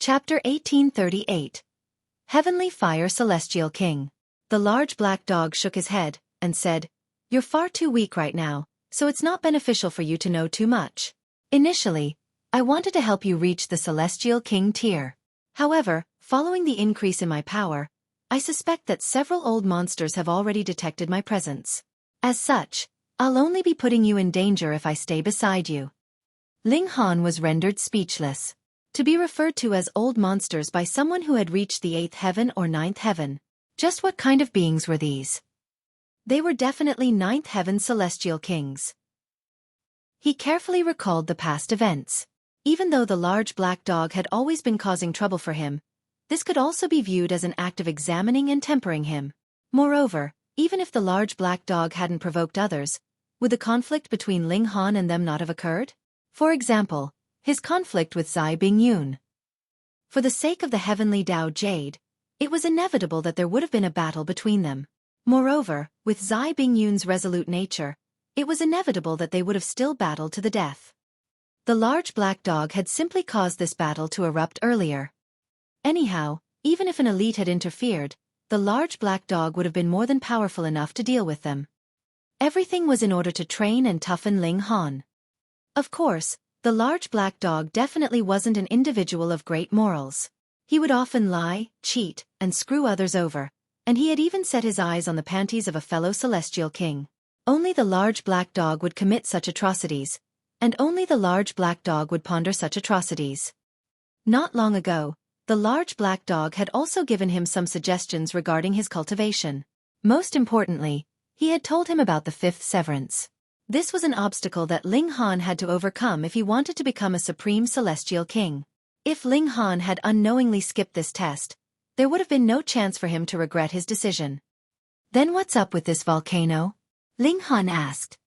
Chapter 1838. Heavenly Fire Celestial King. The large black dog shook his head and said, "You're far too weak right now, so it's not beneficial for you to know too much. Initially, I wanted to help you reach the Celestial King tier. However, following the increase in my power, I suspect that several old monsters have already detected my presence. As such, I'll only be putting you in danger if I stay beside you." Ling Han was rendered speechless. To be referred to as old monsters by someone who had reached the 8th heaven or 9th heaven. Just what kind of beings were these? They were definitely 9th heaven celestial kings. He carefully recalled the past events. Even though the large black dog had always been causing trouble for him, this could also be viewed as an act of examining and tempering him. Moreover, even if the large black dog hadn't provoked others, would the conflict between Ling Han and them not have occurred? For example, his conflict with Zai Bingyun. For the sake of the heavenly Tao Jade, it was inevitable that there would have been a battle between them. Moreover, with Zai Bingyun's resolute nature, it was inevitable that they would have still battled to the death. The large black dog had simply caused this battle to erupt earlier. Anyhow, even if an elite had interfered, the large black dog would have been more than powerful enough to deal with them. Everything was in order to train and toughen Ling Han. Of course, the large black dog definitely wasn't an individual of great morals. He would often lie, cheat, and screw others over, and he had even set his eyes on the panties of a fellow celestial king. Only the large black dog would commit such atrocities, and only the large black dog would ponder such atrocities. Not long ago, the large black dog had also given him some suggestions regarding his cultivation. Most importantly, he had told him about the 5th severance. This was an obstacle that Ling Han had to overcome if he wanted to become a supreme celestial king. If Ling Han had unknowingly skipped this test, there would have been no chance for him to regret his decision. "Then what's up with this volcano?" Ling Han asked.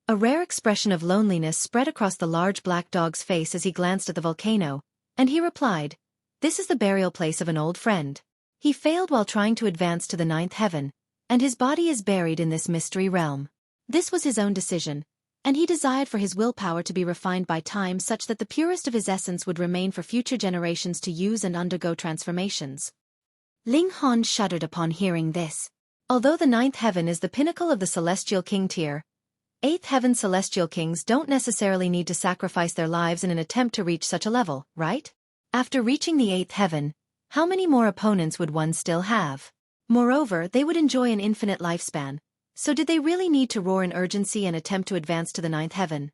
A rare expression of loneliness spread across the large black dog's face as he glanced at the volcano, and he replied, "This is the burial place of an old friend. He failed while trying to advance to the 9th heaven, and his body is buried in this mystery realm. This was his own decision, and he desired for his willpower to be refined by time such that the purest of his essence would remain for future generations to use and undergo transformations." Ling Han shuddered upon hearing this. Although the 9th heaven is the pinnacle of the celestial king tier, 8th heaven celestial kings don't necessarily need to sacrifice their lives in an attempt to reach such a level, right? After reaching the 8th heaven, how many more opponents would one still have? Moreover, they would enjoy an infinite lifespan. So did they really need to roar in urgency and attempt to advance to the 9th heaven?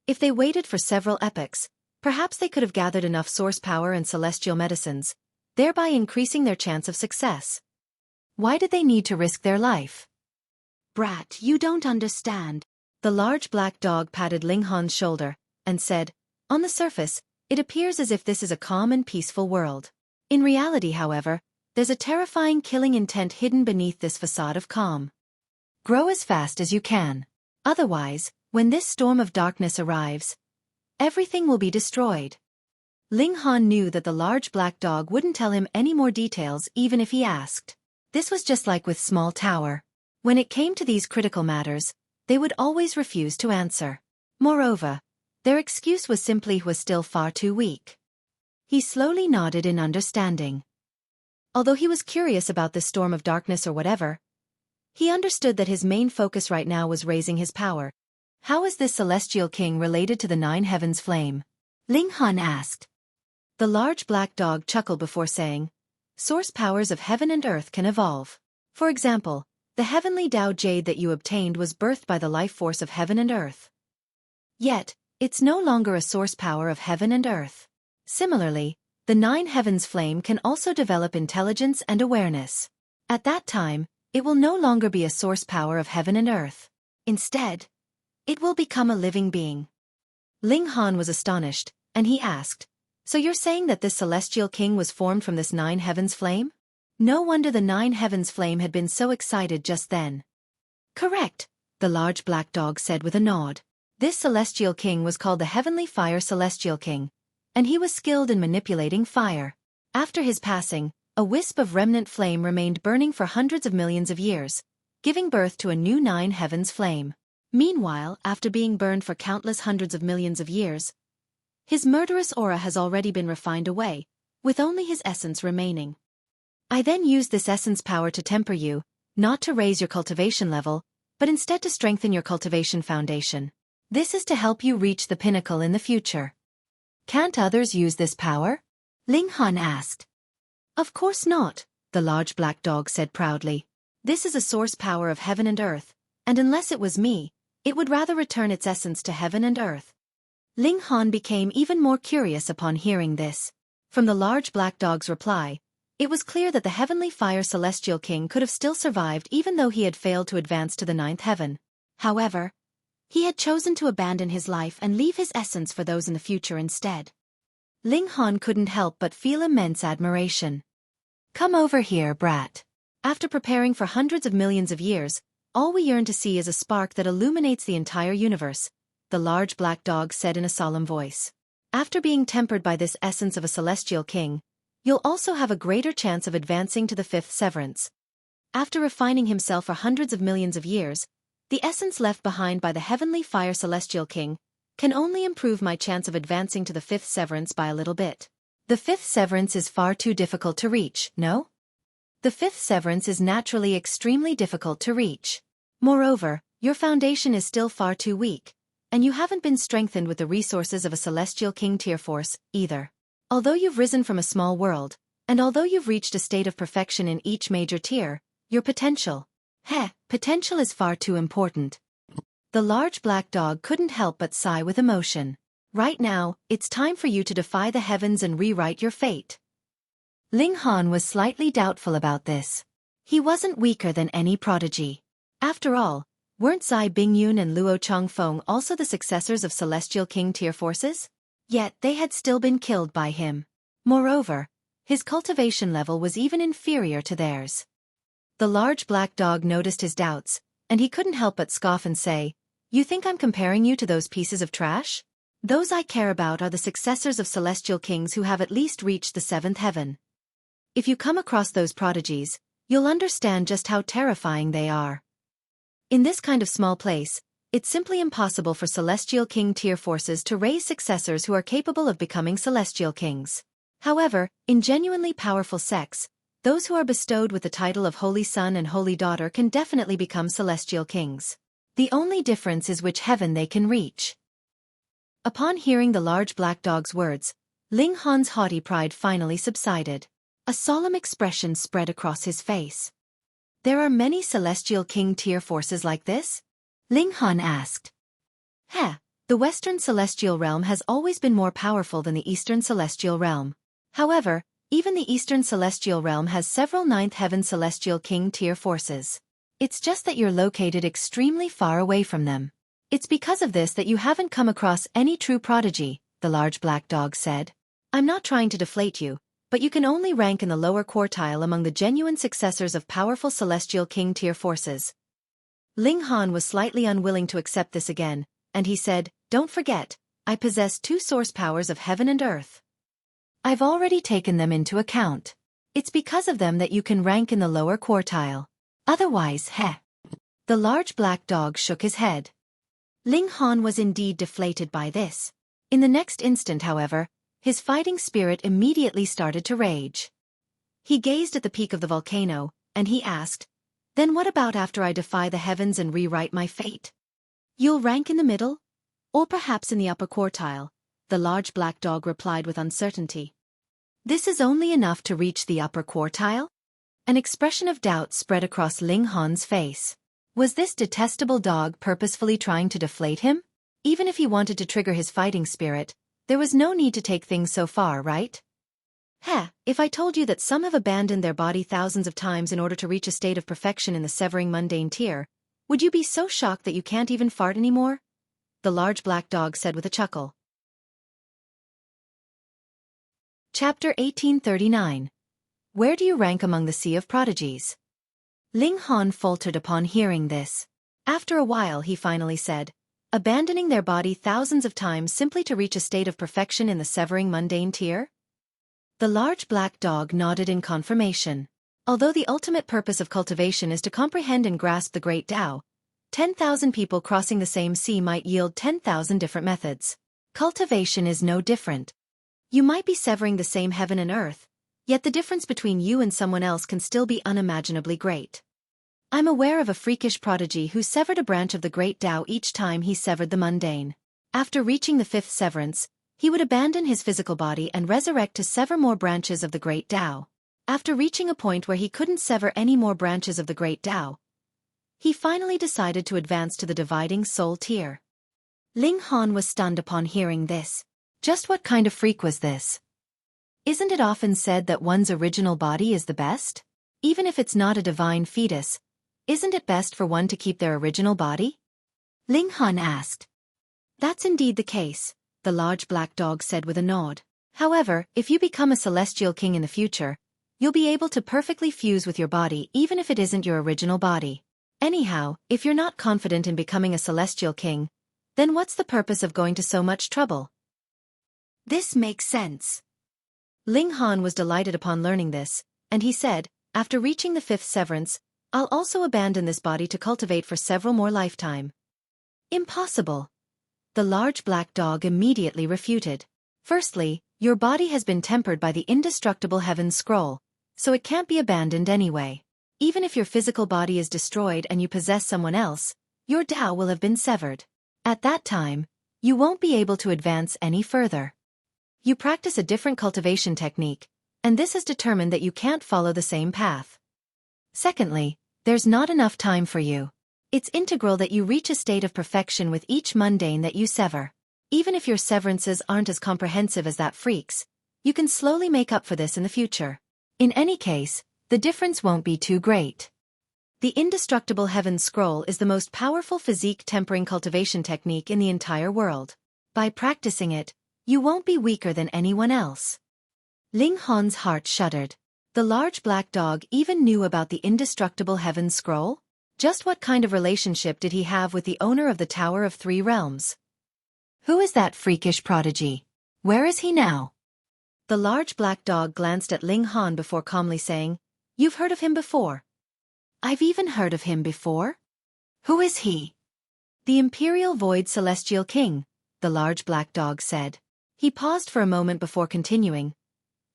If they waited for several epochs, perhaps they could have gathered enough source power and celestial medicines, thereby increasing their chance of success. Why did they need to risk their life? "Brat, you don't understand." The large black dog patted Ling Han's shoulder and said, "On the surface, it appears as if this is a calm and peaceful world. In reality, however, there's a terrifying killing intent hidden beneath this facade of calm. Grow as fast as you can. Otherwise, when this storm of darkness arrives, everything will be destroyed." Ling Han knew that the large black dog wouldn't tell him any more details even if he asked. This was just like with Small Tower. When it came to these critical matters, they would always refuse to answer. Moreover, their excuse was simply he was still far too weak. He slowly nodded in understanding. Although he was curious about this storm of darkness or whatever, he understood that his main focus right now was raising his power. "How is this celestial king related to the 9 heavens flame?" Ling Han asked. The large black dog chuckled before saying, "Source powers of heaven and earth can evolve. For example, the heavenly Tao Jade that you obtained was birthed by the life force of heaven and earth. Yet, it's no longer a source power of heaven and earth. Similarly, the 9 heavens flame can also develop intelligence and awareness. At that time, it will no longer be a source power of heaven and earth. Instead, it will become a living being." Ling Han was astonished, and he asked, "So you're saying that this celestial king was formed from this 9 heavens flame?" No wonder the 9 heavens flame had been so excited just then. "Correct," the large black dog said with a nod. This celestial king was called the Heavenly Fire Celestial King, and he was skilled in manipulating fire. After his passing, a wisp of remnant flame remained burning for hundreds of millions of years, giving birth to a new 9 heavens flame. Meanwhile, after being burned for countless hundreds of millions of years, his murderous aura has already been refined away, with only his essence remaining. I then used this essence power to temper you, not to raise your cultivation level, but instead to strengthen your cultivation foundation. This is to help you reach the pinnacle in the future. Can't others use this power? Ling Han asked. Of course not, the large black dog said proudly. This is a source power of heaven and earth, and unless it was me, it would rather return its essence to heaven and earth. Ling Han became even more curious upon hearing this. From the large black dog's reply, it was clear that the heavenly fire celestial king could have still survived even though he had failed to advance to the ninth heaven. However, he had chosen to abandon his life and leave his essence for those in the future instead. Ling Han couldn't help but feel immense admiration. Come over here, brat. After preparing for hundreds of millions of years, all we yearn to see is a spark that illuminates the entire universe, the large black dog said in a solemn voice. After being tempered by this essence of a celestial king, you'll also have a greater chance of advancing to the fifth severance. After refining himself for hundreds of millions of years, the essence left behind by the heavenly fire celestial king can only improve my chance of advancing to the fifth severance by a little bit. The fifth severance is far too difficult to reach, no? The fifth severance is naturally extremely difficult to reach. Moreover, your foundation is still far too weak, and you haven't been strengthened with the resources of a celestial king tier force, either. Although you've risen from a small world, and although you've reached a state of perfection in each major tier, your potential is far too important. The large black dog couldn't help but sigh with emotion. Right now, it's time for you to defy the heavens and rewrite your fate. Ling Han was slightly doubtful about this. He wasn't weaker than any prodigy. After all, weren't Zai Bingyun and Luo Qingfeng also the successors of Celestial King tier forces? Yet they had still been killed by him. Moreover, his cultivation level was even inferior to theirs. The large black dog noticed his doubts, and he couldn't help but scoff and say, "You think I'm comparing you to those pieces of trash? Those I care about are the successors of celestial kings who have at least reached the seventh heaven. If you come across those prodigies, you'll understand just how terrifying they are. In this kind of small place, it's simply impossible for celestial king tier forces to raise successors who are capable of becoming celestial kings. However, in genuinely powerful sects, those who are bestowed with the title of Holy Son and Holy Daughter can definitely become celestial kings. The only difference is which heaven they can reach." Upon hearing the large black dog's words, Ling Han's haughty pride finally subsided. A solemn expression spread across his face. "There are many celestial king tier forces like this?" Ling Han asked. The Western Celestial Realm has always been more powerful than the Eastern Celestial Realm. However, even the Eastern Celestial Realm has several ninth heaven celestial king tier forces. It's just that you're located extremely far away from them. It's because of this that you haven't come across any true prodigy, the large black dog said. I'm not trying to deflate you, but you can only rank in the lower quartile among the genuine successors of powerful celestial king tier forces. Ling Han was slightly unwilling to accept this again, and he said, "Don't forget, I possess 2 source powers of heaven and earth. I've already taken them into account. It's because of them that you can rank in the lower quartile. Otherwise, The large black dog shook his head. Ling Han was indeed deflated by this. In the next instant, however, his fighting spirit immediately started to rage. He gazed at the peak of the volcano, and he asked, "Then what about after I defy the heavens and rewrite my fate? You'll rank in the middle? Or perhaps in the upper quartile?" The large black dog replied with uncertainty. "This is only enough to reach the upper quartile?" An expression of doubt spread across Ling Han's face. Was this detestable dog purposefully trying to deflate him? Even if he wanted to trigger his fighting spirit, there was no need to take things so far, right? If I told you that some have abandoned their body thousands of times in order to reach a state of perfection in the severing mundane tier, would you be so shocked that you can't even fart anymore? The large black dog said with a chuckle. Chapter 1839. Where do you rank among the Sea of Prodigies? Ling Han faltered upon hearing this. After a while he finally said, "Abandoning their body thousands of times simply to reach a state of perfection in the severing mundane tier?" The large black dog nodded in confirmation. Although the ultimate purpose of cultivation is to comprehend and grasp the great Tao, 10,000 people crossing the same sea might yield 10,000 different methods. Cultivation is no different. You might be severing the same heaven and earth, yet the difference between you and someone else can still be unimaginably great. I'm aware of a freakish prodigy who severed a branch of the great Tao each time he severed the mundane. After reaching the fifth severance, he would abandon his physical body and resurrect to sever more branches of the great Tao. After reaching a point where he couldn't sever any more branches of the great Tao, he finally decided to advance to the dividing soul tier. Ling Han was stunned upon hearing this. Just what kind of freak was this? Isn't it often said that one's original body is the best? Even if it's not a divine fetus, isn't it best for one to keep their original body? Ling Han asked. That's indeed the case, the large black dog said with a nod. However, if you become a celestial king in the future, you'll be able to perfectly fuse with your body even if it isn't your original body. Anyhow, if you're not confident in becoming a celestial king, then what's the purpose of going to so much trouble? This makes sense. Ling Han was delighted upon learning this, and he said, after reaching the fifth severance, I'll also abandon this body to cultivate for several more lifetime. Impossible. The large black dog immediately refuted. Firstly, your body has been tempered by the indestructible heaven scroll, so it can't be abandoned anyway. Even if your physical body is destroyed and you possess someone else, your Tao will have been severed. At that time, you won't be able to advance any further. You practice a different cultivation technique, and this has determined that you can't follow the same path. Secondly, there's not enough time for you. It's integral that you reach a state of perfection with each mundane that you sever. Even if your severances aren't as comprehensive as that freak's, you can slowly make up for this in the future. In any case, the difference won't be too great. The indestructible heaven scroll is the most powerful physique tempering cultivation technique in the entire world. By practicing it, you won't be weaker than anyone else. Ling Han's heart shuddered. The large black dog even knew about the indestructible heaven scroll? Just what kind of relationship did he have with the owner of the Tower of Three Realms? Who is that freakish prodigy? Where is he now? The large black dog glanced at Ling Han before calmly saying, You've heard of him before. I've even heard of him before. Who is he? The Imperial Void Celestial King, the large black dog said. He paused for a moment before continuing.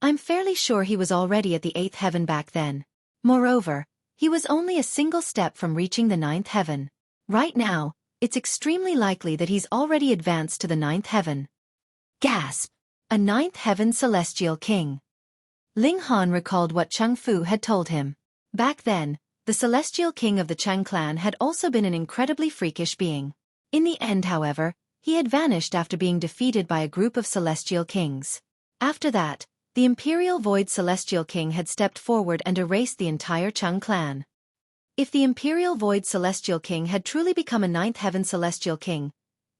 I'm fairly sure he was already at the 8th heaven back then. Moreover, he was only a single step from reaching the 9th heaven. Right now, it's extremely likely that he's already advanced to the 9th heaven. Gasp! A 9th heaven celestial king. Ling Han recalled what Qingfeng had told him. Back then, the celestial king of the Qing clan had also been an incredibly freakish being. In the end, however, he had vanished after being defeated by a group of celestial kings. After that, the Imperial Void Celestial King had stepped forward and erased the entire Qing clan. If the Imperial Void Celestial King had truly become a 9th heaven celestial king,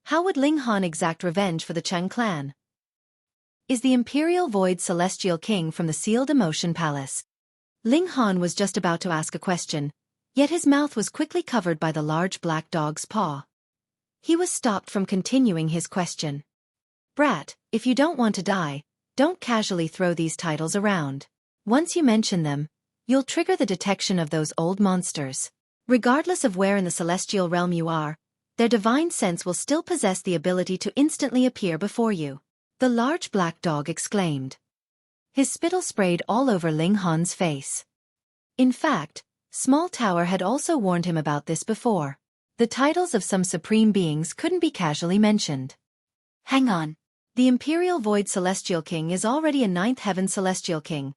how would Ling Han exact revenge for the Qing clan? Is the Imperial Void Celestial King from the Sealed Emotion Palace? Ling Han was just about to ask a question, yet his mouth was quickly covered by the large black dog's paw. He was stopped from continuing his question. Brat, if you don't want to die, don't casually throw these titles around. Once you mention them, you'll trigger the detection of those old monsters. Regardless of where in the celestial realm you are, their divine sense will still possess the ability to instantly appear before you. The large black dog exclaimed. His spittle sprayed all over Ling Han's face. In fact, Small Tower had also warned him about this before. The titles of some supreme beings couldn't be casually mentioned. Hang on. The Imperial Void Celestial King is already a 9th heaven celestial king.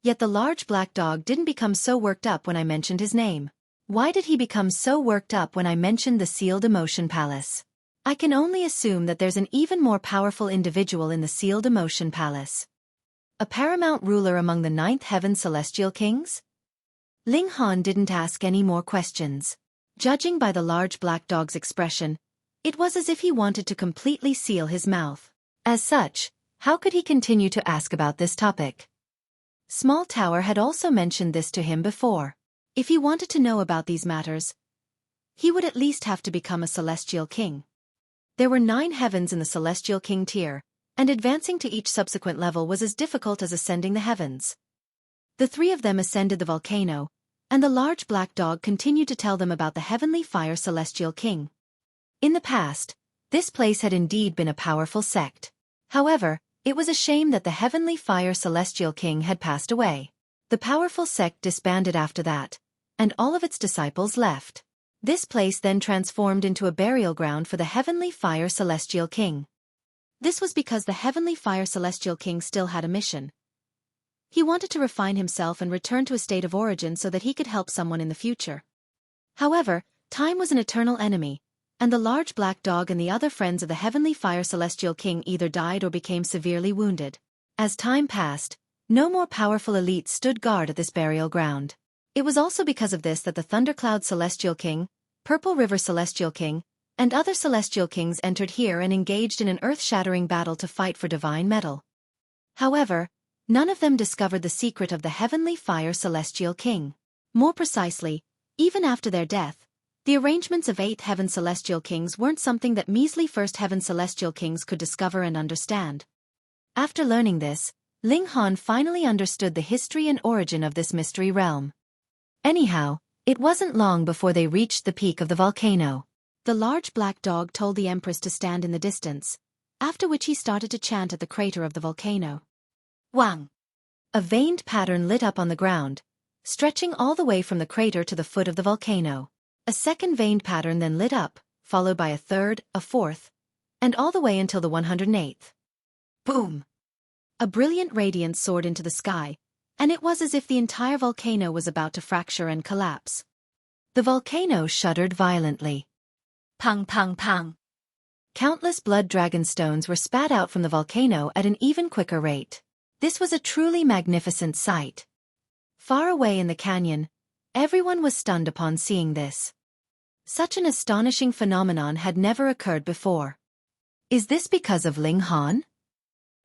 Yet the large black dog didn't become so worked up when I mentioned his name. Why did he become so worked up when I mentioned the Sealed Emotion Palace? I can only assume that there's an even more powerful individual in the Sealed Emotion Palace. A paramount ruler among the 9th heaven celestial kings? Ling Han didn't ask any more questions. Judging by the large black dog's expression, it was as if he wanted to completely seal his mouth. As such, how could he continue to ask about this topic? Small Tower had also mentioned this to him before. If he wanted to know about these matters, he would at least have to become a celestial king. There were 9 heavens in the celestial king tier, and advancing to each subsequent level was as difficult as ascending the heavens. The 3 of them ascended the volcano, and the large black dog continued to tell them about the heavenly fire celestial king. In the past, this place had indeed been a powerful sect. However, It was a shame that the Heavenly Fire Celestial King had passed away. The powerful sect disbanded after that, and all of its disciples left. This place then transformed into a burial ground for the Heavenly Fire Celestial King. This was because the Heavenly Fire Celestial King still had a mission. He wanted to refine himself and return to a state of origin so that he could help someone in the future. However, time was an eternal enemy, and the large black dog and the other friends of the Heavenly Fire Celestial King either died or became severely wounded. As time passed, no more powerful elites stood guard at this burial ground. It was also because of this that the Thundercloud Celestial King, Purple River Celestial King, and other Celestial Kings entered here and engaged in an earth-shattering battle to fight for divine metal. However, none of them discovered the secret of the Heavenly Fire Celestial King. More precisely, even after their death, the arrangements of 8 Heaven Celestial Kings weren't something that measly First Heaven Celestial Kings could discover and understand. After learning this, Ling Han finally understood the history and origin of this mystery realm. Anyhow, it wasn't long before they reached the peak of the volcano. The large black dog told the Empress to stand in the distance, after which he started to chant at the crater of the volcano. Wang! A veined pattern lit up on the ground, stretching all the way from the crater to the foot of the volcano. A second veined pattern then lit up, followed by a third, a fourth, and all the way until the 108th. Boom! A brilliant radiance soared into the sky, and it was as if the entire volcano was about to fracture and collapse. The volcano shuddered violently. Pang pang pang! Countless blood dragon stones were spat out from the volcano at an even quicker rate. This was a truly magnificent sight. Far away in the canyon, everyone was stunned upon seeing this. Such an astonishing phenomenon had never occurred before. Is this because of Ling Han?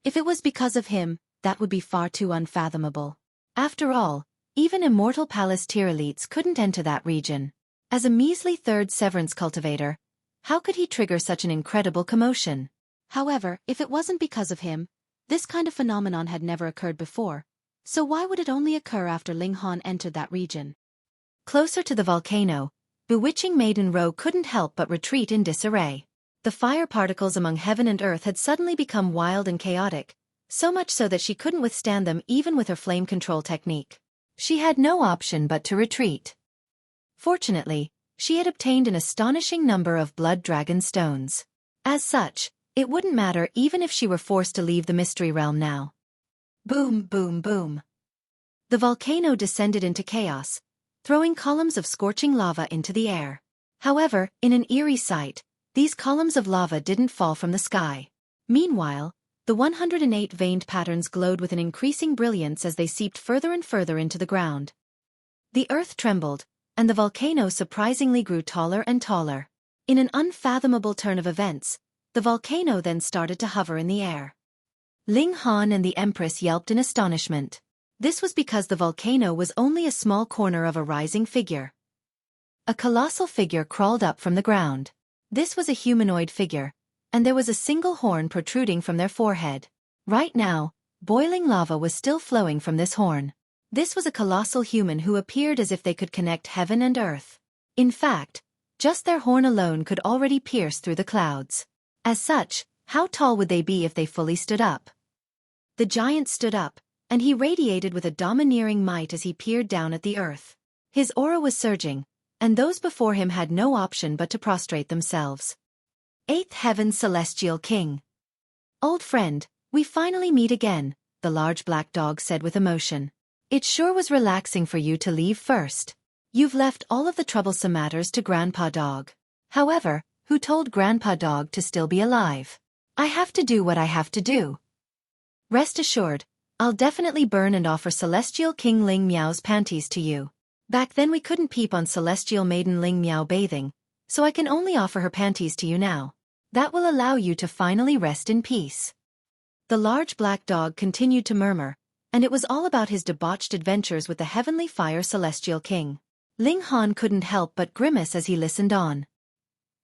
If it was because of him, that would be far too unfathomable. After all, even immortal palace tier elites couldn't enter that region. As a measly third severance cultivator, how could he trigger such an incredible commotion? However, if it wasn't because of him, this kind of phenomenon had never occurred before, so why would it only occur after Ling Han entered that region? Closer to the volcano, bewitching Maiden Row couldn't help but retreat in disarray. The fire particles among heaven and earth had suddenly become wild and chaotic, so much so that she couldn't withstand them even with her flame control technique. She had no option but to retreat. Fortunately, she had obtained an astonishing number of blood dragon stones. As such, it wouldn't matter even if she were forced to leave the mystery realm now. Boom, boom, boom. The volcano descended into chaos, throwing columns of scorching lava into the air. However, in an eerie sight, these columns of lava didn't fall from the sky. Meanwhile, the 108 veined patterns glowed with an increasing brilliance as they seeped further and further into the ground. The earth trembled, and the volcano surprisingly grew taller and taller. In an unfathomable turn of events, the volcano then started to hover in the air. Ling Han and the Empress yelped in astonishment. This was because the volcano was only a small corner of a rising figure. A colossal figure crawled up from the ground. This was a humanoid figure, and there was a single horn protruding from their forehead. Right now, boiling lava was still flowing from this horn. This was a colossal human who appeared as if they could connect heaven and earth. In fact, just their horn alone could already pierce through the clouds. As such, how tall would they be if they fully stood up? The giant stood up, and he radiated with a domineering might as he peered down at the earth. His aura was surging, and those before him had no option but to prostrate themselves. 8th Heaven Celestial King. Old friend, we finally meet again, the large black dog said with emotion. It sure was relaxing for you to leave first. You've left all of the troublesome matters to Grandpa Dog. However, who told Grandpa Dog to still be alive? I have to do what I have to do. Rest assured, I'll definitely burn and offer Celestial King Ling Miao's panties to you. Back then we couldn't peep on Celestial Maiden Ling Miao bathing, so I can only offer her panties to you now. That will allow you to finally rest in peace. The large black dog continued to murmur, and it was all about his debauched adventures with the Heavenly Fire Celestial King. Ling Han couldn't help but grimace as he listened on.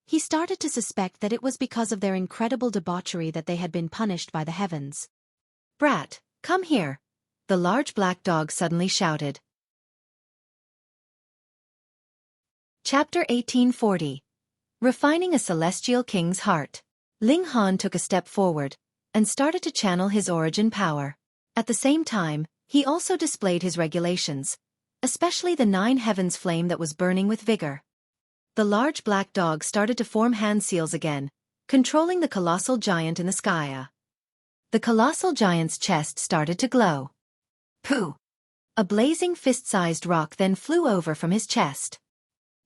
He started to suspect that it was because of their incredible debauchery that they had been punished by the heavens. Brat, come here, the large black dog suddenly shouted. Chapter 1840. Refining a Celestial King's Heart. Ling Han took a step forward, and started to channel his origin power. At the same time, he also displayed his regulations, especially the 9 heavens flame that was burning with vigor. The large black dog started to form hand seals again, controlling the colossal giant in the sky. The colossal giant's chest started to glow. Pooh! A blazing fist-sized rock then flew over from his chest.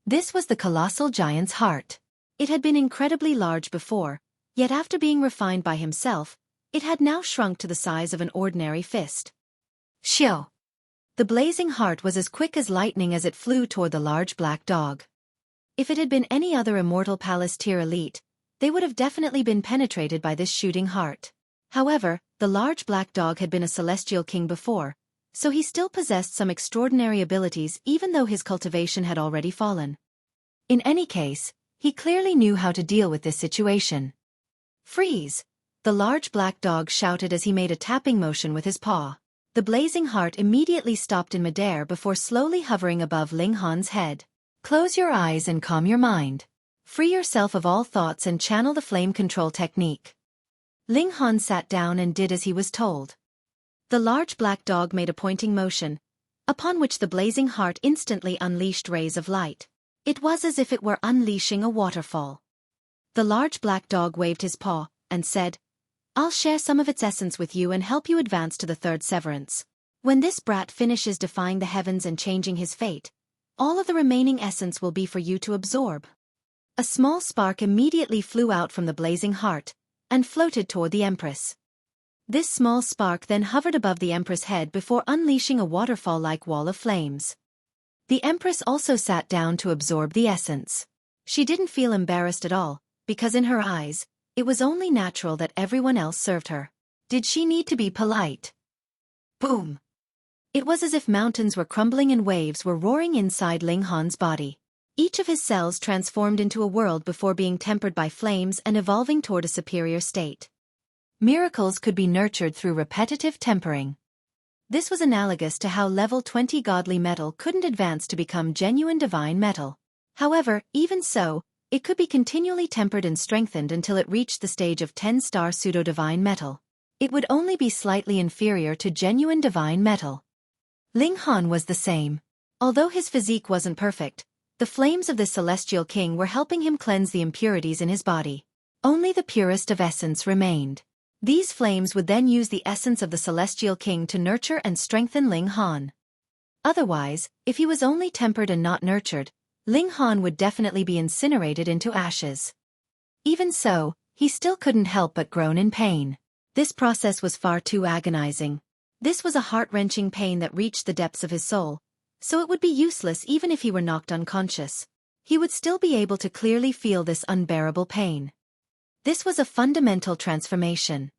This was the colossal giant's heart. It had been incredibly large before, yet after being refined by himself, it had now shrunk to the size of an ordinary fist. Shio! The blazing heart was as quick as lightning as it flew toward the large black dog. If it had been any other immortal palace tier elite, they would have definitely been penetrated by this shooting heart. However, the large black dog had been a celestial king before, so he still possessed some extraordinary abilities even though his cultivation had already fallen. In any case, he clearly knew how to deal with this situation. Freeze! The large black dog shouted as he made a tapping motion with his paw. The blazing heart immediately stopped in midair before slowly hovering above Ling Han's head. Close your eyes and calm your mind. Free yourself of all thoughts and channel the flame control technique. Ling Han sat down and did as he was told. The large black dog made a pointing motion, upon which the blazing heart instantly unleashed rays of light. It was as if it were unleashing a waterfall. The large black dog waved his paw, and said, "I'll share some of its essence with you and help you advance to the 3rd severance. When this brat finishes defying the heavens and changing his fate, all of the remaining essence will be for you to absorb." A small spark immediately flew out from the blazing heart, and floated toward the Empress. This small spark then hovered above the Empress' head before unleashing a waterfall-like wall of flames. The Empress also sat down to absorb the essence. She didn't feel embarrassed at all, because in her eyes, it was only natural that everyone else served her. Did she need to be polite? Boom! It was as if mountains were crumbling and waves were roaring inside Ling Han's body. Each of his cells transformed into a world before being tempered by flames and evolving toward a superior state. Miracles could be nurtured through repetitive tempering. This was analogous to how level 20 godly metal couldn't advance to become genuine divine metal. However, even so, it could be continually tempered and strengthened until it reached the stage of 10-star pseudo-divine metal. It would only be slightly inferior to genuine divine metal. Ling Han was the same. Although his physique wasn't perfect, the flames of the celestial king were helping him cleanse the impurities in his body. Only the purest of essence remained. These flames would then use the essence of the celestial king to nurture and strengthen Ling Han. Otherwise, if he was only tempered and not nurtured, Ling Han would definitely be incinerated into ashes. Even so, he still couldn't help but groan in pain. This process was far too agonizing. This was a heart-wrenching pain that reached the depths of his soul, so it would be useless even if he were knocked unconscious. He would still be able to clearly feel this unbearable pain. This was a fundamental transformation.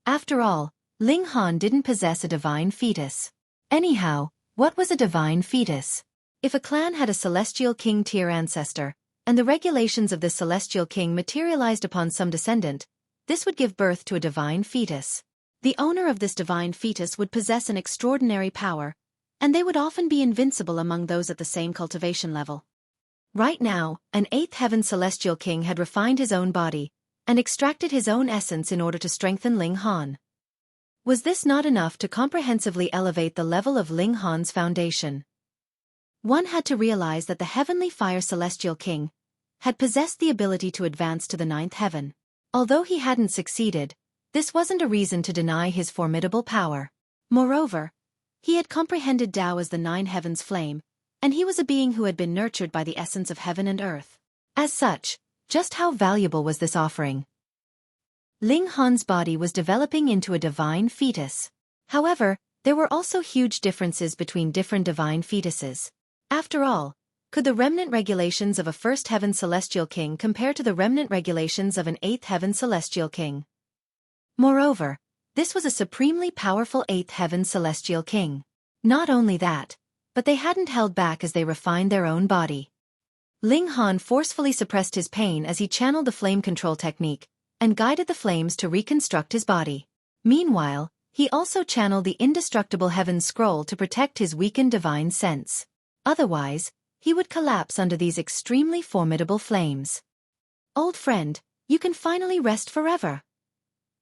After all, Ling Han didn't possess a divine fetus. Anyhow, what was a divine fetus? If a clan had a celestial king tier ancestor, and the regulations of this celestial king materialized upon some descendant, this would give birth to a divine fetus. The owner of this divine fetus would possess an extraordinary power, and they would often be invincible among those at the same cultivation level. Right now, an 8th heaven celestial king had refined his own body, and extracted his own essence in order to strengthen Ling Han. Was this not enough to comprehensively elevate the level of Ling Han's foundation? One had to realize that the heavenly fire celestial king had possessed the ability to advance to the 9th heaven. Although he hadn't succeeded, this wasn't a reason to deny his formidable power. Moreover, he had comprehended Tao as the 9 heavens flame, and he was a being who had been nurtured by the essence of heaven and earth. As such, just how valuable was this offering? Ling Han's body was developing into a divine fetus. However, there were also huge differences between different divine fetuses. After all, could the remnant regulations of a 1st heaven celestial king compare to the remnant regulations of an 8th heaven celestial king? Moreover, this was a supremely powerful 8th heaven celestial king. Not only that, but they hadn't held back as they refined their own body. Ling Han forcefully suppressed his pain as he channeled the flame control technique, and guided the flames to reconstruct his body. Meanwhile, he also channeled the indestructible heaven scroll to protect his weakened divine sense. Otherwise, he would collapse under these extremely formidable flames. Old friend, you can finally rest forever.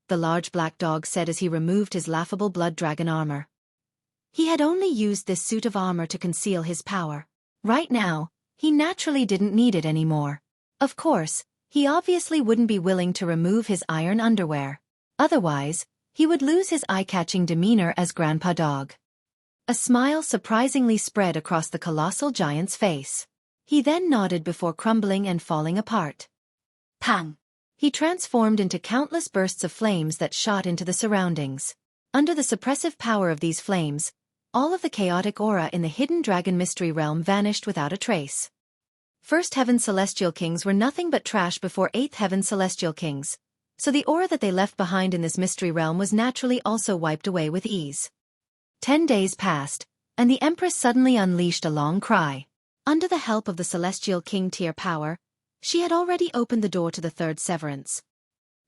the large black dog said as he removed his laughable blood dragon armor. He had only used this suit of armor to conceal his power. Right now, he naturally didn't need it anymore. Of course, he obviously wouldn't be willing to remove his iron underwear. Otherwise, he would lose his eye-catching demeanor as Grandpa Dog. A smile surprisingly spread across the colossal giant's face. He then nodded before crumbling and falling apart. Pang! He transformed into countless bursts of flames that shot into the surroundings. Under the suppressive power of these flames, all of the chaotic aura in the hidden dragon mystery realm vanished without a trace. First Heaven Celestial Kings were nothing but trash before Eighth Heaven Celestial Kings, so the aura that they left behind in this mystery realm was naturally also wiped away with ease. 10 days passed, and the Empress suddenly unleashed a long cry. Under the help of the Celestial King tier power, she had already opened the door to the third severance.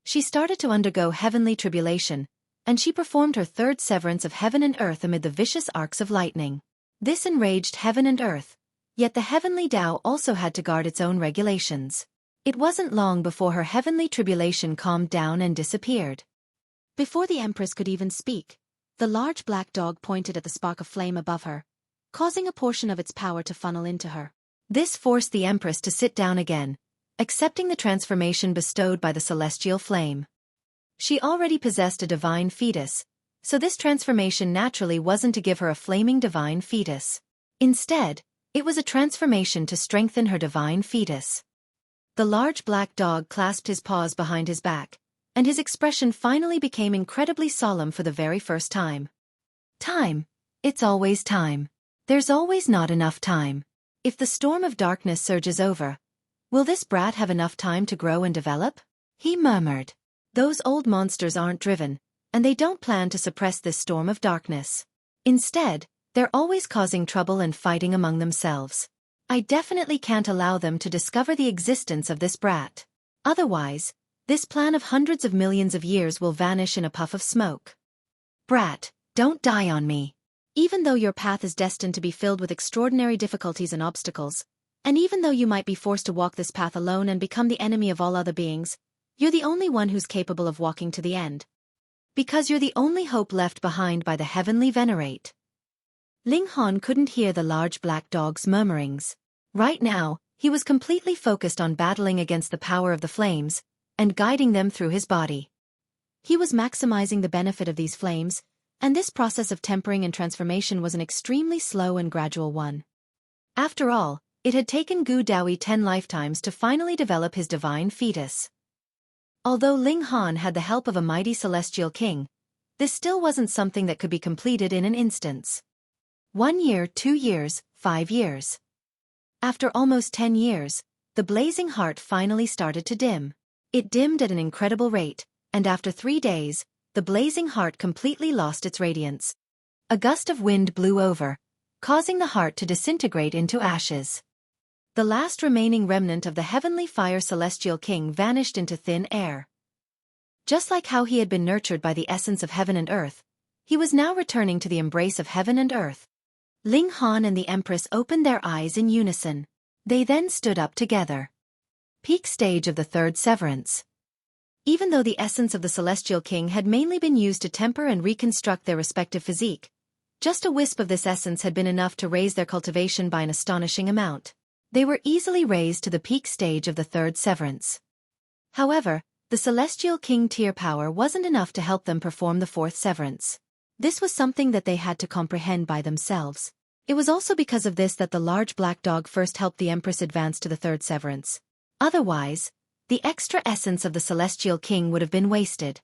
She started to undergo heavenly tribulation, and she performed her third severance of heaven and earth amid the vicious arcs of lightning. This enraged heaven and earth, yet the heavenly Tao also had to guard its own regulations. It wasn't long before her heavenly tribulation calmed down and disappeared. Before the Empress could even speak, the large black dog pointed at the spark of flame above her, causing a portion of its power to funnel into her. This forced the Empress to sit down again, accepting the transformation bestowed by the celestial flame. She already possessed a divine fetus, so this transformation naturally wasn't to give her a flaming divine fetus. Instead, it was a transformation to strengthen her divine fetus. The large black dog clasped his paws behind his back, and his expression finally became incredibly solemn for the very first time. Time. It's always time. There's always not enough time. If the storm of darkness surges over, will this brat have enough time to grow and develop? He murmured. Those old monsters aren't driven, and they don't plan to suppress this storm of darkness. Instead, they're always causing trouble and fighting among themselves. I definitely can't allow them to discover the existence of this brat. Otherwise, this plan of hundreds of millions of years will vanish in a puff of smoke. Brat, don't die on me. Even though your path is destined to be filled with extraordinary difficulties and obstacles, and even though you might be forced to walk this path alone and become the enemy of all other beings, you're the only one who's capable of walking to the end. Because you're the only hope left behind by the heavenly venerate. Ling Han couldn't hear the large black dog's murmurings. Right now, he was completely focused on battling against the power of the flames, and guiding them through his body. He was maximizing the benefit of these flames, and this process of tempering and transformation was an extremely slow and gradual one. After all, it had taken Gu Daoyi 10 lifetimes to finally develop his divine fetus. Although Ling Han had the help of a mighty celestial king, this still wasn't something that could be completed in an instance. 1 year, 2 years, 5 years. After almost 10 years, the blazing heart finally started to dim. It dimmed at an incredible rate, and after 3 days, the blazing heart completely lost its radiance. A gust of wind blew over, causing the heart to disintegrate into ashes. The last remaining remnant of the heavenly fire celestial king vanished into thin air. Just like how he had been nurtured by the essence of heaven and earth, he was now returning to the embrace of heaven and earth. Ling Han and the Empress opened their eyes in unison. They then stood up together. Peak stage of the third severance. Even though the essence of the Celestial King had mainly been used to temper and reconstruct their respective physique, just a wisp of this essence had been enough to raise their cultivation by an astonishing amount. They were easily raised to the peak stage of the third severance. However, the Celestial King tier power wasn't enough to help them perform the fourth severance. This was something that they had to comprehend by themselves. It was also because of this that the large black dog first helped the Empress advance to the third severance. Otherwise, the extra essence of the Celestial King would have been wasted.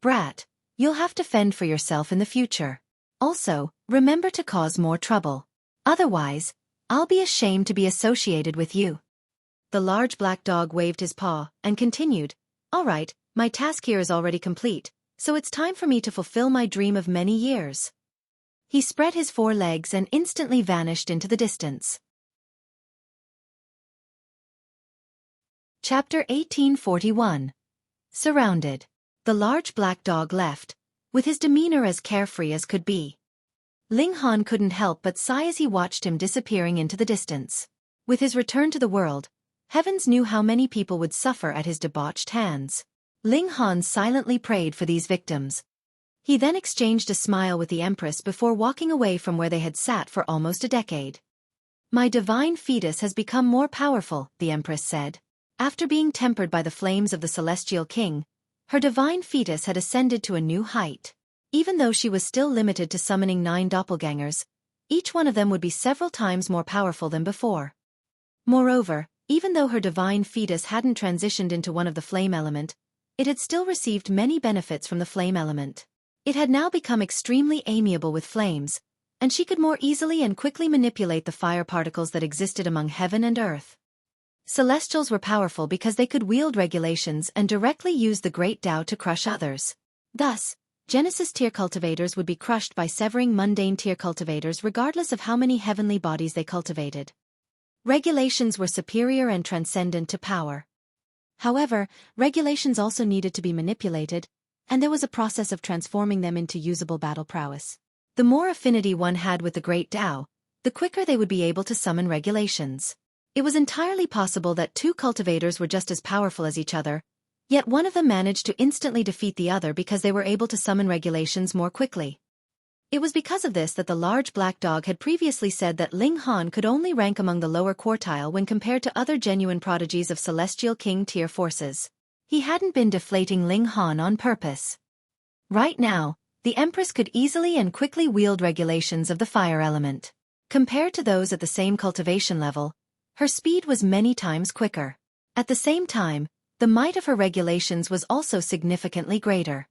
Brat, you'll have to fend for yourself in the future. Also, remember to cause more trouble. Otherwise, I'll be ashamed to be associated with you. The large black dog waved his paw and continued, All right, my task here is already complete, so it's time for me to fulfill my dream of many years. He spread his 4 legs and instantly vanished into the distance. Chapter 1841. Surrounded. The large black dog left, with his demeanor as carefree as could be. Ling Han couldn't help but sigh as he watched him disappearing into the distance. With his return to the world, heavens knew how many people would suffer at his debauched hands. Ling Han silently prayed for these victims. He then exchanged a smile with the Empress before walking away from where they had sat for almost a decade. My divine fetus has become more powerful, the Empress said. After being tempered by the flames of the Celestial King, her divine fetus had ascended to a new height. Even though she was still limited to summoning 9 doppelgangers, each one of them would be several times more powerful than before. Moreover, even though her divine fetus hadn't transitioned into one of the flame element, it had still received many benefits from the flame element. It had now become extremely amiable with flames, and she could more easily and quickly manipulate the fire particles that existed among heaven and earth. Celestials were powerful because they could wield regulations and directly use the great Tao to crush others. Thus, Genesis tier cultivators would be crushed by severing mundane tier cultivators regardless of how many heavenly bodies they cultivated. Regulations were superior and transcendent to power. However, regulations also needed to be manipulated, and there was a process of transforming them into usable battle prowess. The more affinity one had with the great Tao, the quicker they would be able to summon regulations. It was entirely possible that 2 cultivators were just as powerful as each other, yet one of them managed to instantly defeat the other because they were able to summon regulations more quickly. It was because of this that the large black dog had previously said that Ling Han could only rank among the lower quartile when compared to other genuine prodigies of Celestial King tier forces. He hadn't been deflating Ling Han on purpose. Right now, the Empress could easily and quickly wield regulations of the fire element. Compared to those at the same cultivation level, her speed was many times quicker. At the same time, the might of her regulations was also significantly greater.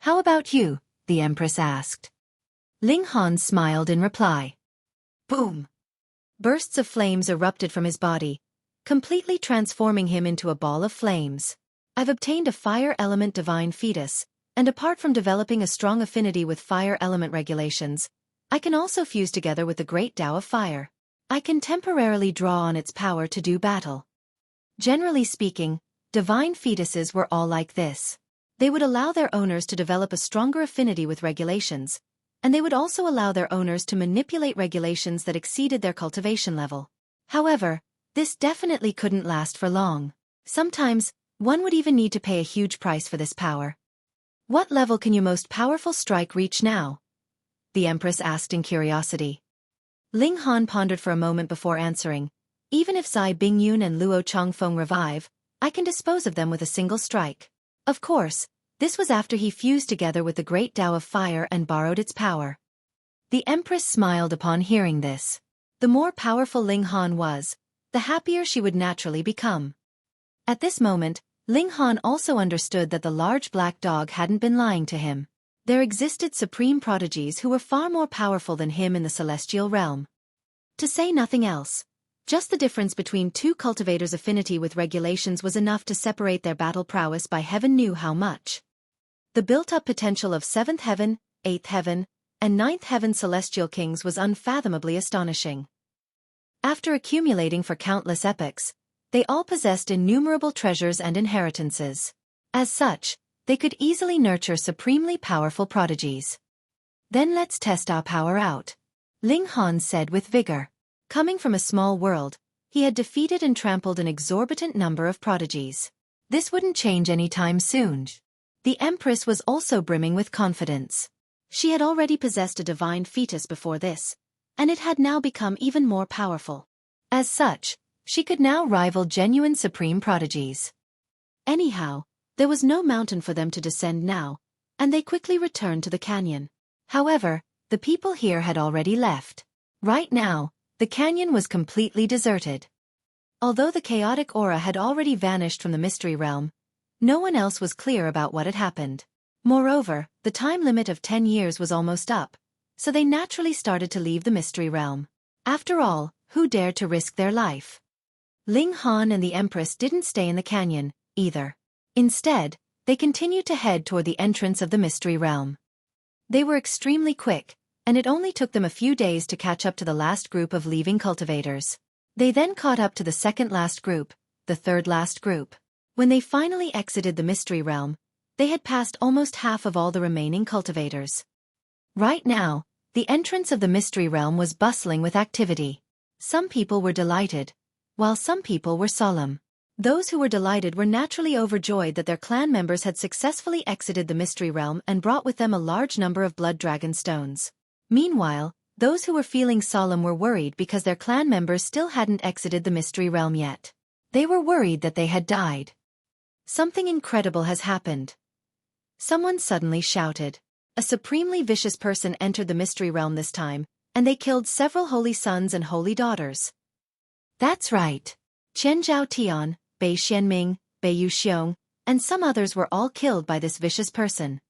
How about you? The Empress asked. Ling Han smiled in reply. Boom! Bursts of flames erupted from his body, completely transforming him into a ball of flames. I've obtained a fire element divine fetus, and apart from developing a strong affinity with fire element regulations, I can also fuse together with the great Tao of fire. I can temporarily draw on its power to do battle. Generally speaking, divine fetuses were all like this. They would allow their owners to develop a stronger affinity with regulations, and they would also allow their owners to manipulate regulations that exceeded their cultivation level. However, this definitely couldn't last for long. Sometimes, one would even need to pay a huge price for this power. What level can your most powerful strike reach now? The Empress asked in curiosity. Ling Han pondered for a moment before answering. Even if Zai Bingyun and Luo Qingfeng revive, I can dispose of them with a single strike. Of course, this was after he fused together with the great Tao of fire and borrowed its power. The Empress smiled upon hearing this. The more powerful Ling Han was, the happier she would naturally become. At this moment, Ling Han also understood that the large black dog hadn't been lying to him. There existed supreme prodigies who were far more powerful than him in the celestial realm. To say nothing else, just the difference between 2 cultivators' affinity with regulations was enough to separate their battle prowess by heaven knew how much. The built-up potential of 7th heaven, 8th heaven, and 9th heaven celestial kings was unfathomably astonishing. After accumulating for countless epochs, they all possessed innumerable treasures and inheritances. As such, they could easily nurture supremely powerful prodigies. Then let's test our power out. Ling Han said with vigor. Coming from a small world, he had defeated and trampled an exorbitant number of prodigies. This wouldn't change anytime soon. The Empress was also brimming with confidence. She had already possessed a divine fetus before this, and it had now become even more powerful. As such, she could now rival genuine supreme prodigies. Anyhow, there was no mountain for them to descend now, and they quickly returned to the canyon. However, the people here had already left. Right now, the canyon was completely deserted. Although the chaotic aura had already vanished from the mystery realm, no one else was clear about what had happened. Moreover, the time limit of 10 years was almost up, so they naturally started to leave the mystery realm. After all, who dared to risk their life? Ling Han and the Empress didn't stay in the canyon, either. Instead, they continued to head toward the entrance of the mystery realm. They were extremely quick, and it only took them a few days to catch up to the last group of leaving cultivators. They then caught up to the second last group, the third last group. When they finally exited the mystery realm, they had passed almost half of all the remaining cultivators. Right now, the entrance of the mystery realm was bustling with activity. Some people were delighted, while some people were solemn. Those who were delighted were naturally overjoyed that their clan members had successfully exited the Mystery Realm and brought with them a large number of blood dragon stones. Meanwhile, those who were feeling solemn were worried because their clan members still hadn't exited the Mystery Realm yet. They were worried that they had died. Something incredible has happened. Someone suddenly shouted. A supremely vicious person entered the Mystery Realm this time, and they killed several holy sons and holy daughters. That's right. Qian Zhao Tian, Bei Xianming, Bei Yuxiong, and some others were all killed by this vicious person.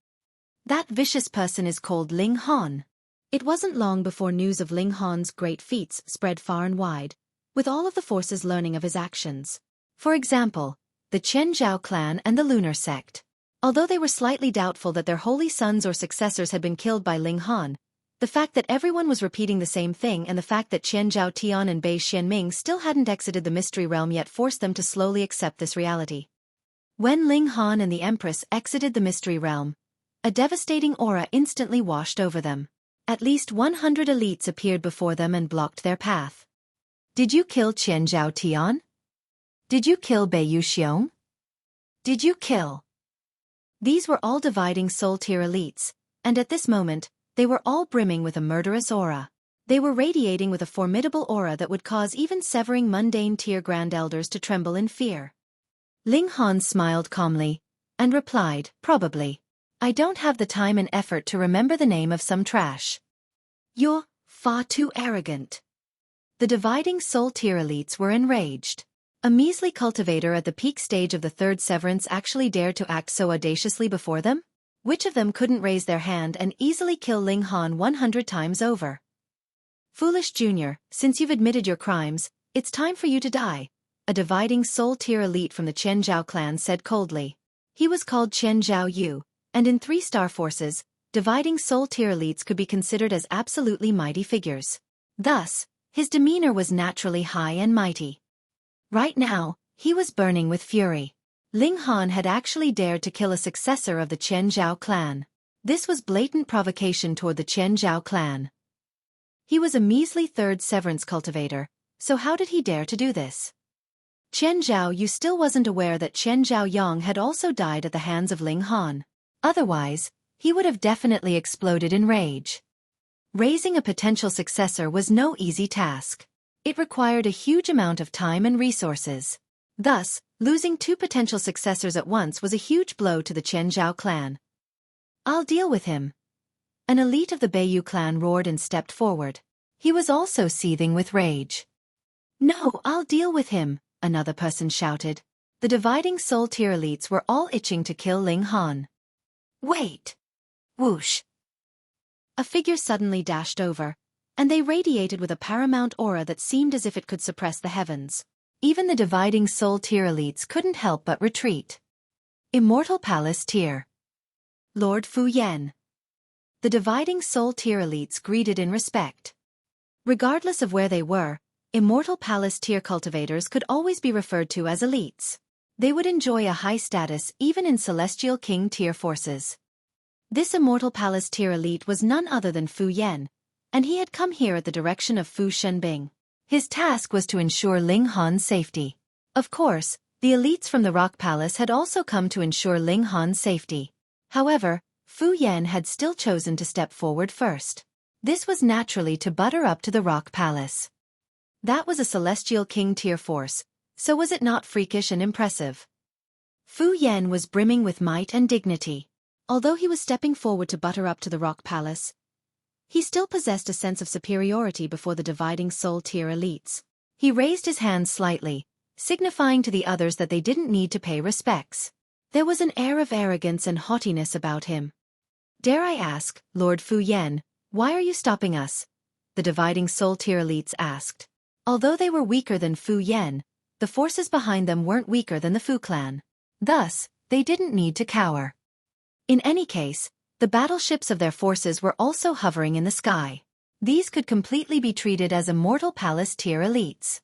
That vicious person is called Ling Han. It wasn't long before news of Ling Han's great feats spread far and wide, with all of the forces learning of his actions. For example, the Qian Zhao clan and the Lunar sect. Although they were slightly doubtful that their holy sons or successors had been killed by Ling Han, the fact that everyone was repeating the same thing and the fact that Qian Zhao Tian and Bei Xianming still hadn't exited the Mystery Realm yet forced them to slowly accept this reality. When Ling Han and the Empress exited the Mystery Realm, a devastating aura instantly washed over them. At least 100 elites appeared before them and blocked their path. Did you kill Qian Zhao Tian? Did you kill Bei Yuxiong? Did you kill? These were all dividing soul tier elites, and at this moment, they were all brimming with a murderous aura. They were radiating with a formidable aura that would cause even severing mundane tier grand elders to tremble in fear. Ling Han smiled calmly, and replied, probably. I don't have the time and effort to remember the name of some trash. You're far too arrogant. The dividing soul tier elites were enraged. A measly cultivator at the peak stage of the third severance actually dared to act so audaciously before them? Which of them couldn't raise their hand and easily kill Ling Han 100 times over? Foolish Junior, since you've admitted your crimes, it's time for you to die, a dividing soul tier elite from the Qian Zhao clan said coldly. He was called Qian Zhao Yu, and in 3-star forces, dividing soul tier elites could be considered as absolutely mighty figures. Thus, his demeanor was naturally high and mighty. Right now, he was burning with fury. Ling Han had actually dared to kill a successor of the Qian Zhao clan. This was blatant provocation toward the Qian Zhao clan. He was a measly third severance cultivator, so how did he dare to do this? Qian Zhao Yu still wasn't aware that Qian Zhao Yang had also died at the hands of Ling Han. Otherwise, he would have definitely exploded in rage. Raising a potential successor was no easy task. It required a huge amount of time and resources. Thus, losing 2 potential successors at once was a huge blow to the Qian Zhao clan. I'll deal with him. An elite of the Beiyu clan roared and stepped forward. He was also seething with rage. No, I'll deal with him, another person shouted. The dividing soul tier elites were all itching to kill Ling Han. Wait! Whoosh! A figure suddenly dashed over, and they radiated with a paramount aura that seemed as if it could suppress the heavens. Even the dividing soul tier elites couldn't help but retreat. Immortal Palace tier. Lord Fu Yan. The dividing soul tier elites greeted in respect. Regardless of where they were, Immortal Palace tier cultivators could always be referred to as elites. They would enjoy a high status even in Celestial King tier forces. This Immortal Palace tier elite was none other than Fu Yan, and he had come here at the direction of Fu Shenbing. His task was to ensure Ling Han's safety. Of course, the elites from the Rock Palace had also come to ensure Ling Han's safety. However, Fu Yan had still chosen to step forward first. This was naturally to butter up to the Rock Palace. That was a Celestial King tier force, so was it not freakish and impressive? Fu Yan was brimming with might and dignity. Although he was stepping forward to butter up to the Rock Palace, he still possessed a sense of superiority before the dividing soul tier elites. He raised his hand slightly, signifying to the others that they didn't need to pay respects. There was an air of arrogance and haughtiness about him. Dare I ask, Lord Fu Yan, why are you stopping us? The dividing soul tier elites asked. Although they were weaker than Fu Yan, the forces behind them weren't weaker than the Fu clan. Thus, they didn't need to cower. In any case, the battleships of their forces were also hovering in the sky. These could completely be treated as Immortal Palace tier elites.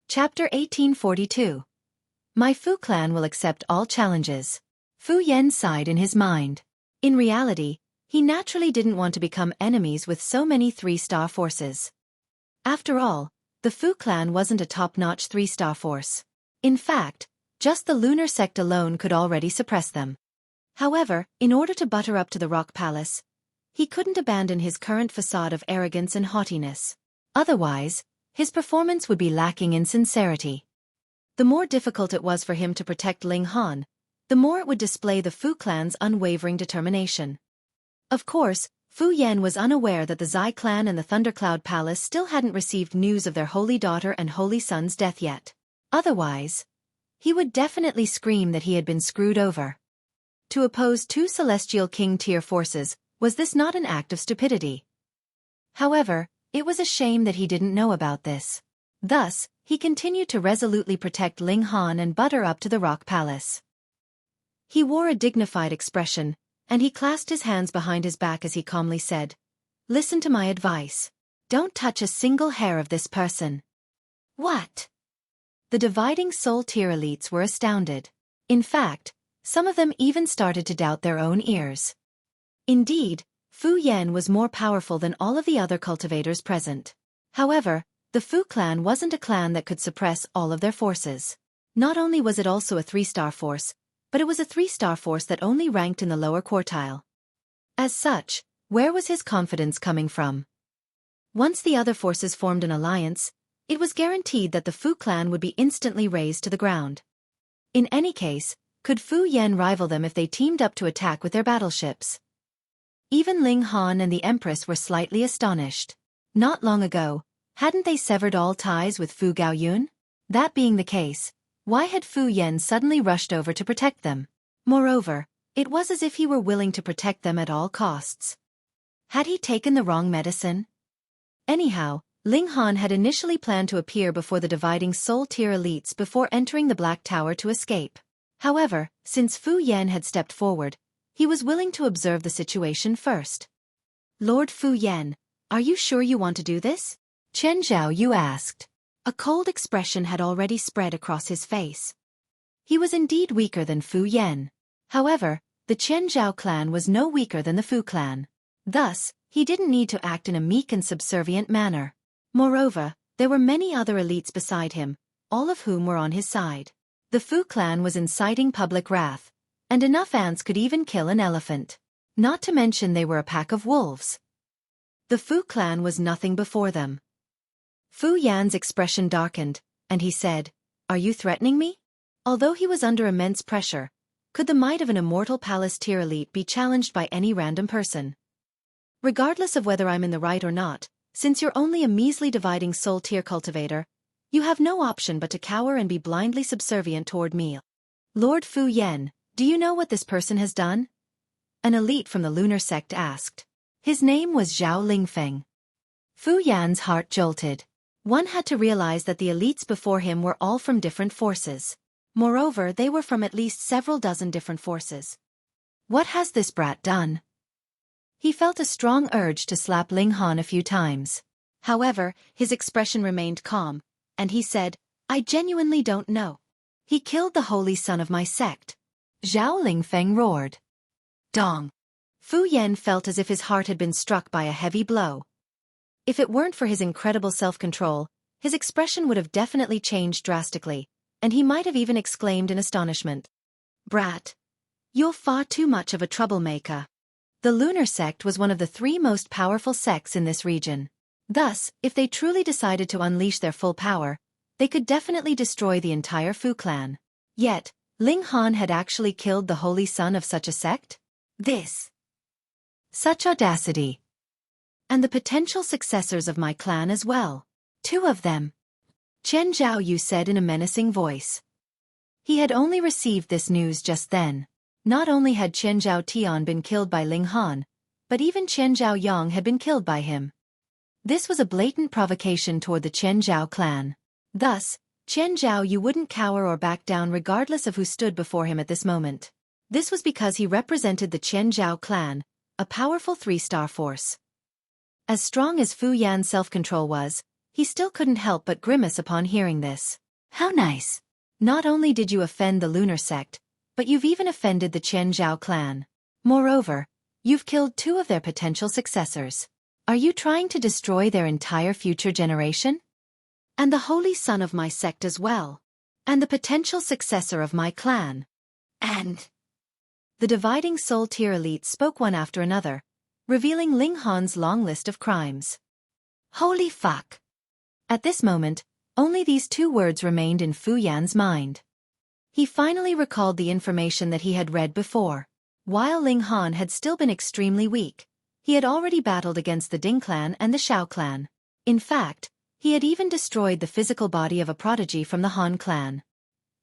Chapter 1842. My Fu clan will accept all challenges. Fu Yan sighed in his mind. In reality, he naturally didn't want to become enemies with so many 3-star forces. After all, the Fu clan wasn't a top-notch 3-star force. In fact, just the lunar sect alone could already suppress them. However, in order to butter up to the Rock Palace, he couldn't abandon his current facade of arrogance and haughtiness. Otherwise, his performance would be lacking in sincerity. The more difficult it was for him to protect Ling Han, the more it would display the Fu clan's unwavering determination. Of course, Fu Yan was unaware that the Zai clan and the Thundercloud Palace still hadn't received news of their holy daughter and holy son's death yet. Otherwise, he would definitely scream that he had been screwed over. To oppose two Celestial King-tier forces, was this not an act of stupidity? However, it was a shame that he didn't know about this. Thus, he continued to resolutely protect Ling Han and butter up to the Rock Palace. He wore a dignified expression, and he clasped his hands behind his back as he calmly said, "Listen to my advice. Don't touch a single hair of this person." What? The dividing soul-tier elites were astounded. In fact, some of them even started to doubt their own ears. Indeed, Fu Yan was more powerful than all of the other cultivators present. However, the Fu clan wasn't a clan that could suppress all of their forces. Not only was it also a 3-star force, but it was a 3-star force that only ranked in the lower quartile. As such, where was his confidence coming from? Once the other forces formed an alliance, it was guaranteed that the Fu clan would be instantly razed to the ground. In any case, could Fu Yan rival them if they teamed up to attack with their battleships? Even Ling Han and the Empress were slightly astonished. Not long ago, hadn't they severed all ties with Fu Gaoyun? That being the case, why had Fu Yan suddenly rushed over to protect them? Moreover, it was as if he were willing to protect them at all costs. Had he taken the wrong medicine? Anyhow, Ling Han had initially planned to appear before the dividing soul-tier elites before entering the Black Tower to escape. However, since Fu Yan had stepped forward, he was willing to observe the situation first. "Lord Fu Yan, are you sure you want to do this?" Chen Zhaoyu asked. A cold expression had already spread across his face. He was indeed weaker than Fu Yan. However, the Chen Zhao clan was no weaker than the Fu clan. Thus, he didn't need to act in a meek and subservient manner. Moreover, there were many other elites beside him, all of whom were on his side. The Fu clan was inciting public wrath, and enough ants could even kill an elephant. Not to mention they were a pack of wolves. The Fu clan was nothing before them. Fu Yan's expression darkened, and he said, "Are you threatening me?" Although he was under immense pressure, could the might of an immortal palace tier elite be challenged by any random person? Regardless of whether I'm in the right or not, since you're only a measly dividing soul tier cultivator, you have no option but to cower and be blindly subservient toward me. Lord Fu Yan, do you know what this person has done? An elite from the lunar sect asked. His name was Zhao Lingfeng. Fu Yan's heart jolted. One had to realize that the elites before him were all from different forces. Moreover, they were from at least several dozen different forces. What has this brat done? He felt a strong urge to slap Ling Han a few times. However, his expression remained calm, and he said, "I genuinely don't know. He killed the holy son of my sect." Zhao Lingfeng roared. Dong! Fu Yan felt as if his heart had been struck by a heavy blow. If it weren't for his incredible self-control, his expression would have definitely changed drastically, and he might have even exclaimed in astonishment. "Brat! You're far too much of a troublemaker." The lunar sect was one of the 3 most powerful sects in this region. Thus, if they truly decided to unleash their full power, they could definitely destroy the entire Fu clan. Yet, Ling Han had actually killed the holy son of such a sect? Such audacity. And the potential successors of my clan as well. 2 of them. Chen Zhaoyu said in a menacing voice. He had only received this news just then. Not only had Chen Zhao Tian been killed by Ling Han, but even Chen Zhao Yang had been killed by him. This was a blatant provocation toward the Chen Zhao clan. Thus, Chen Zhao Yu wouldn't cower or back down regardless of who stood before him at this moment. This was because he represented the Chen Zhao clan, a powerful 3-star force. As strong as Fu Yan's self-control was, he still couldn't help but grimace upon hearing this. How nice! Not only did you offend the lunar sect, but you've even offended the Chen Zhao clan. Moreover, you've killed 2 of their potential successors. Are you trying to destroy their entire future generation? And the holy son of my sect as well. And the potential successor of my clan. And the dividing soul tier elite spoke one after another, revealing Ling Han's long list of crimes. Holy fuck! At this moment, only these two words remained in Fu Yan's mind. He finally recalled the information that he had read before. While Ling Han had still been extremely weak, he had already battled against the Ding clan and the Shao clan. In fact, he had even destroyed the physical body of a prodigy from the Han clan.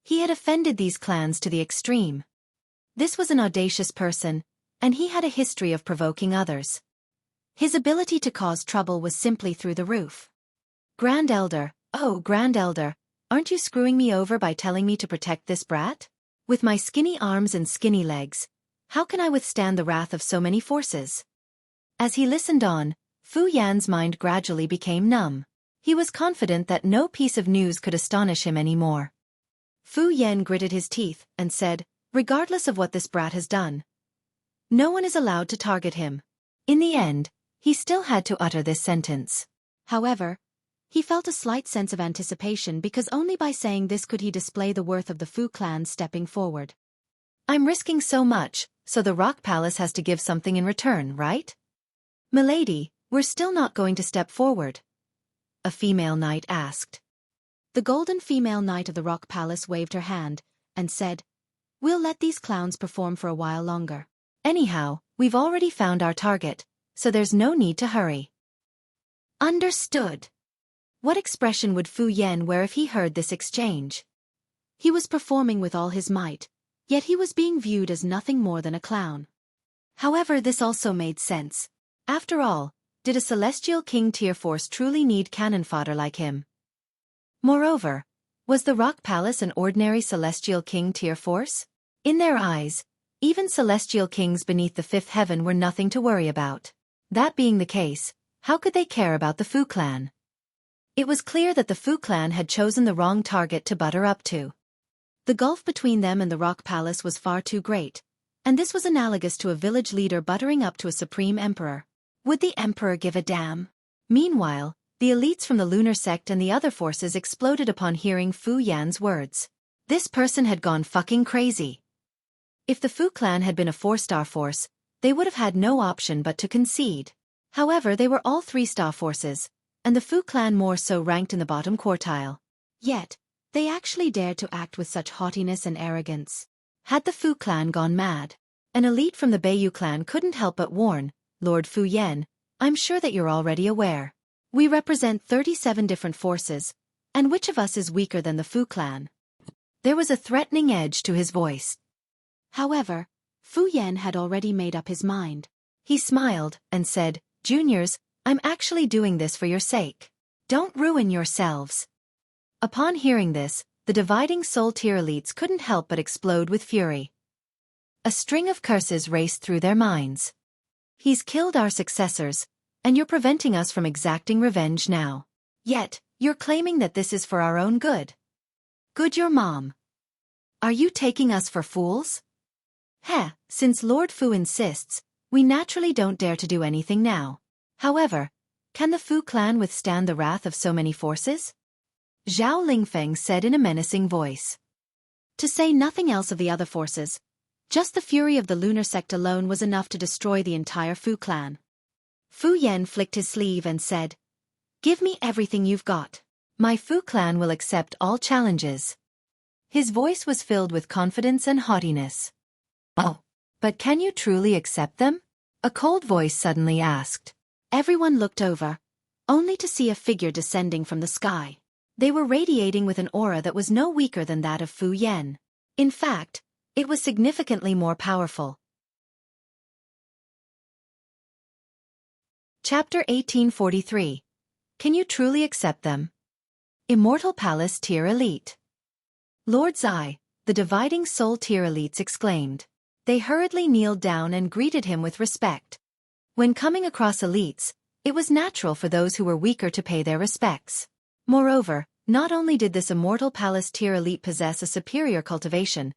He had offended these clans to the extreme. This was an audacious person, and he had a history of provoking others. His ability to cause trouble was simply through the roof. Grand Elder, oh Grand Elder, aren't you screwing me over by telling me to protect this brat? With my skinny arms and skinny legs, how can I withstand the wrath of so many forces? As he listened on, Fu Yan's mind gradually became numb. He was confident that no piece of news could astonish him anymore. Fu Yan gritted his teeth and said, regardless of what this brat has done, no one is allowed to target him. In the end, he still had to utter this sentence. However, he felt a slight sense of anticipation because only by saying this could he display the worth of the Fu clan stepping forward. I'm risking so much, so the Rock Palace has to give something in return, right? Milady, we're still not going to step forward, a female knight asked. The golden female knight of the Rock Palace waved her hand and said, we'll let these clowns perform for a while longer. Anyhow, we've already found our target, so there's no need to hurry. Understood. What expression would Fu Yan wear if he heard this exchange? He was performing with all his might, yet he was being viewed as nothing more than a clown. However, this also made sense. After all, did a Celestial King tier force truly need cannon fodder like him? Moreover, was the Rock Palace an ordinary Celestial King tier force? In their eyes, even Celestial Kings beneath the fifth heaven were nothing to worry about. That being the case, how could they care about the Fu clan? It was clear that the Fu clan had chosen the wrong target to butter up to. The gulf between them and the Rock Palace was far too great, and this was analogous to a village leader buttering up to a supreme emperor. Would the emperor give a damn? Meanwhile, the elites from the lunar sect and the other forces exploded upon hearing Fu Yan's words. This person had gone fucking crazy. If the Fu clan had been a 4-star force, they would have had no option but to concede. However, they were all 3-star forces, and the Fu clan more so ranked in the bottom quartile. Yet, they actually dared to act with such haughtiness and arrogance. Had the Fu clan gone mad? An elite from the Beiyu clan couldn't help but warn, Lord Fu Yan, I'm sure that you're already aware. We represent 37 different forces, and which of us is weaker than the Fu clan? There was a threatening edge to his voice. However, Fu Yan had already made up his mind. He smiled and said, Juniors, I'm actually doing this for your sake. Don't ruin yourselves. Upon hearing this, the dividing soul tier elites couldn't help but explode with fury. A string of curses raced through their minds. He's killed our successors, and you're preventing us from exacting revenge now. Yet, you're claiming that this is for our own good. Good your mom. Are you taking us for fools? Heh, since Lord Fu insists, we naturally don't dare to do anything now. However, can the Fu clan withstand the wrath of so many forces? Zhao Lingfeng said in a menacing voice. To say nothing else of the other forces, just the fury of the lunar sect alone was enough to destroy the entire Fu clan. Fu Yan flicked his sleeve and said, Give me everything you've got. My Fu clan will accept all challenges. His voice was filled with confidence and haughtiness. Oh, but can you truly accept them? A cold voice suddenly asked. Everyone looked over, only to see a figure descending from the sky. They were radiating with an aura that was no weaker than that of Fu Yan. In fact, it was significantly more powerful. Chapter 1843. Can you truly accept them? Immortal Palace Tier Elite. Lord Zai, the dividing soul tier elites exclaimed. They hurriedly kneeled down and greeted him with respect. When coming across elites, it was natural for those who were weaker to pay their respects. Moreover, not only did this Immortal Palace tier elite possess a superior cultivation,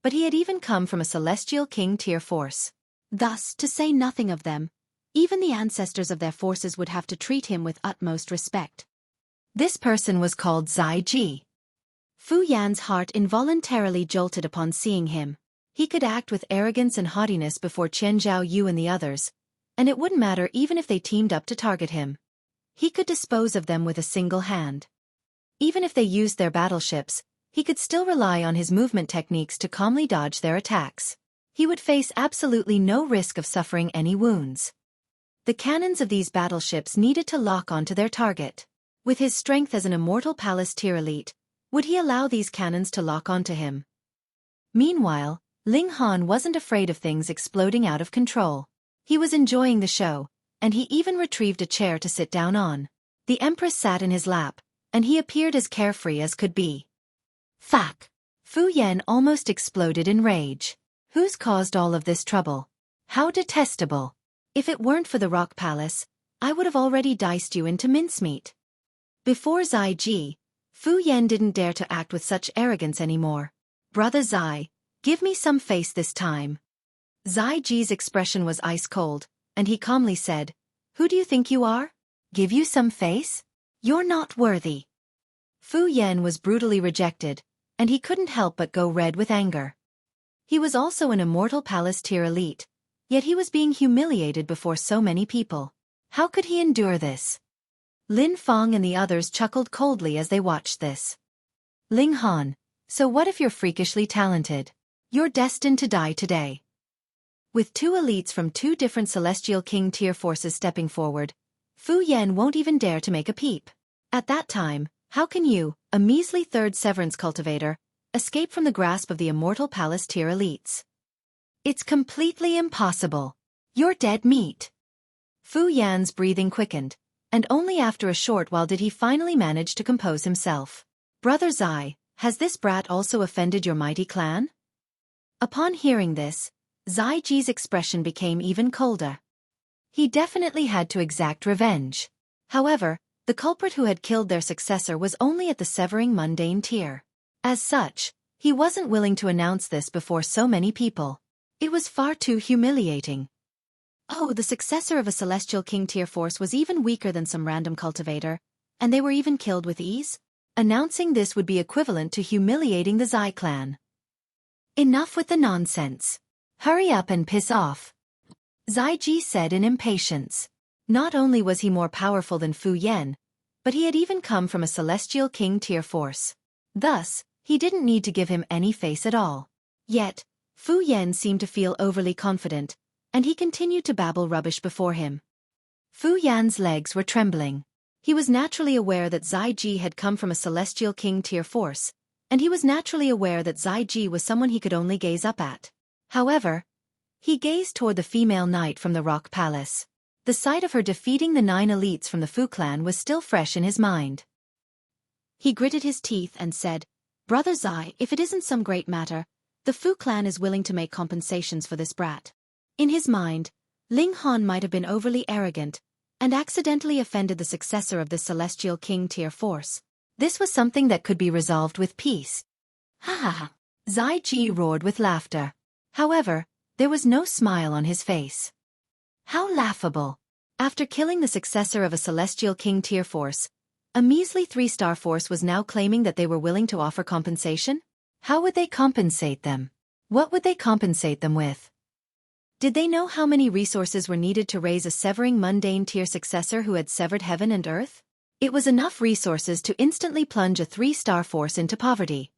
but he had even come from a Celestial King tier force. Thus, to say nothing of them, even the ancestors of their forces would have to treat him with utmost respect. This person was called Xueqi. Fu Yan's heart involuntarily jolted upon seeing him. He could act with arrogance and haughtiness before Chen Zhaoyu and the others, and it wouldn't matter even if they teamed up to target him. He could dispose of them with a single hand. Even if they used their battleships, he could still rely on his movement techniques to calmly dodge their attacks. He would face absolutely no risk of suffering any wounds. The cannons of these battleships needed to lock onto their target. With his strength as an immortal palace tier elite, would he allow these cannons to lock onto him? Meanwhile, Ling Han wasn't afraid of things exploding out of control. He was enjoying the show, and he even retrieved a chair to sit down on. The Empress sat in his lap, and he appeared as carefree as could be. Fuck! Fu Yan almost exploded in rage. Who's caused all of this trouble? How detestable! If it weren't for the Rock Palace, I would have already diced you into mincemeat. Before Xueqi, Fu Yan didn't dare to act with such arrogance anymore. Brother Zai, give me some face this time. Xueqi's expression was ice cold, and he calmly said, Who do you think you are? Give you some face? You're not worthy. Fu Yan was brutally rejected, and he couldn't help but go red with anger. He was also an immortal palace tier elite, yet he was being humiliated before so many people. How could he endure this? Lin Feng and the others chuckled coldly as they watched this. Ling Han, so what if you're freakishly talented? You're destined to die today. With two elites from two different Celestial King tier forces stepping forward, Fu Yan won't even dare to make a peep. At that time, how can you, a measly third Severance cultivator, escape from the grasp of the immortal palace tier elites? It's completely impossible. You're dead meat. Fu Yan's breathing quickened, and only after a short while did he finally manage to compose himself. Brother Zai, has this brat also offended your mighty clan? Upon hearing this, Xueqi's expression became even colder. He definitely had to exact revenge. However, the culprit who had killed their successor was only at the severing mundane tier. As such, he wasn't willing to announce this before so many people. It was far too humiliating. Oh, the successor of a Celestial King tier force was even weaker than some random cultivator, and they were even killed with ease? Announcing this would be equivalent to humiliating the Zai clan. Enough with the nonsense. Hurry up and piss off. Xueqi said in impatience. Not only was he more powerful than Fu Yan, but he had even come from a Celestial King tier force. Thus, he didn't need to give him any face at all. Yet, Fu Yan seemed to feel overly confident, and he continued to babble rubbish before him. Fu Yan's legs were trembling. He was naturally aware that Xueqi had come from a Celestial King tier force, and he was naturally aware that Xueqi was someone he could only gaze up at. However, he gazed toward the female knight from the Rock Palace. The sight of her defeating the 9 elites from the Fu clan was still fresh in his mind. He gritted his teeth and said, Brother Zai, if it isn't some great matter, the Fu clan is willing to make compensations for this brat. In his mind, Ling Han might have been overly arrogant, and accidentally offended the successor of the Celestial King tier force. This was something that could be resolved with peace. Ha ha ha! Xueqi roared with laughter. However, there was no smile on his face. How laughable! After killing the successor of a Celestial King tier force, a measly 3-star force was now claiming that they were willing to offer compensation? How would they compensate them? What would they compensate them with? Did they know how many resources were needed to raise a severing mundane tier successor who had severed heaven and earth? It was enough resources to instantly plunge a 3-star force into poverty.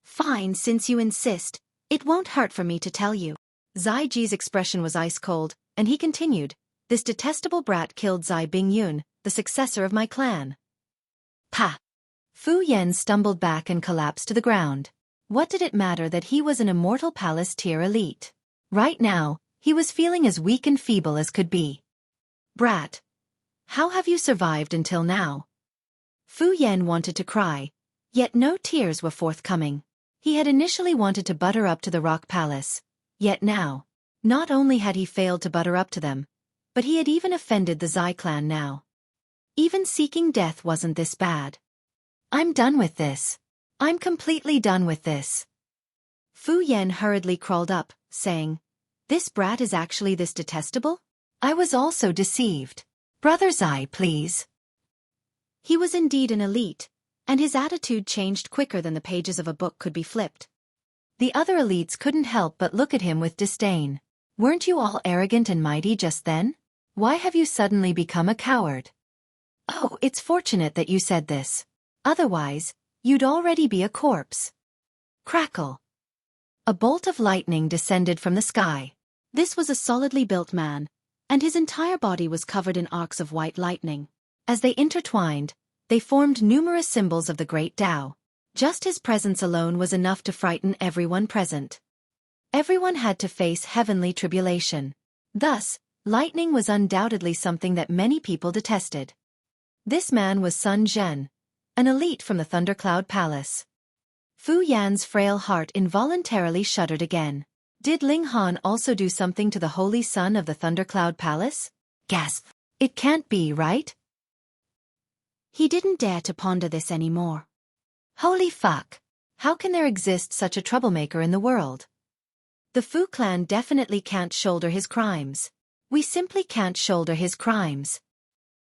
Fine, since you insist, it won't hurt for me to tell you. Xueqi's expression was ice cold, and he continued, This detestable brat killed Zai Bingyun, the successor of my clan. Pah! Fu Yan stumbled back and collapsed to the ground. What did it matter that he was an immortal palace tier elite? Right now, he was feeling as weak and feeble as could be. Brat! How have you survived until now? Fu Yan wanted to cry, yet no tears were forthcoming. He had initially wanted to butter up to the Rock Palace, yet now, not only had he failed to butter up to them, but he had even offended the Zai clan now. Even seeking death wasn't this bad. I'm done with this. I'm completely done with this. Fu Yan hurriedly crawled up, saying, This brat is actually this detestable? I was also deceived. Brother Zai, please. He was indeed an elite, and his attitude changed quicker than the pages of a book could be flipped. The other elites couldn't help but look at him with disdain. Weren't you all arrogant and mighty just then? Why have you suddenly become a coward? Oh, it's fortunate that you said this. Otherwise, you'd already be a corpse. Crackle. A bolt of lightning descended from the sky. This was a solidly built man, and his entire body was covered in arcs of white lightning. As they intertwined, they formed numerous symbols of the great Tao. Just his presence alone was enough to frighten everyone present. Everyone had to face heavenly tribulation. Thus, lightning was undoubtedly something that many people detested. This man was Sun Zhen, an elite from the Thundercloud Palace. Fu Yan's frail heart involuntarily shuddered again. Did Ling Han also do something to the holy son of the Thundercloud Palace? Gasp. It can't be, right? He didn't dare to ponder this anymore. Holy fuck! How can there exist such a troublemaker in the world? The Fu clan definitely can't shoulder his crimes. We simply can't shoulder his crimes.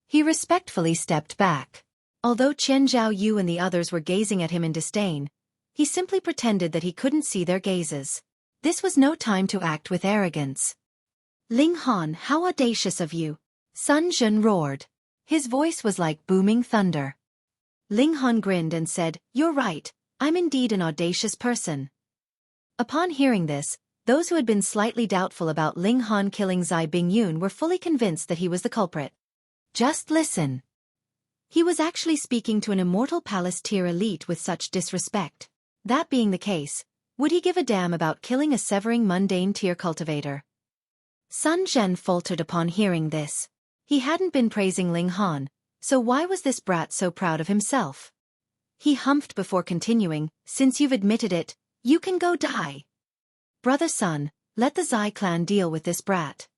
He respectfully stepped back. Although Chen Zhaoyu and the others were gazing at him in disdain, he simply pretended that he couldn't see their gazes. This was no time to act with arrogance. Ling Han, how audacious of you! Sun Zhen roared. His voice was like booming thunder. Ling Han grinned and said, "You're right, I'm indeed an audacious person." Upon hearing this, those who had been slightly doubtful about Ling Han killing Zai Bingyun were fully convinced that he was the culprit. Just listen. He was actually speaking to an immortal palace tier elite with such disrespect. That being the case, would he give a damn about killing a severing mundane tier cultivator? Sun Zhen faltered upon hearing this. He hadn't been praising Ling Han, so why was this brat so proud of himself? He humphed before continuing, "Since you've admitted it, you can go die. Brother Sun, let the Zai clan deal with this brat."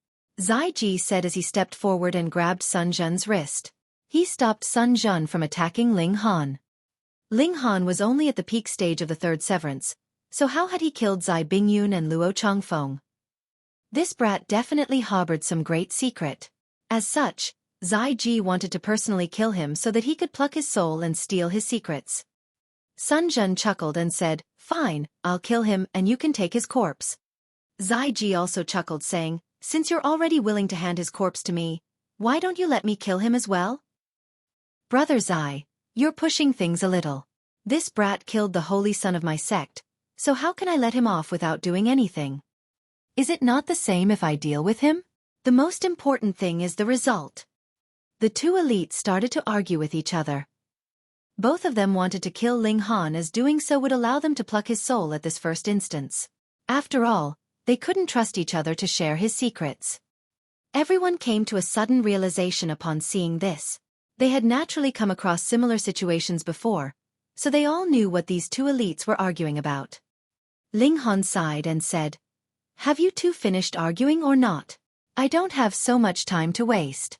Zai Ji said as he stepped forward and grabbed Sun Zhen's wrist. He stopped Sun Zhen from attacking Ling Han. Ling Han was only at the peak stage of the third severance, so how had he killed Zai Bingyun and Luo Qingfeng? This brat definitely harbored some great secret. As such, Zai Ji wanted to personally kill him so that he could pluck his soul and steal his secrets. Sun Zhen chuckled and said, "Fine, I'll kill him and you can take his corpse." Zai Ji also chuckled saying, "Since you're already willing to hand his corpse to me, why don't you let me kill him as well?" Brother Zai, you're pushing things a little. This brat killed the holy son of my sect, so how can I let him off without doing anything? Is it not the same if I deal with him? The most important thing is the result. The two elites started to argue with each other. Both of them wanted to kill Ling Han as doing so would allow them to pluck his soul at this first instance. After all, they couldn't trust each other to share his secrets. Everyone came to a sudden realization upon seeing this. They had naturally come across similar situations before, so they all knew what these two elites were arguing about. Ling Han sighed and said, "Have you two finished arguing or not? I don't have so much time to waste."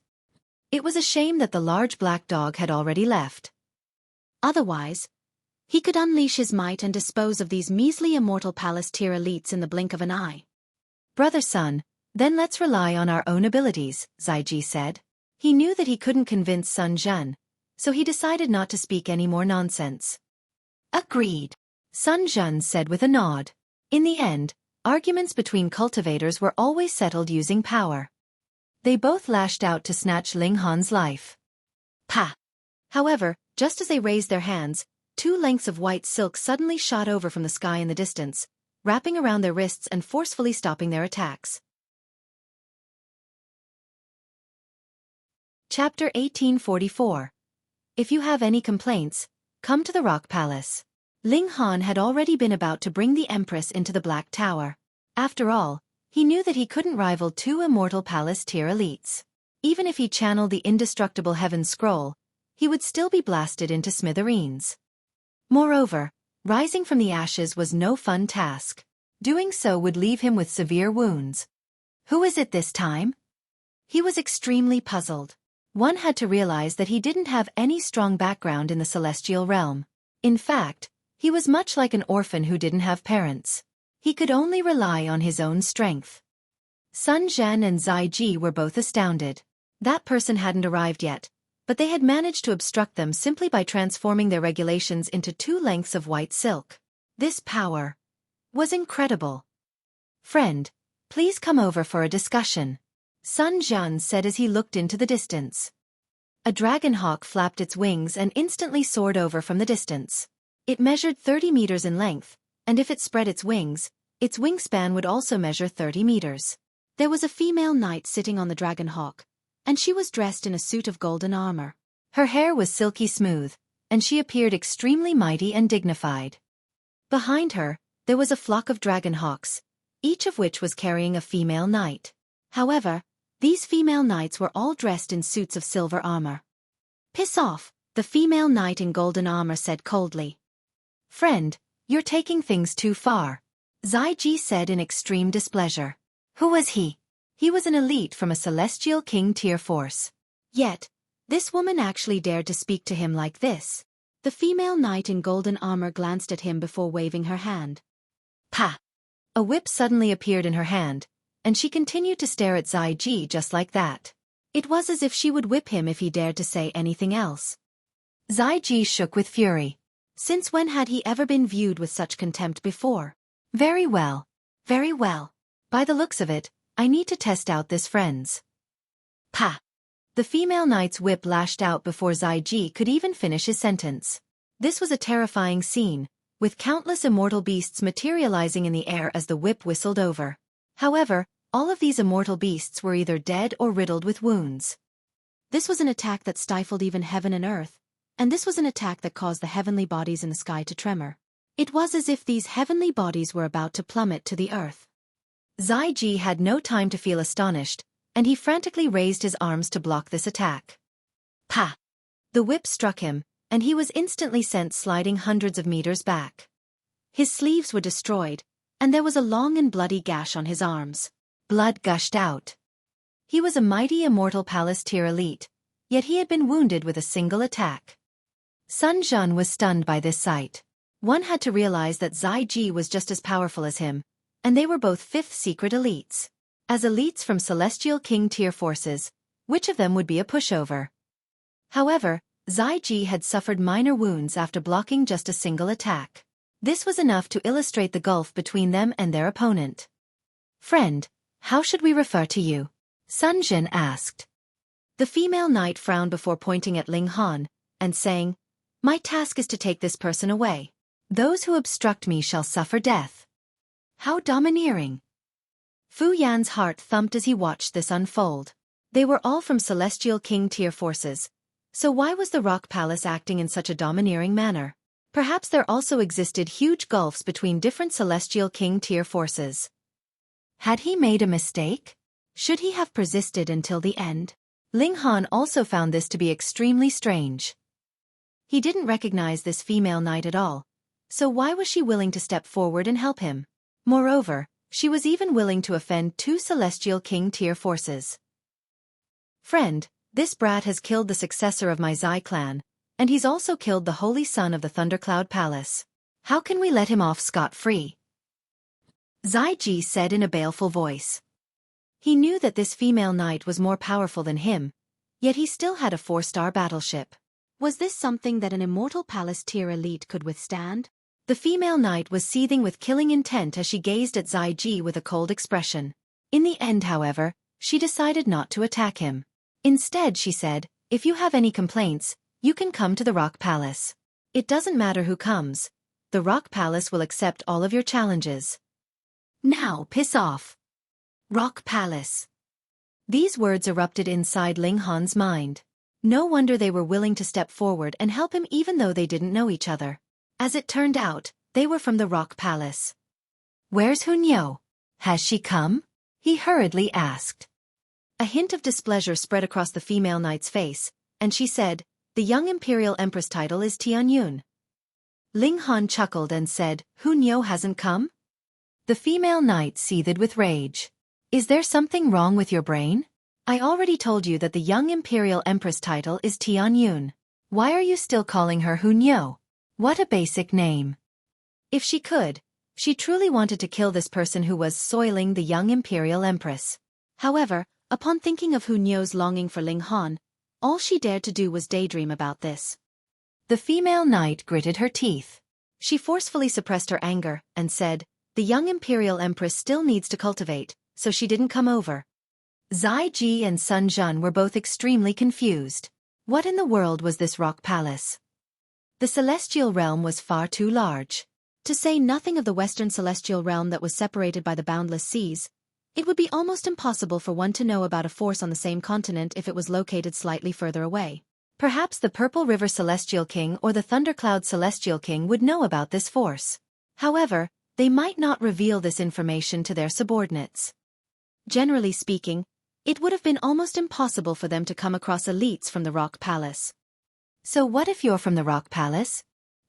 It was a shame that the large black dog had already left. Otherwise, he could unleash his might and dispose of these measly immortal palace tier elites in the blink of an eye. "Brother Sun, then let's rely on our own abilities," Zai Ji said. He knew that he couldn't convince Sun Zhen, so he decided not to speak any more nonsense. "Agreed," Sun Zhen said with a nod. In the end, arguments between cultivators were always settled using power. They both lashed out to snatch Ling Han's life. Pa! However, just as they raised their hands, two lengths of white silk suddenly shot over from the sky in the distance, wrapping around their wrists and forcefully stopping their attacks. Chapter 1844. If you have any complaints, come to the Rock Palace. Ling Han had already been about to bring the Empress into the Black Tower. After all, he knew that he couldn't rival two immortal palace tier elites. Even if he channeled the indestructible Heaven Scroll, he would still be blasted into smithereens. Moreover, rising from the ashes was no fun task. Doing so would leave him with severe wounds. Who is it this time? He was extremely puzzled. One had to realize that he didn't have any strong background in the celestial realm. In fact, he was much like an orphan who didn't have parents. He could only rely on his own strength. Sun Zhen and Zai Ji were both astounded. That person hadn't arrived yet, but they had managed to obstruct them simply by transforming their regulations into 2 lengths of white silk. This power was incredible. "Friend, please come over for a discussion," Sun Jian said as he looked into the distance. A dragon hawk flapped its wings and instantly soared over from the distance. It measured 30 meters in length, and if it spread its wings, its wingspan would also measure 30 meters. There was a female knight sitting on the dragon hawk, and she was dressed in a suit of golden armor. Her hair was silky smooth, and she appeared extremely mighty and dignified. Behind her, there was a flock of dragon hawks, each of which was carrying a female knight. However, these female knights were all dressed in suits of silver armor. "Piss off," the female knight in golden armor said coldly. "Friend, you're taking things too far," Xueqi said in extreme displeasure. Who was he? He was an elite from a Celestial King tier force. Yet, this woman actually dared to speak to him like this. The female knight in golden armor glanced at him before waving her hand. Pa! A whip suddenly appeared in her hand, and she continued to stare at Xueqi just like that. It was as if she would whip him if he dared to say anything else. Xueqi shook with fury. Since when had he ever been viewed with such contempt before? Very well. Very well. By the looks of it, I need to test out this friends. Pa! The female knight's whip lashed out before Xueqi could even finish his sentence. This was a terrifying scene, with countless immortal beasts materializing in the air as the whip whistled over. However, all of these immortal beasts were either dead or riddled with wounds. This was an attack that stifled even heaven and earth, and this was an attack that caused the heavenly bodies in the sky to tremor. It was as if these heavenly bodies were about to plummet to the earth. Xueqi had no time to feel astonished, and he frantically raised his arms to block this attack. Pa! The whip struck him, and he was instantly sent sliding hundreds of meters back. His sleeves were destroyed, and there was a long and bloody gash on his arms. Blood gushed out. He was a mighty immortal palace tier elite, yet he had been wounded with a single attack. Sun Jian was stunned by this sight. One had to realize that Xueqi was just as powerful as him, and they were both 5th secret elites. As elites from Celestial King tier forces, which of them would be a pushover? However, Xueqi had suffered minor wounds after blocking just a single attack. This was enough to illustrate the gulf between them and their opponent. Friend, how should we refer to you? Sun Jian asked. The female knight frowned before pointing at Ling Han, and saying, My task is to take this person away. Those who obstruct me shall suffer death. How domineering! Fu Yan's heart thumped as he watched this unfold. They were all from Celestial King tier forces, so why was the Rock Palace acting in such a domineering manner? Perhaps there also existed huge gulfs between different Celestial King tier forces. Had he made a mistake? Should he have persisted until the end? Ling Han also found this to be extremely strange. He didn't recognize this female knight at all, so why was she willing to step forward and help him? Moreover, she was even willing to offend 2 Celestial King tier forces. Friend, this brat has killed the successor of my Zai clan, and he's also killed the holy son of the Thundercloud Palace. How can we let him off scot-free? Xueqi said in a baleful voice. He knew that this female knight was more powerful than him, yet he still had a 4-star battleship. Was this something that an immortal palace tier elite could withstand? The female knight was seething with killing intent as she gazed at Xueqi with a cold expression. In the end, however, she decided not to attack him. Instead, she said, if you have any complaints, you can come to the Rock Palace. It doesn't matter who comes. The Rock Palace will accept all of your challenges. Now piss off. Rock Palace. These words erupted inside Ling Han's mind. No wonder they were willing to step forward and help him even though they didn't know each other. As it turned out, they were from the Rock Palace. Where's Hunyou? Has she come? He hurriedly asked. A hint of displeasure spread across the female knight's face, and she said, The young imperial empress title is Tianyun. Ling Han chuckled and said, Hunyou hasn't come? The female knight seethed with rage. Is there something wrong with your brain? I already told you that the young imperial empress title is Tianyun. Why are you still calling her Hunyou? What a basic name. If she could, she truly wanted to kill this person who was soiling the young imperial empress. However, upon thinking of Hunyou's longing for Ling Han, All she dared to do was daydream about this. The female knight gritted her teeth. She forcefully suppressed her anger and said, "The young Imperial Empress still needs to cultivate, so she didn't come over." Zai Ji and Sun Jun were both extremely confused. What in the world was this rock palace? The celestial realm was far too large. To say nothing of the western celestial realm that was separated by the boundless seas, it would be almost impossible for one to know about a force on the same continent if it was located slightly further away. Perhaps the Purple River Celestial King or the Thundercloud Celestial King would know about this force. However, they might not reveal this information to their subordinates. Generally speaking, it would have been almost impossible for them to come across elites from the Rock Palace. "So what if you're from the Rock Palace?"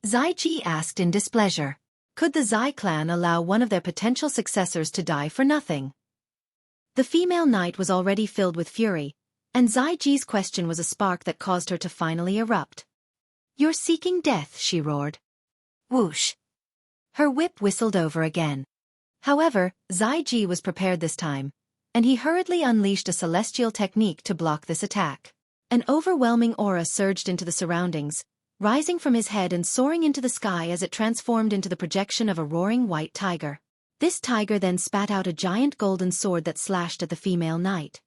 Zai Ji asked in displeasure. Could the Zai clan allow one of their potential successors to die for nothing? The female knight was already filled with fury, and Zai Ji's question was a spark that caused her to finally erupt. "You're seeking death," she roared. Whoosh! Her whip whistled over again. However, Zai Ji was prepared this time, and he hurriedly unleashed a celestial technique to block this attack. An overwhelming aura surged into the surroundings, rising from his head and soaring into the sky as it transformed into the projection of a roaring white tiger. This tiger then spat out a giant golden sword that slashed at the female knight.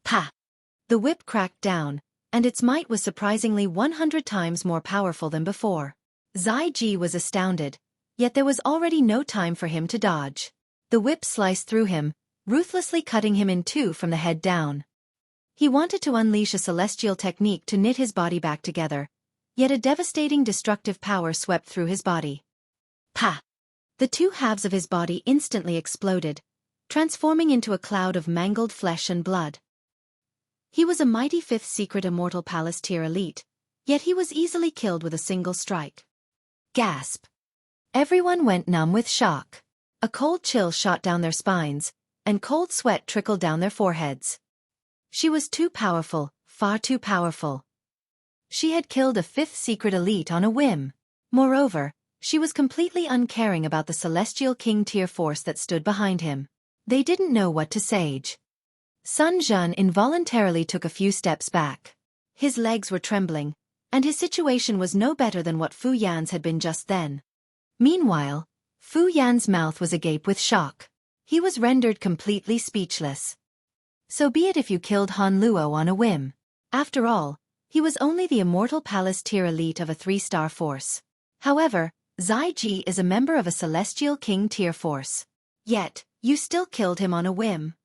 Pa! The whip cracked down, and its might was surprisingly 100 times more powerful than before. Zai Ji was astounded, yet there was already no time for him to dodge. The whip sliced through him, ruthlessly cutting him in two from the head down. He wanted to unleash a celestial technique to knit his body back together, yet a devastating destructive power swept through his body. Pa! The two halves of his body instantly exploded, transforming into a cloud of mangled flesh and blood. He was a mighty fifth secret immortal palace tier elite, yet he was easily killed with a single strike. Gasp! Everyone went numb with shock. A cold chill shot down their spines, and cold sweat trickled down their foreheads. She was too powerful, far too powerful. She had killed a fifth secret elite on a whim. Moreover, she was completely uncaring about the Celestial King tier force that stood behind him. They didn't know what to sage. Sun Jun involuntarily took a few steps back. His legs were trembling, and his situation was no better than what Fu Yan's had been just then. Meanwhile, Fu Yan's mouth was agape with shock. He was rendered completely speechless. So be it if you killed Han Luo on a whim. After all, he was only the immortal palace tier elite of a 3-star force. However, Zai Ji is a member of a Celestial King tier force. Yet, you still killed him on a whim.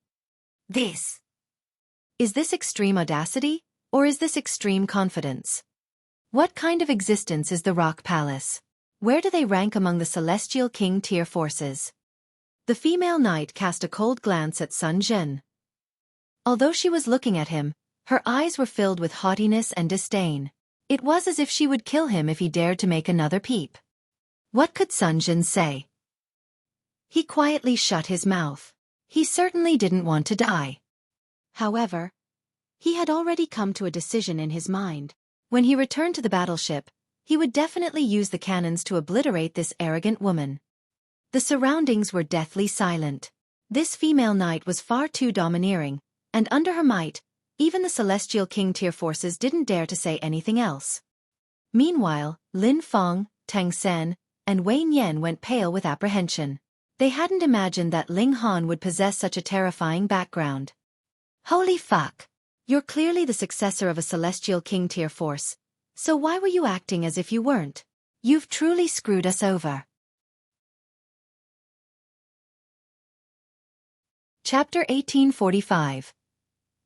Is this extreme audacity, or is this extreme confidence? What kind of existence is the Rock Palace? Where do they rank among the Celestial King tier forces? The female knight cast a cold glance at Sun Jun. Although she was looking at him, her eyes were filled with haughtiness and disdain. It was as if she would kill him if he dared to make another peep. What could Sun Jun say? He quietly shut his mouth. He certainly didn't want to die. However, he had already come to a decision in his mind. When he returned to the battleship, he would definitely use the cannons to obliterate this arrogant woman. The surroundings were deathly silent. This female knight was far too domineering, and under her might, even the Celestial King tier forces didn't dare to say anything else. Meanwhile, Lin Feng, Tang Sen, and Wei Nian went pale with apprehension. They hadn't imagined that Ling Han would possess such a terrifying background. Holy fuck! You're clearly the successor of a Celestial King tier force, so why were you acting as if you weren't? You've truly screwed us over. Chapter 1845.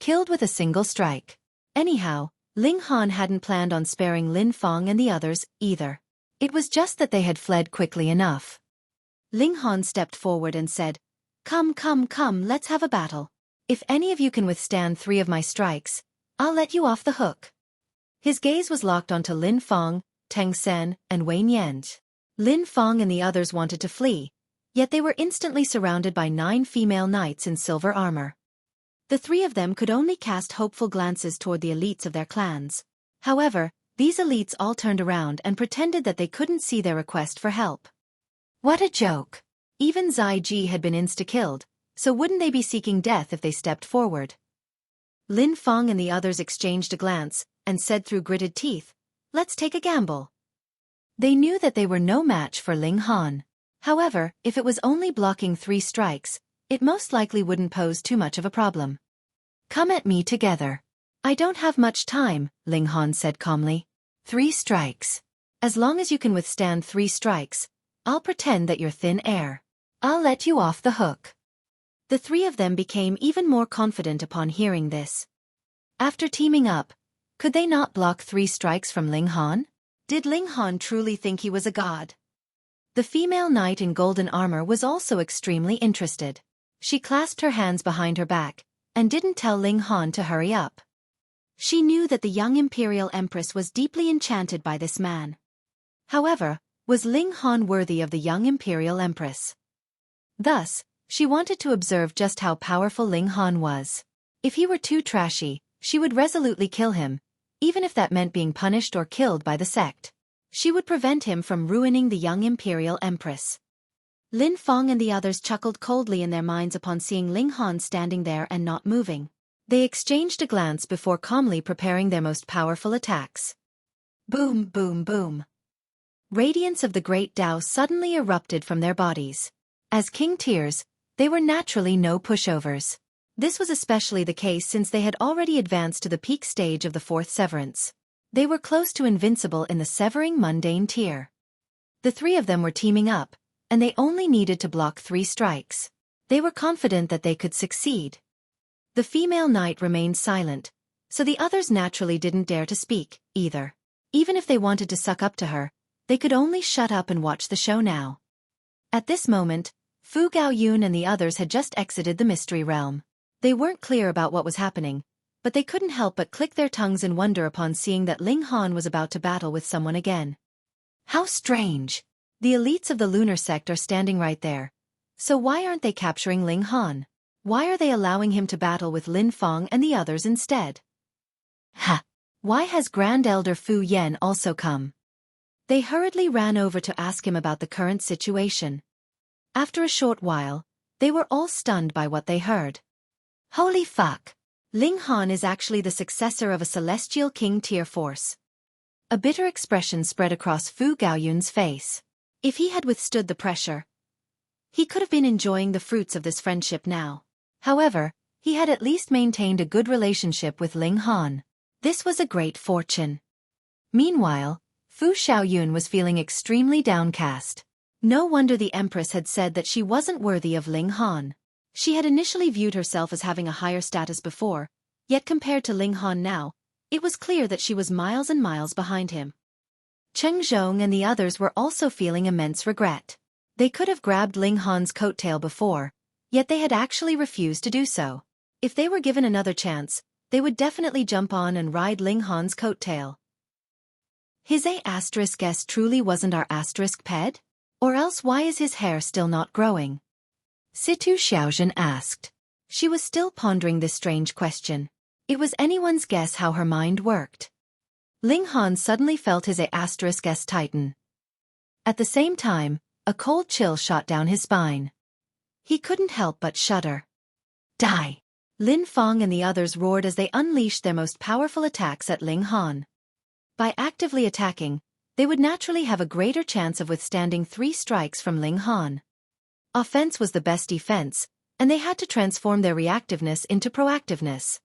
Killed with a single strike. Anyhow, Ling Han hadn't planned on sparing Lin Feng and the others, either. It was just that they had fled quickly enough. Ling Han stepped forward and said, Come, let's have a battle. If any of you can withstand 3 of my strikes, I'll let you off the hook. His gaze was locked onto Lin Feng, Tang Sen, and Wei Nian. Lin Feng and the others wanted to flee, yet they were instantly surrounded by 9 female knights in silver armor. The 3 of them could only cast hopeful glances toward the elites of their clans. However, these elites all turned around and pretended that they couldn't see their request for help. What a joke! Even Zai Ji had been insta-killed, so wouldn't they be seeking death if they stepped forward? Lin Feng and the others exchanged a glance, and said through gritted teeth, "Let's take a gamble." They knew that they were no match for Ling Han. However, if it was only blocking 3 strikes, it most likely wouldn't pose too much of a problem. "Come at me together." "I don't have much time," Ling Han said calmly. 3 strikes. As long as you can withstand 3 strikes, I'll pretend that you're thin air. I'll let you off the hook." The 3 of them became even more confident upon hearing this. After teaming up, could they not block 3 strikes from Ling Han? Did Ling Han truly think he was a god? The female knight in golden armor was also extremely interested. She clasped her hands behind her back, and didn't tell Ling Han to hurry up. She knew that the young Imperial Empress was deeply enchanted by this man. However, was Ling Han worthy of the young Imperial Empress? Thus, she wanted to observe just how powerful Ling Han was. If he were too trashy, she would resolutely kill him, even if that meant being punished or killed by the sect. She would prevent him from ruining the young Imperial Empress. Lin Feng and the others chuckled coldly in their minds upon seeing Ling Han standing there and not moving. They exchanged a glance before calmly preparing their most powerful attacks. Boom, boom, boom. Radiance of the great Tao suddenly erupted from their bodies. As king tiers, they were naturally no pushovers. This was especially the case since they had already advanced to the peak stage of the 4th severance. They were close to invincible in the severing mundane tier. The 3 of them were teaming up, and they only needed to block 3 strikes. They were confident that they could succeed. The female knight remained silent, so the others naturally didn't dare to speak, either. Even if they wanted to suck up to her, they could only shut up and watch the show now. At this moment, Fu Gaoyun and the others had just exited the mystery realm. They weren't clear about what was happening, but they couldn't help but click their tongues in wonder upon seeing that Ling Han was about to battle with someone again. How strange! The elites of the lunar sect are standing right there. So why aren't they capturing Ling Han? Why are they allowing him to battle with Lin Feng and the others instead? Ha! Why has Grand Elder Fu Yen also come? They hurriedly ran over to ask him about the current situation. After a short while, they were all stunned by what they heard. Holy fuck! Ling Han is actually the successor of a celestial king tier force. A bitter expression spread across Fu Gaoyun's face. If he had withstood the pressure, he could have been enjoying the fruits of this friendship now. However, he had at least maintained a good relationship with Ling Han. This was a great fortune. Meanwhile, Fu Xiaoyun was feeling extremely downcast. No wonder the Empress had said that she wasn't worthy of Ling Han. She had initially viewed herself as having a higher status before, yet compared to Ling Han now, it was clear that she was miles and miles behind him. Cheng Zhong and the others were also feeling immense regret. They could have grabbed Ling Han's coattail before, yet they had actually refused to do so. If they were given another chance, they would definitely jump on and ride Ling Han's coattail. His A*S truly wasn't our *ped? Or else why is his hair still not growing? Situ Xiaozhen asked. She was still pondering this strange question. It was anyone's guess how her mind worked. Ling Han suddenly felt his A*S tighten. At the same time, a cold chill shot down his spine. He couldn't help but shudder. Die! Lin Feng and the others roared as they unleashed their most powerful attacks at Ling Han. By actively attacking, they would naturally have a greater chance of withstanding 3 strikes from Ling Han. Offense was the best defense, and they had to transform their reactiveness into proactiveness.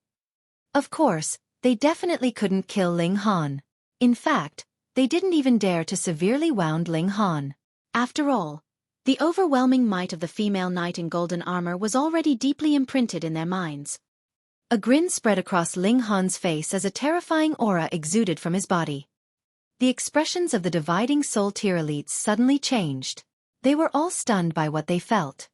Of course, they definitely couldn't kill Ling Han. In fact, they didn't even dare to severely wound Ling Han. After all, the overwhelming might of the female knight in golden armor was already deeply imprinted in their minds. A grin spread across Ling Han's face as a terrifying aura exuded from his body. The expressions of the dividing soul tier elites suddenly changed. They were all stunned by what they felt.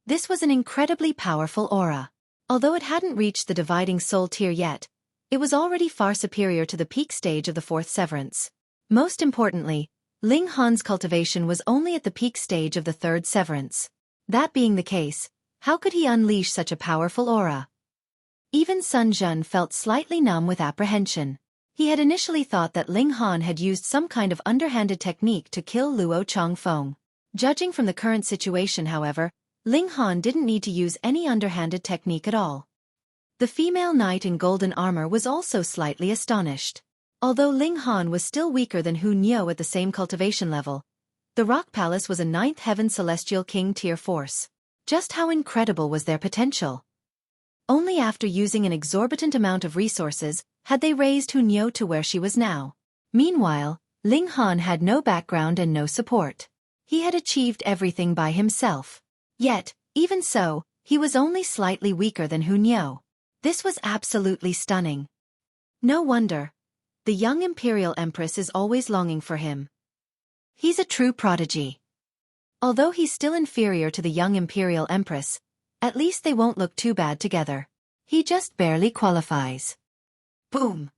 This was an incredibly powerful aura. Although it hadn't reached the dividing soul tier yet, it was already far superior to the peak stage of the 4th severance. Most importantly, Ling Han's cultivation was only at the peak stage of the 3rd severance. That being the case, how could he unleash such a powerful aura? Even Sun Zhen felt slightly numb with apprehension. He had initially thought that Ling Han had used some kind of underhanded technique to kill Luo Qingfeng. Judging from the current situation, however, Ling Han didn't need to use any underhanded technique at all. The female knight in golden armor was also slightly astonished. Although Ling Han was still weaker than Hu Niu at the same cultivation level, the Rock Palace was a 9th Heaven Celestial King tier force. Just how incredible was their potential? Only after using an exorbitant amount of resources had they raised Hu Niu to where she was now. Meanwhile, Ling Han had no background and no support. He had achieved everything by himself. Yet, even so, he was only slightly weaker than Hu Niu. This was absolutely stunning. No wonder. The young Imperial Empress is always longing for him. He's a true prodigy. Although he's still inferior to the young Imperial Empress, at least they won't look too bad together. He just barely qualifies. Boom!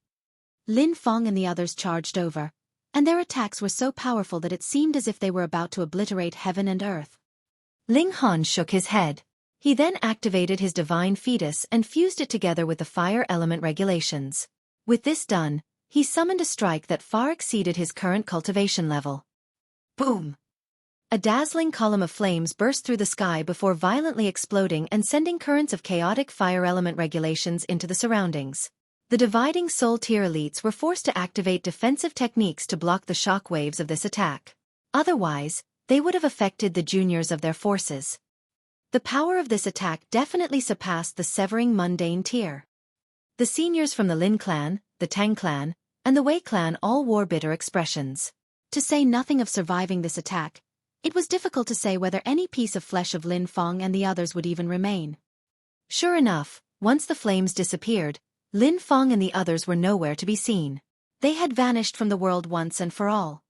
Lin Feng and the others charged over, and their attacks were so powerful that it seemed as if they were about to obliterate heaven and earth. Ling Han shook his head. He then activated his divine fetus and fused it together with the fire element regulations. With this done, he summoned a strike that far exceeded his current cultivation level. Boom! A dazzling column of flames burst through the sky before violently exploding and sending currents of chaotic fire element regulations into the surroundings. The dividing soul tier elites were forced to activate defensive techniques to block the shock waves of this attack. Otherwise, they would have affected the juniors of their forces. The power of this attack definitely surpassed the severing mundane tier. The seniors from the Lin clan, the Tang clan, and the Wei clan all wore bitter expressions. To say nothing of surviving this attack, it was difficult to say whether any piece of flesh of Lin Feng and the others would even remain. Sure enough, once the flames disappeared, Lin Feng and the others were nowhere to be seen. They had vanished from the world once and for all.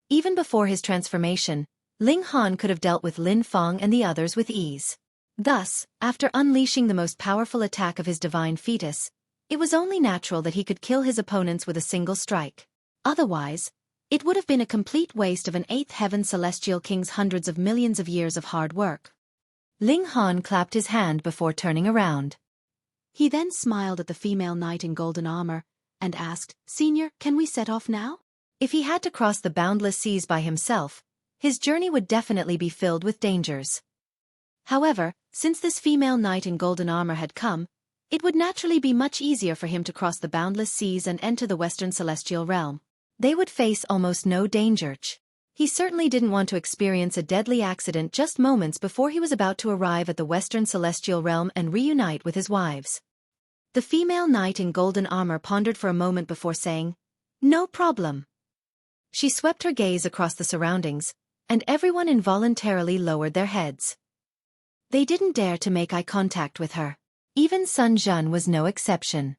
Even before his transformation, Ling Han could have dealt with Lin Feng and the others with ease. Thus, after unleashing the most powerful attack of his divine fetus, it was only natural that he could kill his opponents with a single strike. Otherwise, it would have been a complete waste of an 8th Heaven Celestial King's hundreds of millions of years of hard work. Ling Han clapped his hand before turning around. He then smiled at the female knight in golden armor, and asked, "Senior, can we set off now?" If he had to cross the boundless seas by himself, his journey would definitely be filled with dangers. However, since this female knight in golden armor had come, it would naturally be much easier for him to cross the boundless seas and enter the Western Celestial Realm. They would face almost no danger. He certainly didn't want to experience a deadly accident just moments before he was about to arrive at the Western Celestial Realm and reunite with his wives. The female knight in golden armor pondered for a moment before saying, "No problem." She swept her gaze across the surroundings, and everyone involuntarily lowered their heads. They didn't dare to make eye contact with her. Even Sun Jun was no exception.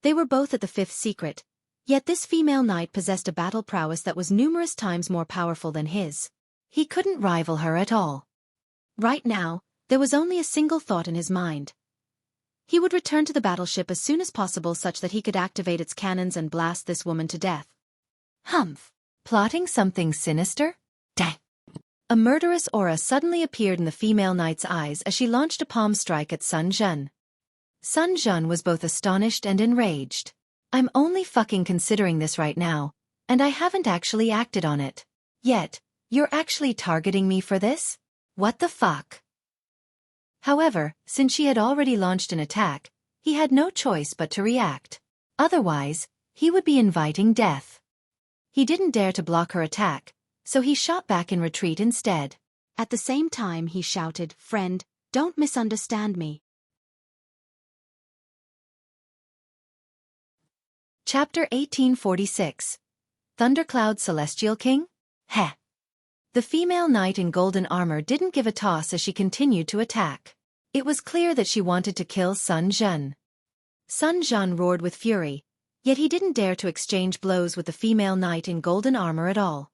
They were both at the 5th secret, yet this female knight possessed a battle prowess that was numerous times more powerful than his. He couldn't rival her at all. Right now, there was only a single thought in his mind. He would return to the battleship as soon as possible such that he could activate its cannons and blast this woman to death. Humph! Plotting something sinister? Dang! A murderous aura suddenly appeared in the female knight's eyes as she launched a palm strike at Sun Jun. Sun Jun was both astonished and enraged. "I'm only fucking considering this right now, and I haven't actually acted on it. Yet, you're actually targeting me for this? What the fuck?" However, since she had already launched an attack, he had no choice but to react. Otherwise, he would be inviting death. He didn't dare to block her attack, so he shot back in retreat instead. At the same time he shouted, "Friend, don't misunderstand me." Chapter 1846. Thundercloud Celestial King? Heh. The female knight in golden armor didn't give a toss as she continued to attack. It was clear that she wanted to kill Sun Jun. Sun Jun roared with fury, yet he didn't dare to exchange blows with the female knight in golden armor at all.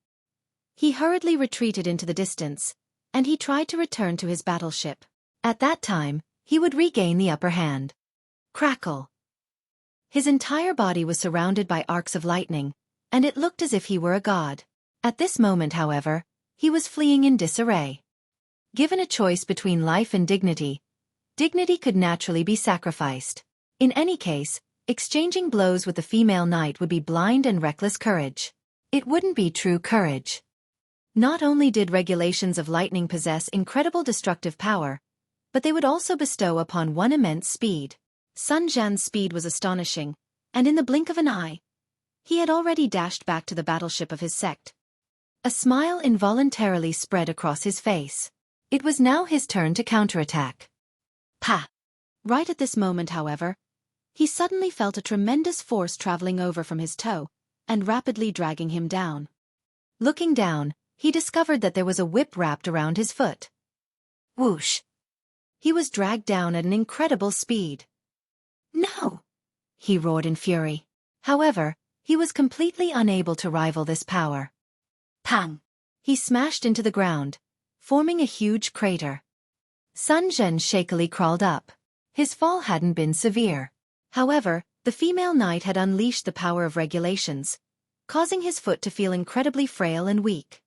He hurriedly retreated into the distance, and he tried to return to his battleship. At that time, he would regain the upper hand. Crackle! His entire body was surrounded by arcs of lightning, and it looked as if he were a god. At this moment, however, he was fleeing in disarray. Given a choice between life and dignity, dignity could naturally be sacrificed. In any case, exchanging blows with the female knight would be blind and reckless courage. It wouldn't be true courage. Not only did regulations of lightning possess incredible destructive power, but they would also bestow upon one immense speed. Sun Jian's speed was astonishing, and in the blink of an eye, he had already dashed back to the battleship of his sect. A smile involuntarily spread across his face. It was now his turn to counterattack. Pa! Right at this moment, however, he suddenly felt a tremendous force traveling over from his toe and rapidly dragging him down. Looking down, he discovered that there was a whip wrapped around his foot. Whoosh! He was dragged down at an incredible speed. No! He roared in fury. However, he was completely unable to rival this power. Pang! He smashed into the ground, forming a huge crater. Sun Jian shakily crawled up. His fall hadn't been severe. However, the female knight had unleashed the power of regulations, causing his foot to feel incredibly frail and weak.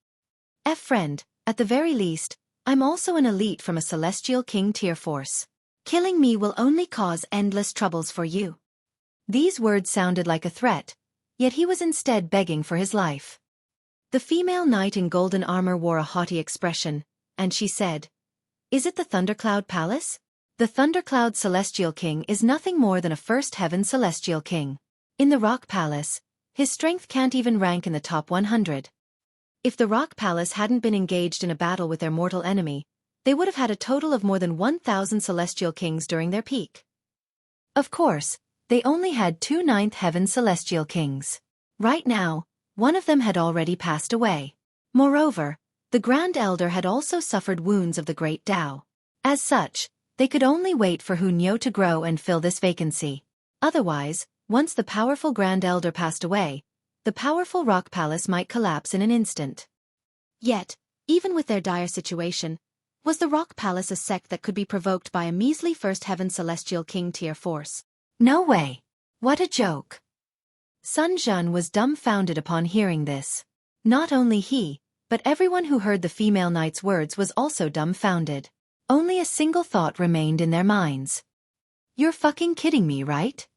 Friend, at the very least, I'm also an elite from a Celestial King tier force. Killing me will only cause endless troubles for you. These words sounded like a threat, yet he was instead begging for his life. The female knight in golden armor wore a haughty expression, and she said, "Is it the Thundercloud Palace? The Thundercloud Celestial King is nothing more than a first heaven Celestial King. In the Rock Palace, his strength can't even rank in the top 100. If the Rock Palace hadn't been engaged in a battle with their mortal enemy, they would have had a total of more than 1,000 Celestial Kings during their peak. Of course, they only had 2 ninth heaven Celestial Kings. Right now, one of them had already passed away. Moreover, the Grand Elder had also suffered wounds of the Great Tao. As such, they could only wait for Hu Niu to grow and fill this vacancy. Otherwise, once the powerful Grand Elder passed away, the powerful Rock Palace might collapse in an instant. Yet, even with their dire situation, was the Rock Palace a sect that could be provoked by a measly First Heaven Celestial King tier force? No way! What a joke! Sun Jian was dumbfounded upon hearing this. Not only he, but everyone who heard the female knight's words was also dumbfounded. Only a single thought remained in their minds. You're fucking kidding me, right?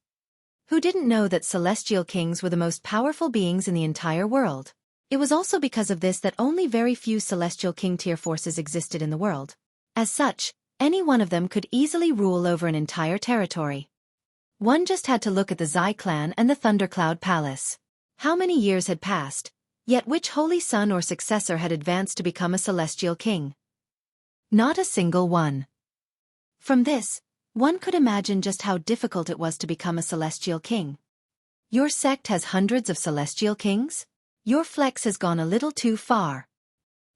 Who didn't know that Celestial Kings were the most powerful beings in the entire world? It was also because of this that only very few Celestial King tier forces existed in the world. As such, any one of them could easily rule over an entire territory. One just had to look at the Zai clan and the Thundercloud Palace. How many years had passed, yet which holy son or successor had advanced to become a Celestial King? Not a single one. From this, one could imagine just how difficult it was to become a Celestial King. Your sect has hundreds of Celestial Kings? Your flex has gone a little too far.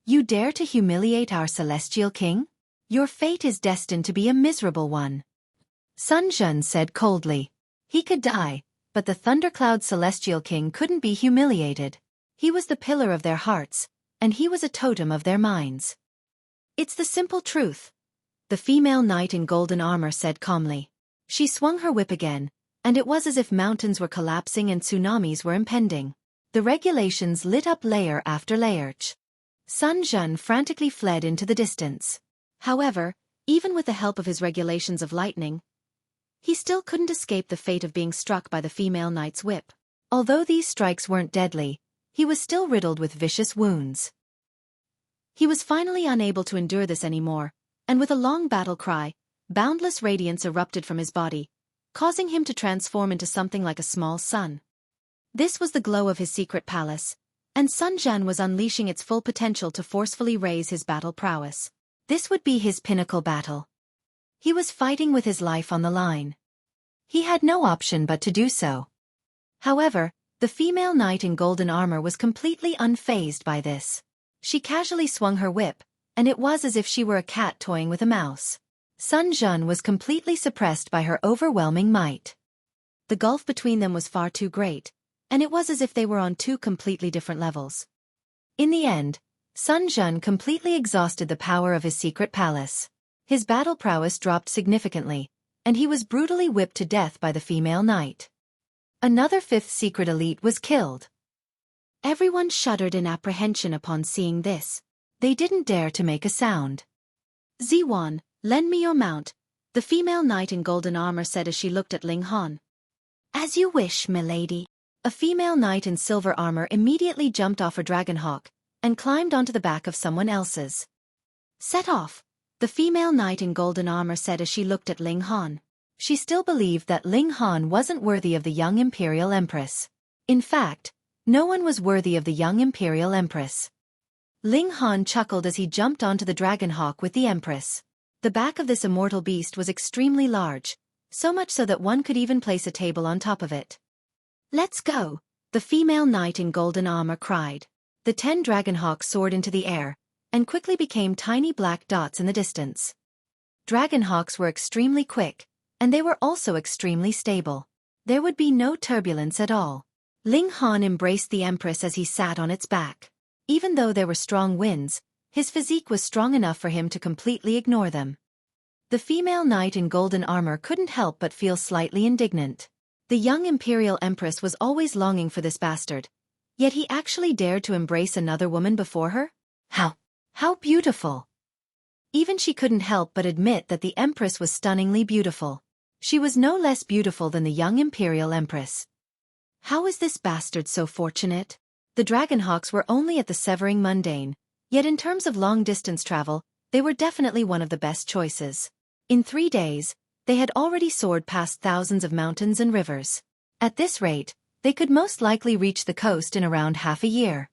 You dare to humiliate our Celestial King? Your fate is destined to be a miserable one. Sun Jian said coldly. He could die, but the Thundercloud Celestial King couldn't be humiliated. He was the pillar of their hearts, and he was a totem of their minds. It's the simple truth, the female knight in golden armor said calmly. She swung her whip again, and it was as if mountains were collapsing and tsunamis were impending. The regulations lit up layer after layer. Sun Jian frantically fled into the distance. However, even with the help of his regulations of lightning, he still couldn't escape the fate of being struck by the female knight's whip. Although these strikes weren't deadly, he was still riddled with vicious wounds. He was finally unable to endure this anymore, and with a long battle cry, boundless radiance erupted from his body, causing him to transform into something like a small sun. This was the glow of his secret palace, and Sun Jian was unleashing its full potential to forcefully raise his battle prowess. This would be his pinnacle battle. He was fighting with his life on the line. He had no option but to do so. However, the female knight in golden armor was completely unfazed by this. She casually swung her whip, and it was as if she were a cat toying with a mouse. Sun Jian was completely suppressed by her overwhelming might. The gulf between them was far too great, and it was as if they were on two completely different levels. In the end, Sun Jian completely exhausted the power of his secret palace. His battle prowess dropped significantly, and he was brutally whipped to death by the female knight. Another fifth secret elite was killed. Everyone shuddered in apprehension upon seeing this. They didn't dare to make a sound. "Ziwan, lend me your mount," the female knight in golden armor said as she looked at Ling Han. "As you wish, milady." A female knight in silver armor immediately jumped off her dragonhawk and climbed onto the back of someone else's. "Set off," the female knight in golden armor said as she looked at Ling Han. She still believed that Ling Han wasn't worthy of the young Imperial Empress. In fact, no one was worthy of the young Imperial Empress. Ling Han chuckled as he jumped onto the dragonhawk with the Empress. The back of this immortal beast was extremely large, so much so that one could even place a table on top of it. "Let's go," the female knight in golden armor cried. The 10 dragonhawks soared into the air, and quickly became tiny black dots in the distance. Dragonhawks were extremely quick, and they were also extremely stable. There would be no turbulence at all. Ling Han embraced the Empress as he sat on its back. Even though there were strong winds, his physique was strong enough for him to completely ignore them. The female knight in golden armor couldn't help but feel slightly indignant. The young Imperial Empress was always longing for this bastard, yet he actually dared to embrace another woman before her? How beautiful! Even she couldn't help but admit that the Empress was stunningly beautiful. She was no less beautiful than the young Imperial Empress. How is this bastard so fortunate? The Dragonhawks were only at the Severing Mundane, yet in terms of long-distance travel, they were definitely one of the best choices. In 3 days, they had already soared past thousands of mountains and rivers. At this rate, they could most likely reach the coast in around half a year.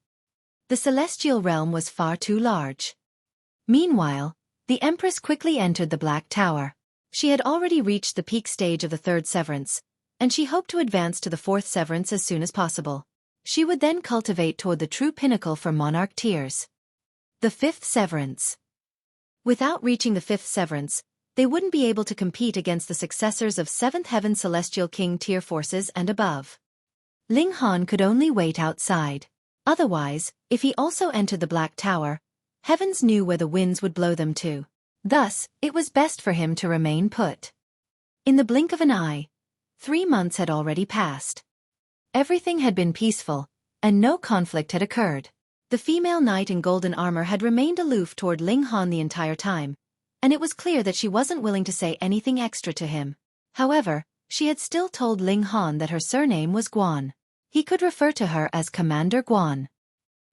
The celestial realm was far too large. Meanwhile, the Empress quickly entered the Black Tower. She had already reached the peak stage of the 3rd severance, and she hoped to advance to the 4th severance as soon as possible. She would then cultivate toward the true pinnacle for monarch tiers. The 5th severance. Without reaching the 5th severance, they wouldn't be able to compete against the successors of 7th Heaven Celestial King tier forces and above. Ling Han could only wait outside. Otherwise, if he also entered the Black Tower, heavens knew where the winds would blow them to. Thus, it was best for him to remain put. In the blink of an eye, 3 months had already passed. Everything had been peaceful, and no conflict had occurred. The female knight in golden armor had remained aloof toward Ling Han the entire time, and it was clear that she wasn't willing to say anything extra to him. However, she had still told Ling Han that her surname was Guan. He could refer to her as Commander Guan.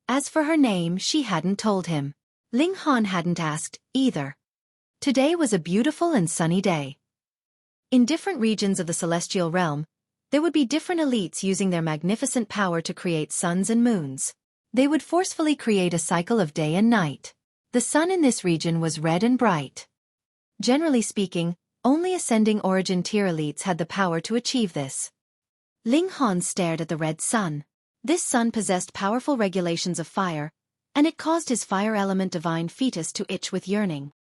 As for her name, she hadn't told him. Ling Han hadn't asked, either. Today was a beautiful and sunny day. In different regions of the celestial realm, there would be different elites using their magnificent power to create suns and moons. They would forcefully create a cycle of day and night. The sun in this region was red and bright. Generally speaking, only ascending origin tier elites had the power to achieve this. Ling Han stared at the red sun. This sun possessed powerful regulations of fire, and it caused his fire element divine fetus to itch with yearning.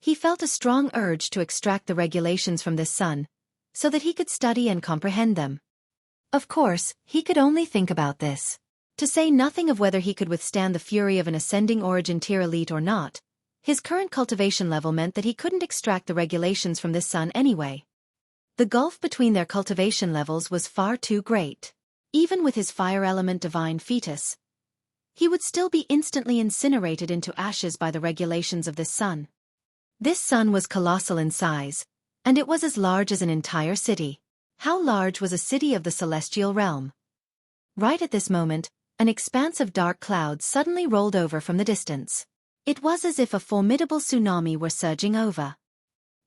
He felt a strong urge to extract the regulations from this sun, so that he could study and comprehend them. Of course, he could only think about this. To say nothing of whether he could withstand the fury of an ascending origin tier elite or not, his current cultivation level meant that he couldn't extract the regulations from this sun anyway. The gulf between their cultivation levels was far too great. Even with his fire element divine fetus, he would still be instantly incinerated into ashes by the regulations of this sun. This sun was colossal in size, and it was as large as an entire city. How large was a city of the celestial realm? Right at this moment, an expanse of dark clouds suddenly rolled over from the distance. It was as if a formidable tsunami were surging over.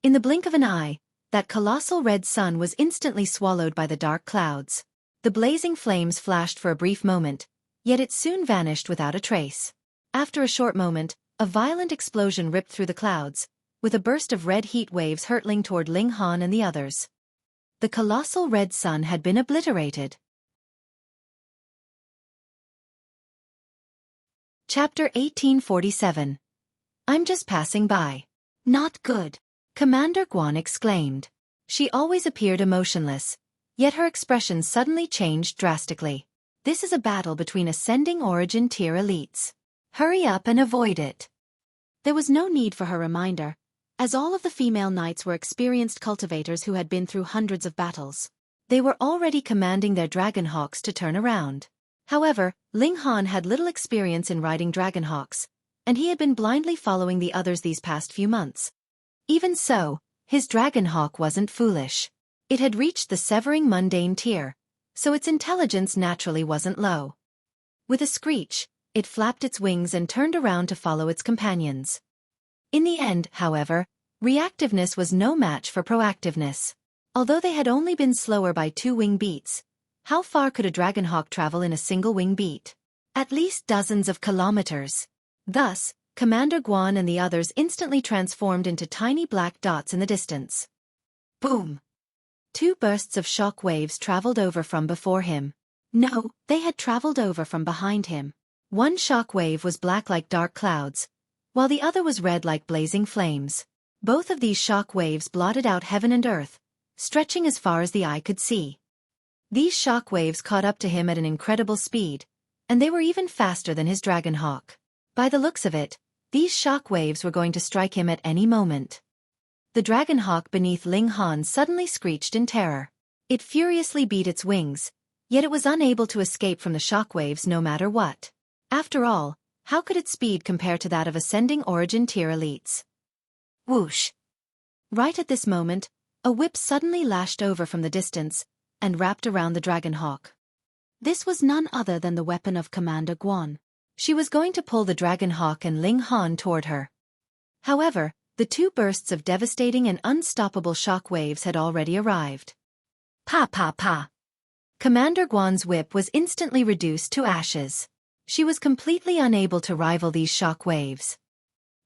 In the blink of an eye, that colossal red sun was instantly swallowed by the dark clouds. The blazing flames flashed for a brief moment, yet it soon vanished without a trace. After a short moment, a violent explosion ripped through the clouds, with a burst of red heat waves hurtling toward Ling Han and the others. The colossal red sun had been obliterated. Chapter 1847. I'm just passing by. Not good, Commander Guan exclaimed. She always appeared emotionless, yet her expression suddenly changed drastically. This is a battle between ascending origin tier elites. Hurry up and avoid it. There was no need for her reminder, as all of the female knights were experienced cultivators who had been through hundreds of battles. They were already commanding their dragonhawks to turn around. However, Ling Han had little experience in riding dragonhawks, and he had been blindly following the others these past few months. Even so, his dragonhawk wasn't foolish. It had reached the severing mundane tier, so its intelligence naturally wasn't low. With a screech, it flapped its wings and turned around to follow its companions. In the end, however, reactiveness was no match for proactiveness. Although they had only been slower by 2 wing beats, how far could a dragonhawk travel in a single wing beat? At least dozens of kilometers. Thus, Commander Guan and the others instantly transformed into tiny black dots in the distance. Boom! 2 bursts of shock waves traveled over from before him. No, they had traveled over from behind him. One shock wave was black like dark clouds, while the other was red like blazing flames. Both of these shock waves blotted out heaven and earth, stretching as far as the eye could see. These shock waves caught up to him at an incredible speed, and they were even faster than his dragonhawk. By the looks of it, these shock waves were going to strike him at any moment. The dragonhawk beneath Ling Han suddenly screeched in terror. It furiously beat its wings, yet it was unable to escape from the shock waves no matter what. After all, how could its speed compare to that of ascending origin tier elites? Whoosh! Right at this moment, a whip suddenly lashed over from the distance and wrapped around the dragonhawk. This was none other than the weapon of Commander Guan. She was going to pull the dragonhawk and Ling Han toward her. However, the 2 bursts of devastating and unstoppable shock waves had already arrived. Pa pa pa! Commander Guan's whip was instantly reduced to ashes. She was completely unable to rival these shock waves.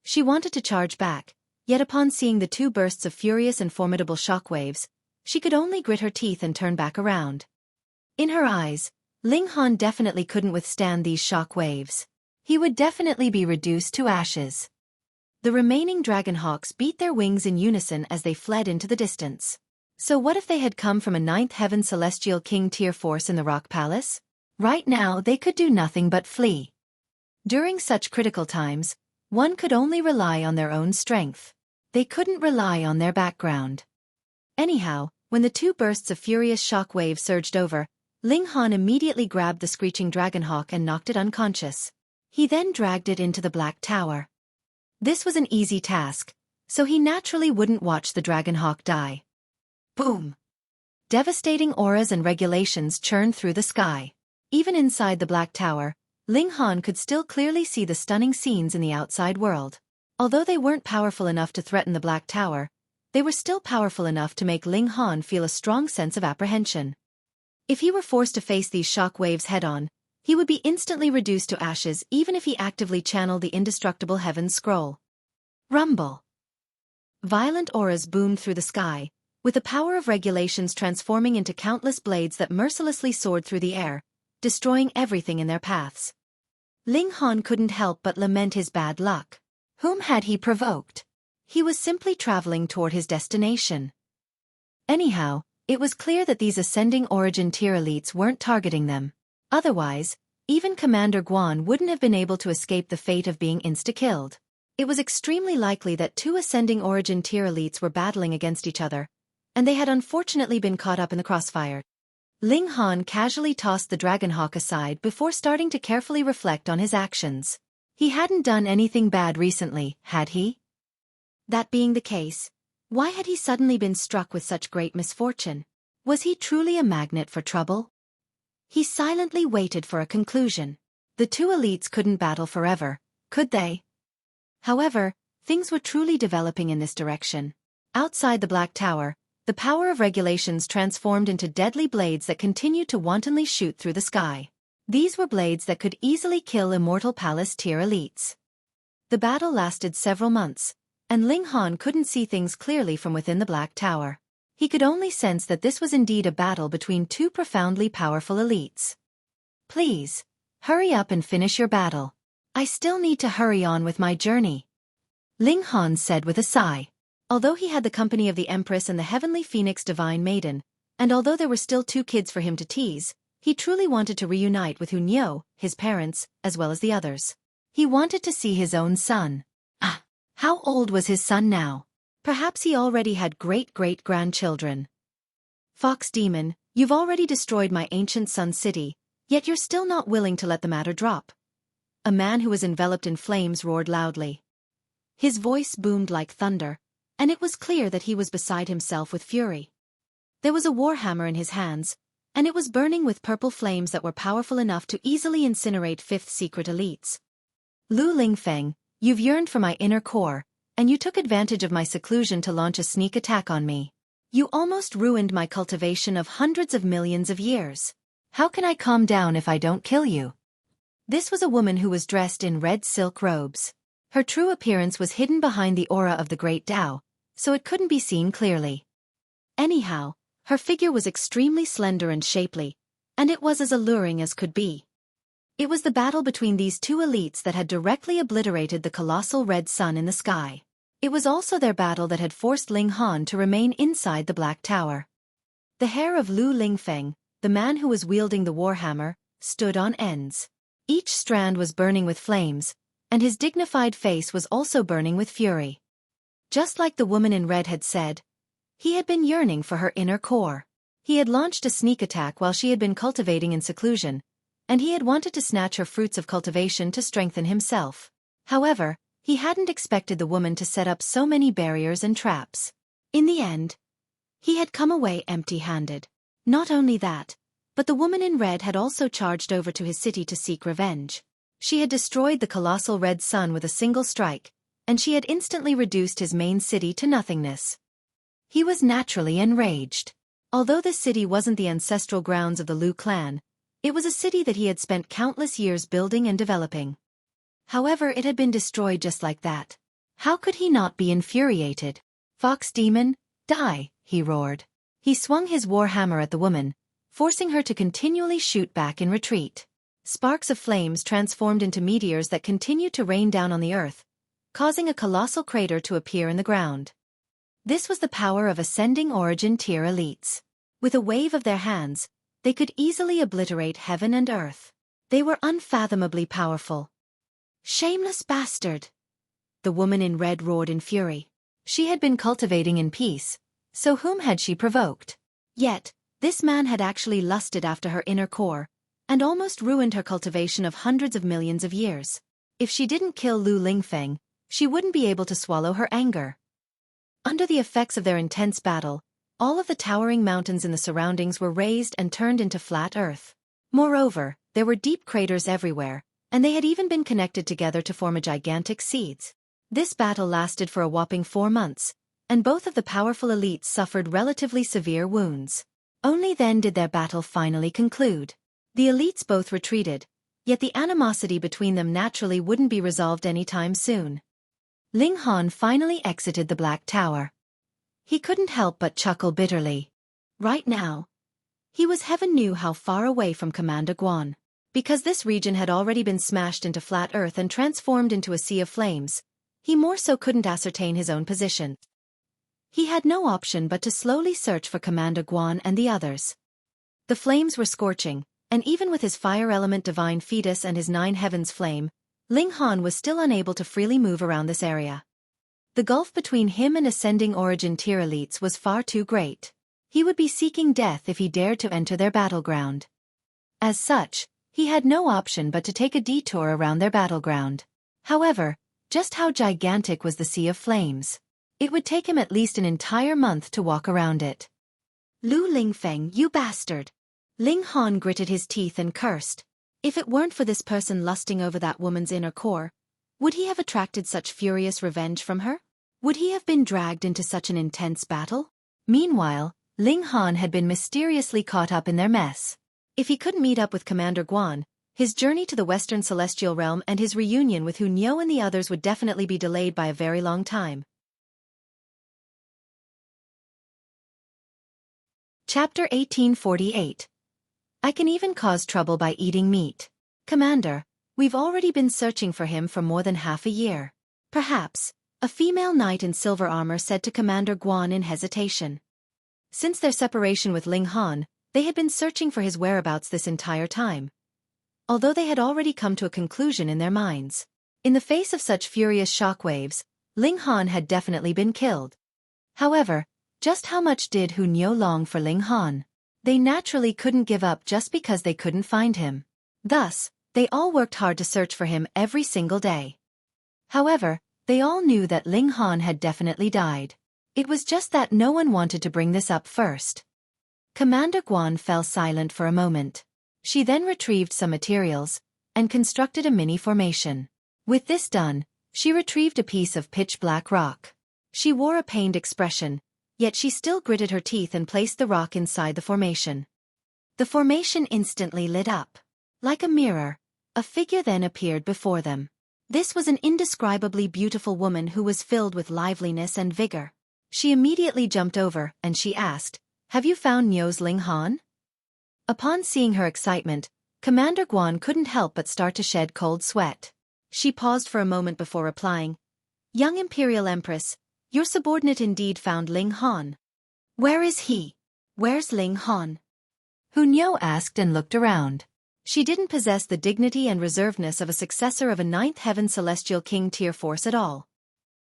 She wanted to charge back, yet upon seeing the 2 bursts of furious and formidable shock waves, she could only grit her teeth and turn back around. In her eyes, Ling Han definitely couldn't withstand these shock waves. He would definitely be reduced to ashes. The remaining dragonhawks beat their wings in unison as they fled into the distance. So what if they had come from a 9th Heaven Celestial King tier force in the Rock Palace? Right now they could do nothing but flee. During such critical times, one could only rely on their own strength. They couldn't rely on their background. Anyhow, when the 2 bursts of furious shock waves surged over, Ling Han immediately grabbed the screeching dragonhawk and knocked it unconscious. He then dragged it into the Black Tower. This was an easy task, so he naturally wouldn't watch the dragonhawk die. Boom! Devastating auras and regulations churned through the sky. Even inside the Black Tower, Ling Han could still clearly see the stunning scenes in the outside world. Although they weren't powerful enough to threaten the Black Tower, they were still powerful enough to make Ling Han feel a strong sense of apprehension. If he were forced to face these shock waves head-on, he would be instantly reduced to ashes even if he actively channeled the indestructible Heaven's Scroll. Rumble! Violent auras boomed through the sky, with the power of regulations transforming into countless blades that mercilessly soared through the air, destroying everything in their paths. Ling Han couldn't help but lament his bad luck. Whom had he provoked? He was simply traveling toward his destination. Anyhow, it was clear that these ascending origin tier elites weren't targeting them. Otherwise, even Commander Guan wouldn't have been able to escape the fate of being insta-killed. It was extremely likely that 2 ascending origin tier elites were battling against each other, and they had unfortunately been caught up in the crossfire. Ling Han casually tossed the dragonhawk aside before starting to carefully reflect on his actions. He hadn't done anything bad recently, had he? That being the case, why had he suddenly been struck with such great misfortune? Was he truly a magnet for trouble? He silently waited for a conclusion. The 2 elites couldn't battle forever, could they? However, things were truly developing in this direction. Outside the Black Tower, the power of regulations transformed into deadly blades that continued to wantonly shoot through the sky. These were blades that could easily kill Immortal Palace tier elites. The battle lasted several months, and Ling Han couldn't see things clearly from within the Black Tower. He could only sense that this was indeed a battle between 2 profoundly powerful elites. Please, hurry up and finish your battle. I still need to hurry on with my journey. Ling Han said with a sigh. Although he had the company of the Empress and the Heavenly Phoenix Divine Maiden, and although there were still 2 kids for him to tease, he truly wanted to reunite with Hunyo, his parents, as well as the others. He wanted to see his own son. How old was his son now? Perhaps he already had great-great-grandchildren. Fox Demon, you've already destroyed my ancient sun city, yet you're still not willing to let the matter drop. A man who was enveloped in flames roared loudly. His voice boomed like thunder, and it was clear that he was beside himself with fury. There was a warhammer in his hands, and it was burning with purple flames that were powerful enough to easily incinerate 5th secret elites. Lu Lingfeng, you've yearned for my inner core, and you took advantage of my seclusion to launch a sneak attack on me. You almost ruined my cultivation of hundreds of millions of years. How can I calm down if I don't kill you? This was a woman who was dressed in red silk robes. Her true appearance was hidden behind the aura of the Great Tao, so it couldn't be seen clearly. Anyhow, her figure was extremely slender and shapely, and it was as alluring as could be. It was the battle between these two elites that had directly obliterated the colossal red sun in the sky. It was also their battle that had forced Ling Han to remain inside the Black Tower. The hair of Lu Lingfeng, the man who was wielding the warhammer, stood on ends. Each strand was burning with flames, and his dignified face was also burning with fury. Just like the woman in red had said, he had been yearning for her inner core. He had launched a sneak attack while she had been cultivating in seclusion, and he had wanted to snatch her fruits of cultivation to strengthen himself. However, he hadn't expected the woman to set up so many barriers and traps. In the end, he had come away empty-handed. Not only that, but the woman in red had also charged over to his city to seek revenge. She had destroyed the colossal red sun with a single strike, and she had instantly reduced his main city to nothingness. He was naturally enraged. Although this city wasn't the ancestral grounds of the Lu clan, it was a city that he had spent countless years building and developing. However, it had been destroyed just like that. How could he not be infuriated? "Fox demon, die," he roared. He swung his warhammer at the woman, forcing her to continually shoot back in retreat. Sparks of flames transformed into meteors that continued to rain down on the earth, causing a colossal crater to appear in the ground. This was the power of ascending origin tier elites. With a wave of their hands, they could easily obliterate heaven and earth. They were unfathomably powerful. "Shameless bastard!" The woman in red roared in fury. She had been cultivating in peace, so whom had she provoked? Yet, this man had actually lusted after her inner core, and almost ruined her cultivation of hundreds of millions of years. If she didn't kill Lu Lingfeng, she wouldn't be able to swallow her anger. Under the effects of their intense battle, all of the towering mountains in the surroundings were raised and turned into flat earth. Moreover, there were deep craters everywhere, and they had even been connected together to form a gigantic seeds. This battle lasted for a whopping 4 months, and both of the powerful elites suffered relatively severe wounds. Only then did their battle finally conclude. The elites both retreated, yet the animosity between them naturally wouldn't be resolved anytime soon. Ling Han finally exited the Black Tower. He couldn't help but chuckle bitterly. Right now, he was heaven knew how far away from Commander Guan. Because this region had already been smashed into flat earth and transformed into a sea of flames, he more so couldn't ascertain his own position. He had no option but to slowly search for Commander Guan and the others. The flames were scorching, and even with his fire element divine fetus and his 9 heavens flame, Ling Han was still unable to freely move around this area. The gulf between him and ascending origin tier elites was far too great. He would be seeking death if he dared to enter their battleground. As such, he had no option but to take a detour around their battleground. However, just how gigantic was the Sea of Flames? It would take him at least an entire month to walk around it. "Lu Lingfeng, you bastard!" Ling Han gritted his teeth and cursed. If it weren't for this person lusting over that woman's inner core, would he have attracted such furious revenge from her? Would he have been dragged into such an intense battle? Meanwhile, Ling Han had been mysteriously caught up in their mess. If he couldn't meet up with Commander Guan, his journey to the Western Celestial Realm and his reunion with Hu Niu and the others would definitely be delayed by a very long time. Chapter 1848. I can even cause trouble by eating meat. Commander, we've already been searching for him for more than half a year. Perhaps, a female knight in silver armor said to Commander Guan in hesitation. Since their separation with Ling Han, they had been searching for his whereabouts this entire time. Although they had already come to a conclusion in their minds. In the face of such furious shockwaves, Ling Han had definitely been killed. However, just how much did Hu Niu long for Ling Han? They naturally couldn't give up just because they couldn't find him. Thus, they all worked hard to search for him every single day. However, they all knew that Ling Han had definitely died. It was just that no one wanted to bring this up first. Commander Guan fell silent for a moment. She then retrieved some materials and constructed a mini formation. With this done, she retrieved a piece of pitch-black rock. She wore a pained expression, Yet she still gritted her teeth and placed the rock inside the formation. The formation instantly lit up. Like a mirror, a figure then appeared before them. This was an indescribably beautiful woman who was filled with liveliness and vigor. She immediately jumped over, and she asked, "Have you found Niu's Ling Han?" Upon seeing her excitement, Commander Guan couldn't help but start to shed cold sweat. She paused for a moment before replying, "Young Imperial Empress, your subordinate indeed found Ling Han." "Where is he? Where's Ling Han?" Hu Niu asked and looked around. She didn't possess the dignity and reservedness of a successor of a ninth heaven celestial king tier force at all.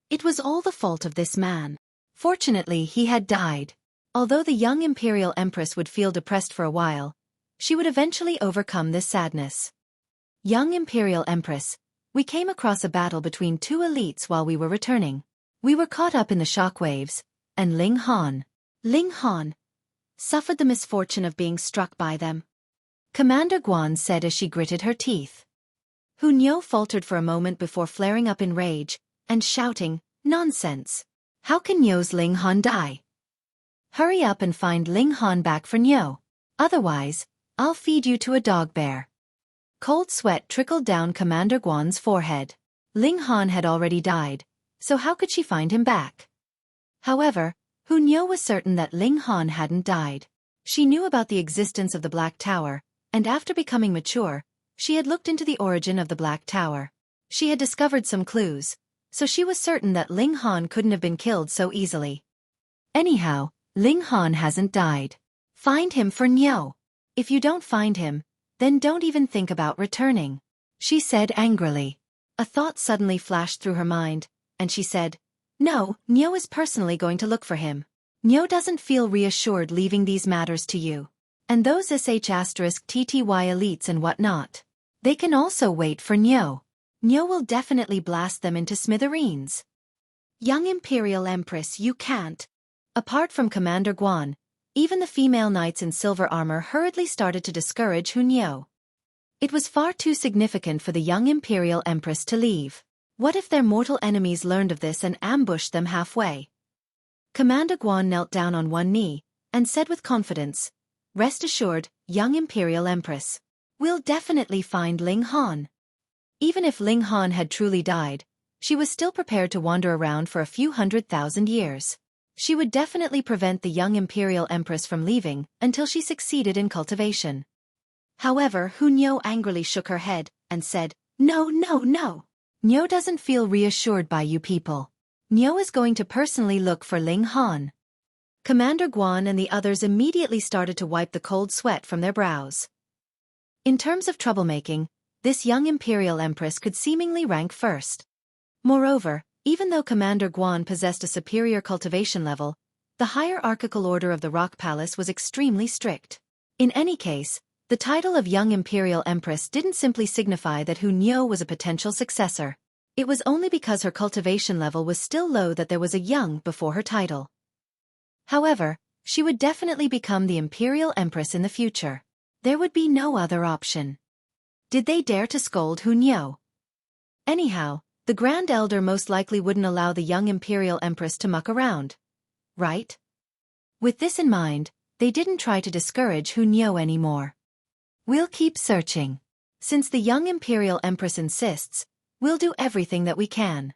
It was all the fault of this man. Fortunately, he had died. Although the young Imperial Empress would feel depressed for a while, she would eventually overcome this sadness. "Young Imperial Empress, we came across a battle between two elites while we were returning. We were caught up in the shockwaves, and Ling Han suffered the misfortune of being struck by them," Commander Guan said as she gritted her teeth. Hu Niu faltered for a moment before flaring up in rage, and shouting, "Nonsense! How can Niu's Ling Han die? Hurry up and find Ling Han back for Niu. Otherwise, I'll feed you to a dog bear." Cold sweat trickled down Commander Guan's forehead. Ling Han had already died, so how could she find him back? However, Hu Niu was certain that Ling Han hadn't died. She knew about the existence of the Black Tower, and after becoming mature, she had looked into the origin of the Black Tower. She had discovered some clues, so she was certain that Ling Han couldn't have been killed so easily. Anyhow, Ling Han hasn't died. Find him for Niu. If you don't find him, then don't even think about returning," she said angrily. A thought suddenly flashed through her mind, and she said, "No, Niu is personally going to look for him. Niu doesn't feel reassured leaving these matters to you. And those *TTY elites and whatnot. They can also wait for Niu. Niu will definitely blast them into smithereens." "Young Imperial Empress, you can't." Apart from Commander Guan, even the female knights in silver armor hurriedly started to discourage Hu Niu. It was far too significant for the young Imperial Empress to leave. What if their mortal enemies learned of this and ambushed them halfway? Commander Guan knelt down on one knee, and said with confidence, "Rest assured, young Imperial Empress. We'll definitely find Ling Han." Even if Ling Han had truly died, she was still prepared to wander around for a few 100,000 years. She would definitely prevent the young Imperial Empress from leaving until she succeeded in cultivation. However, Hu Niu angrily shook her head and said, "No. Niu doesn't feel reassured by you people. Niu is going to personally look for Ling Han." Commander Guan and the others immediately started to wipe the cold sweat from their brows. In terms of troublemaking, this young Imperial Empress could seemingly rank first. Moreover, even though Commander Guan possessed a superior cultivation level, the hierarchical order of the Rock Palace was extremely strict. In any case, the title of Young Imperial Empress didn't simply signify that Hu Niu was a potential successor. It was only because her cultivation level was still low that there was a young before her title. However, she would definitely become the Imperial Empress in the future. There would be no other option. Did they dare to scold Hu Niu? Anyhow, the Grand Elder most likely wouldn't allow the young Imperial Empress to muck around. Right? With this in mind, they didn't try to discourage Hu Niu anymore. "We'll keep searching. Since the young Imperial Empress insists, we'll do everything that we can."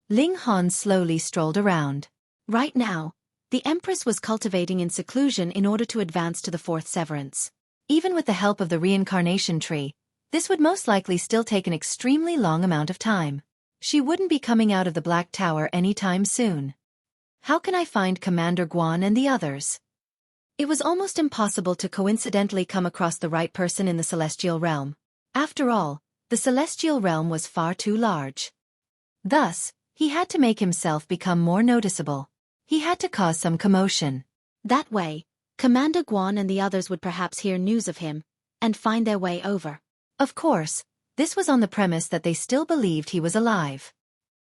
Ling Han slowly strolled around. Right now, the Empress was cultivating in seclusion in order to advance to the fourth severance. Even with the help of the reincarnation tree, this would most likely still take an extremely long amount of time. She wouldn't be coming out of the Black Tower anytime soon. How can I find Commander Guan and the others? It was almost impossible to coincidentally come across the right person in the Celestial Realm. After all, the Celestial Realm was far too large. Thus, he had to make himself become more noticeable. He had to cause some commotion. That way, Commander Guan and the others would perhaps hear news of him, and find their way over. Of course, this was on the premise that they still believed he was alive.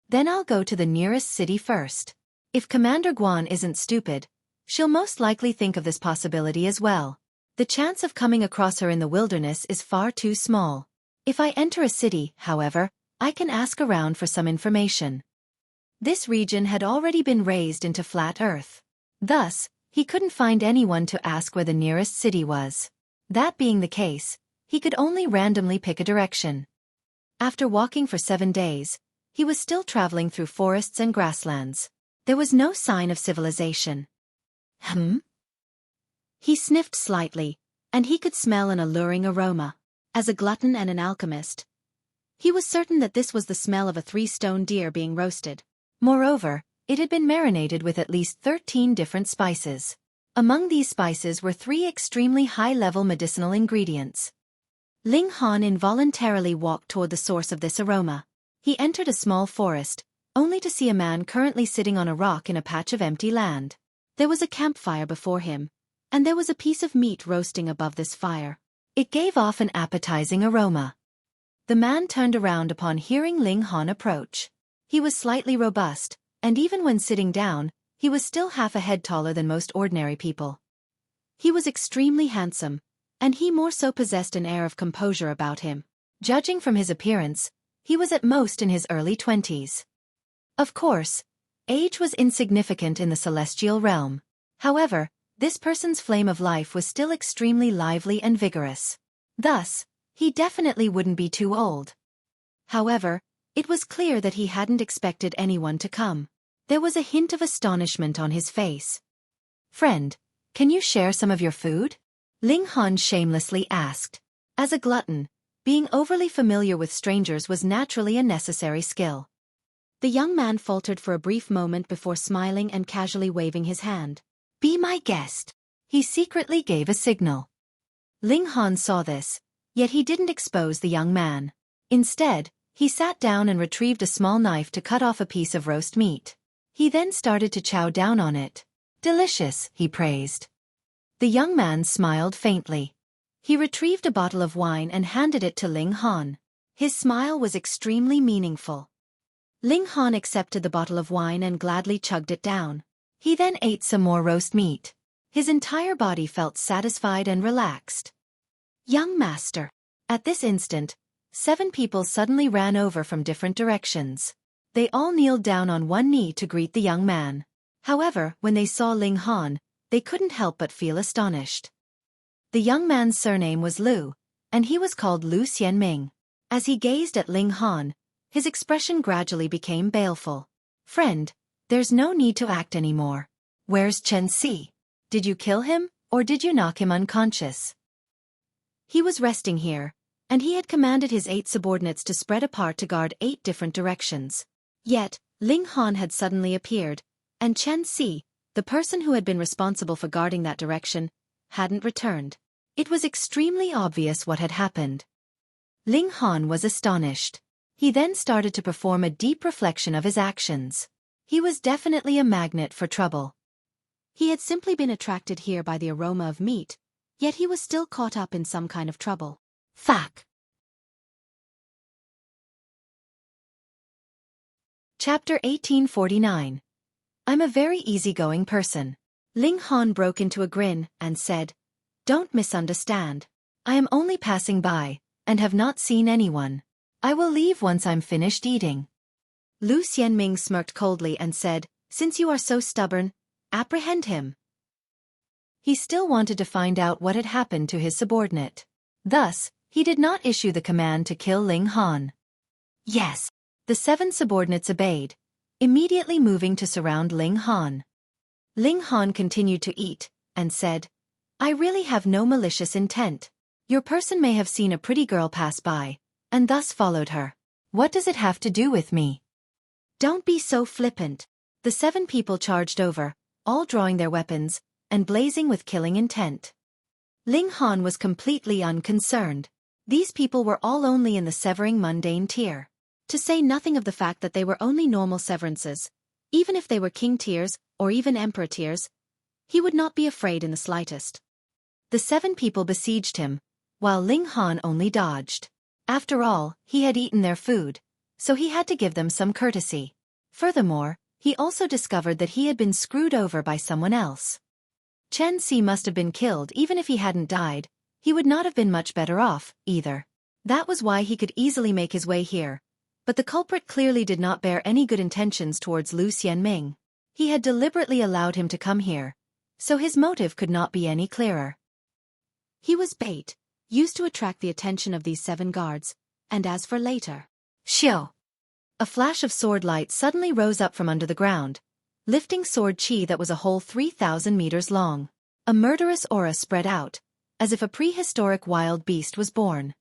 Then I'll go to the nearest city first. If Commander Guan isn't stupid, she'll most likely think of this possibility as well. The chance of coming across her in the wilderness is far too small. If I enter a city, however, I can ask around for some information. This region had already been raised into flat Earth. Thus, he couldn't find anyone to ask where the nearest city was. That being the case, he could only randomly pick a direction. After walking for 7 days, he was still traveling through forests and grasslands. There was no sign of civilization. He sniffed slightly, and he could smell an alluring aroma. As a glutton and an alchemist, he was certain that this was the smell of a 3-stone deer being roasted. Moreover, it had been marinated with at least 13 different spices. Among these spices were 3 extremely high-level medicinal ingredients. Ling Han involuntarily walked toward the source of this aroma. He entered a small forest, only to see a man currently sitting on a rock in a patch of empty land. There was a campfire before him, and there was a piece of meat roasting above this fire. It gave off an appetizing aroma. The man turned around upon hearing Ling Han approach. He was slightly robust, and even when sitting down, he was still half a head taller than most ordinary people. He was extremely handsome, and he more so possessed an air of composure about him. Judging from his appearance, he was at most in his early 20s. Of course, age was insignificant in the celestial realm. However, this person's flame of life was still extremely lively and vigorous. Thus, he definitely wouldn't be too old. However, it was clear that he hadn't expected anyone to come. There was a hint of astonishment on his face. "Friend, can you share some of your food?" Ling Han shamelessly asked. As a glutton, being overly familiar with strangers was naturally a necessary skill. The young man faltered for a brief moment before smiling and casually waving his hand. "Be my guest." He secretly gave a signal. Ling Han saw this, yet he didn't expose the young man. Instead, he sat down and retrieved a small knife to cut off a piece of roast meat. He then started to chow down on it. "Delicious," he praised. The young man smiled faintly. He retrieved a bottle of wine and handed it to Ling Han. His smile was extremely meaningful. Ling Han accepted the bottle of wine and gladly chugged it down. He then ate some more roast meat. His entire body felt satisfied and relaxed. "Young master." At this instant, 7 people suddenly ran over from different directions. They all kneeled down on one knee to greet the young man. However, when they saw Ling Han, they couldn't help but feel astonished. The young man's surname was Lu, and he was called Lu Xianming. As he gazed at Ling Han, his expression gradually became baleful. "Friend, there's no need to act anymore. Where's Chen Si? Did you kill him, or did you knock him unconscious?" He was resting here, and he had commanded his 8 subordinates to spread apart to guard 8 different directions. Yet, Ling Han had suddenly appeared, and Chen Si, the person who had been responsible for guarding that direction, hadn't returned. It was extremely obvious what had happened. Ling Han was astonished. He then started to perform a deep reflection of his actions. He was definitely a magnet for trouble. He had simply been attracted here by the aroma of meat, yet he was still caught up in some kind of trouble. Fuck. Chapter 1849. I'm a very easygoing person. Ling Han broke into a grin and said, "Don't misunderstand. I am only passing by, and have not seen anyone. I will leave once I'm finished eating." Lu Xianming smirked coldly and said, "Since you are so stubborn, apprehend him." He still wanted to find out what had happened to his subordinate. Thus, he did not issue the command to kill Ling Han. "Yes." The 7 subordinates obeyed, immediately moving to surround Ling Han. Ling Han continued to eat, and said, "I really have no malicious intent. Your person may have seen a pretty girl pass by, and thus followed her. What does it have to do with me?" "Don't be so flippant." The 7 people charged over, all drawing their weapons, and blazing with killing intent. Ling Han was completely unconcerned. These people were all only in the severing mundane tier. To say nothing of the fact that they were only normal severances, even if they were king tiers, or even emperor tiers, he would not be afraid in the slightest. The 7 people besieged him, while Ling Han only dodged. After all, he had eaten their food, so he had to give them some courtesy. Furthermore, he also discovered that he had been screwed over by someone else. Chen Si must have been killed. Even if he hadn't died, he would not have been much better off, either. That was why he could easily make his way here. But the culprit clearly did not bear any good intentions towards Lu Xianming. He had deliberately allowed him to come here, so his motive could not be any clearer. He was bait, used to attract the attention of these 7 guards, and as for later, Xiu! A flash of sword light suddenly rose up from under the ground, lifting sword chi that was a whole 3,000 meters long. A murderous aura spread out, as if a prehistoric wild beast was born.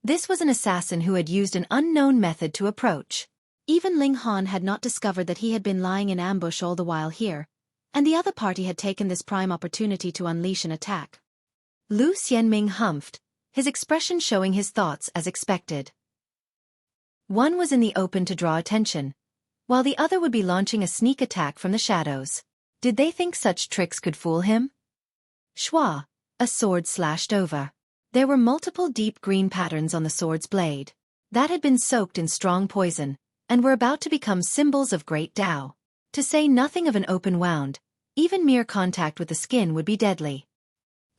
This was an assassin who had used an unknown method to approach. Even Ling Han had not discovered that he had been lying in ambush all the while here, and the other party had taken this prime opportunity to unleash an attack. Lu Xianming humphed, his expression showing his thoughts as expected. One was in the open to draw attention, while the other would be launching a sneak attack from the shadows. Did they think such tricks could fool him? Schwa, a sword slashed over. There were multiple deep green patterns on the sword's blade that had been soaked in strong poison, and were about to become symbols of great Tao. To say nothing of an open wound, even mere contact with the skin would be deadly.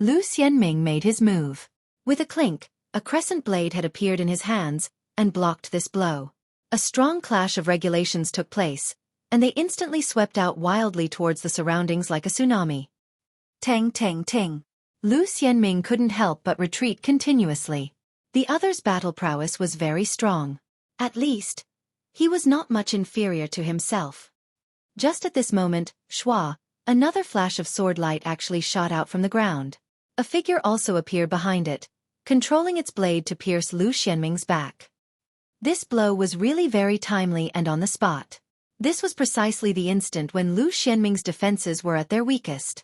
Lu Xianming made his move. With a clink, a crescent blade had appeared in his hands, and blocked this blow. A strong clash of regulations took place, and they instantly swept out wildly towards the surroundings like a tsunami. Tang tang ting. Lu Xianming couldn't help but retreat continuously. The other's battle prowess was very strong. At least, he was not much inferior to himself. Just at this moment, Schwa, another flash of sword light actually shot out from the ground. A figure also appeared behind it, controlling its blade to pierce Lu Xianming's back. This blow was really very timely and on the spot. This was precisely the instant when Lu Xianming's defenses were at their weakest.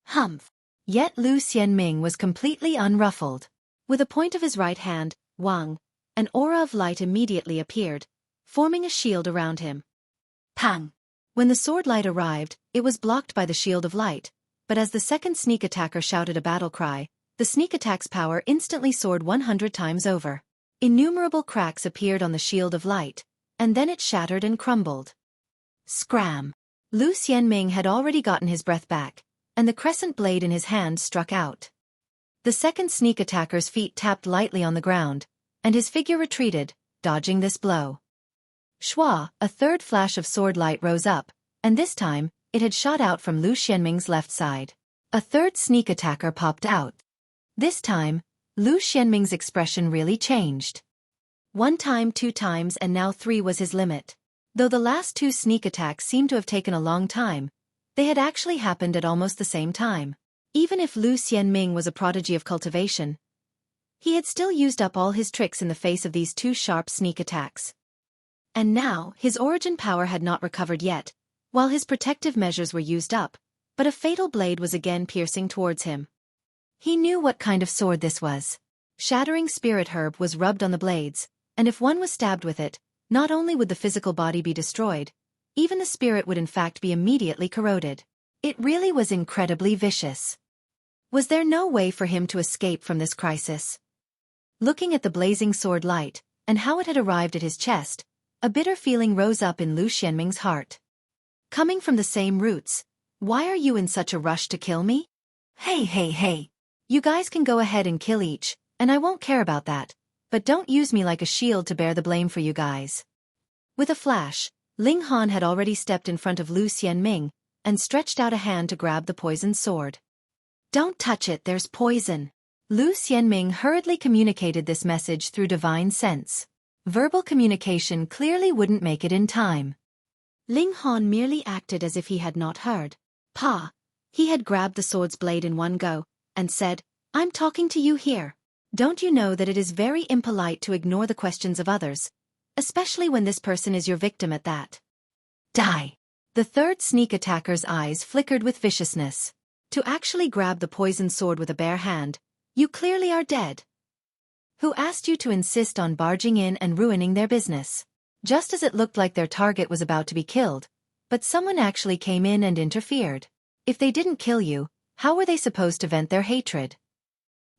Humph! Yet Lu Xianming was completely unruffled. With a point of his right hand, Wang, an aura of light immediately appeared, forming a shield around him. Pang! When the sword light arrived, it was blocked by the shield of light, but as the second sneak attacker shouted a battle cry, the sneak attack's power instantly soared 100 times over. Innumerable cracks appeared on the shield of light, and then it shattered and crumbled. Scram! Lu Xianming had already gotten his breath back, and the crescent blade in his hand struck out. The second sneak attacker's feet tapped lightly on the ground, and his figure retreated, dodging this blow. Schwa, a third flash of sword light rose up, and this time, it had shot out from Lu Xianming's left side. A third sneak attacker popped out. This time, Lu Xianming's expression really changed. 1 time, 2 times, and now 3 was his limit. Though the last 2 sneak attacks seemed to have taken a long time, they had actually happened at almost the same time. Even if Lu Xianming was a prodigy of cultivation, he had still used up all his tricks in the face of these 2 sharp sneak attacks. And now, his origin power had not recovered yet, while his protective measures were used up, but a fatal blade was again piercing towards him. He knew what kind of sword this was. Shattering spirit herb was rubbed on the blades, and if one was stabbed with it, not only would the physical body be destroyed, even the spirit would in fact be immediately corroded. It really was incredibly vicious. Was there no way for him to escape from this crisis? Looking at the blazing sword light, and how it had arrived at his chest, a bitter feeling rose up in Lu Xianming's heart. Coming from the same roots, why are you in such a rush to kill me? Hey. You guys can go ahead and kill each, and I won't care about that, but don't use me like a shield to bear the blame for you guys. With a flash, Ling Han had already stepped in front of Lu Xianming, and stretched out a hand to grab the poisoned sword. Don't touch it, there's poison. Lu Xianming hurriedly communicated this message through divine sense. Verbal communication clearly wouldn't make it in time. Ling Han merely acted as if he had not heard. Pa! He had grabbed the sword's blade in one go, and said, I'm talking to you here. Don't you know that it is very impolite to ignore the questions of others, especially when this person is your victim at that? Die! The third sneak attacker's eyes flickered with viciousness. To actually grab the poisoned sword with a bare hand, you clearly are dead. Who asked you to insist on barging in and ruining their business? Just as it looked like their target was about to be killed, but someone actually came in and interfered. If they didn't kill you, how were they supposed to vent their hatred?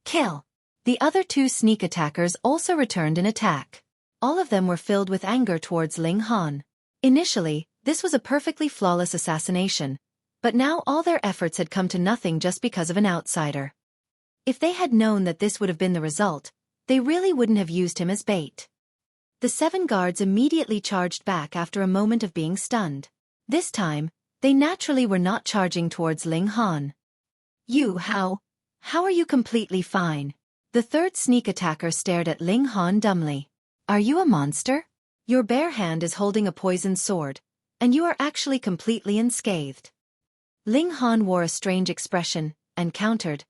Kill! The other 2 sneak attackers also returned an attack. All of them were filled with anger towards Ling Han. Initially, this was a perfectly flawless assassination, but now all their efforts had come to nothing just because of an outsider. If they had known that this would have been the result, they really wouldn't have used him as bait. The 7 guards immediately charged back after a moment of being stunned. This time, They naturally were not charging towards Ling Han. How are you completely fine? The third sneak attacker stared at Ling Han dumbly. Are you a monster? Your bare hand is holding a poisoned sword, and you are actually completely unscathed. Ling Han wore a strange expression, and countered.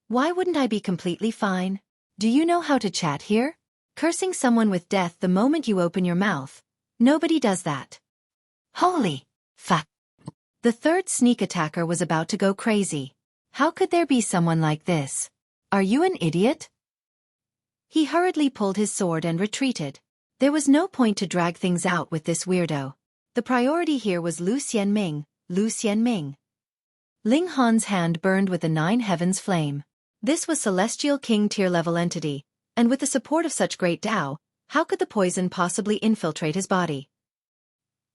Why wouldn't I be completely fine? Do you know how to chat here? Cursing someone with death the moment you open your mouth. Nobody does that. Holy fuck. The third sneak attacker was about to go crazy. How could there be someone like this? Are you an idiot? He hurriedly pulled his sword and retreated. There was no point to drag things out with this weirdo. The priority here was Lu Xianming. Ling Han's hand burned with the 9 heavens flame. This was Celestial King tier-level entity, and with the support of such great Tao, how could the poison possibly infiltrate his body?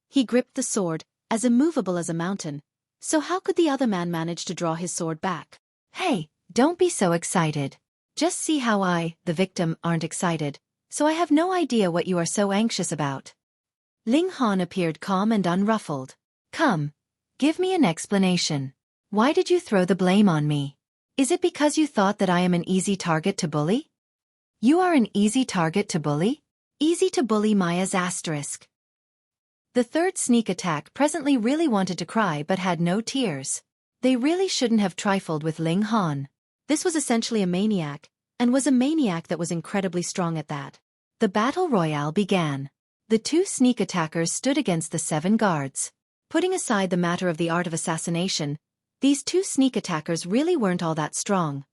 He gripped the sword, as immovable as a mountain. So how could the other man manage to draw his sword back? Hey, don't be so excited. Just see how I, the victim, aren't excited, so I have no idea what you are so anxious about. Ling Han appeared calm and unruffled. Come, give me an explanation. Why did you throw the blame on me? Is it because you thought that I am an easy target to bully? You are an easy target to bully? Easy to bully Maya's asterisk. The third sneak attack presently really wanted to cry but had no tears. They really shouldn't have trifled with Ling Han. This was essentially a maniac, and was a maniac that was incredibly strong at that. The battle royale began. The 2 sneak attackers stood against the 7 guards. Putting aside the matter of the art of assassination, these 2 sneak attackers really weren't all that strong.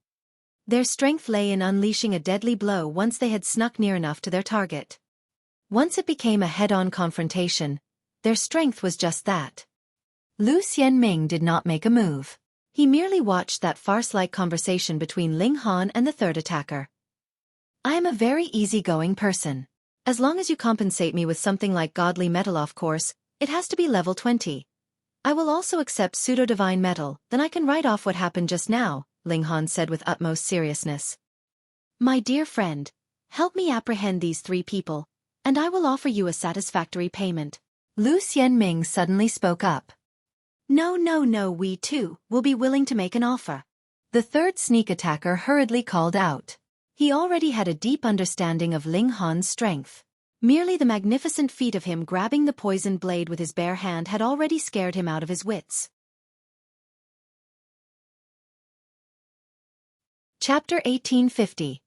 Their strength lay in unleashing a deadly blow once they had snuck near enough to their target. Once it became a head-on confrontation, their strength was just that. Lu Xianming did not make a move. He merely watched that farce-like conversation between Ling Han and the third attacker. I am a very easygoing person. As long as you compensate me with something like godly metal, of course, it has to be level 20. I will also accept pseudo-divine metal, then I can write off what happened just now, Ling Han said with utmost seriousness. My dear friend, help me apprehend these 3 people, and I will offer you a satisfactory payment. Lu Xianming suddenly spoke up. No, we too will be willing to make an offer. The third sneak attacker hurriedly called out. He already had a deep understanding of Ling Han's strength. Merely the magnificent feat of him grabbing the poisoned blade with his bare hand had already scared him out of his wits. Chapter 1850.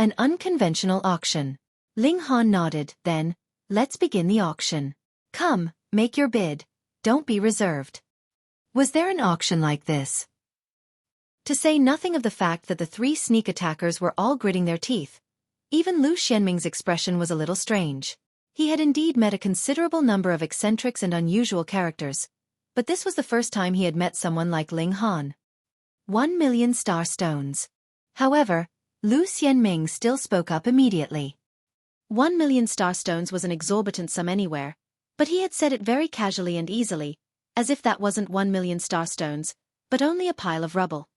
An unconventional auction. Ling Han nodded, then, let's begin the auction. Come, make your bid. Don't be reserved. Was there an auction like this? To say nothing of the fact that the 3 sneak attackers were all gritting their teeth, even Lu Xianming's expression was a little strange. He had indeed met a considerable number of eccentrics and unusual characters, but this was the first time he had met someone like Ling Han. 1 million star stones. However, Lu Xianming still spoke up immediately. 1 million star stones was an exorbitant sum anywhere, but he had said it very casually and easily, as if that wasn't 1 million star stones, but only a pile of rubble.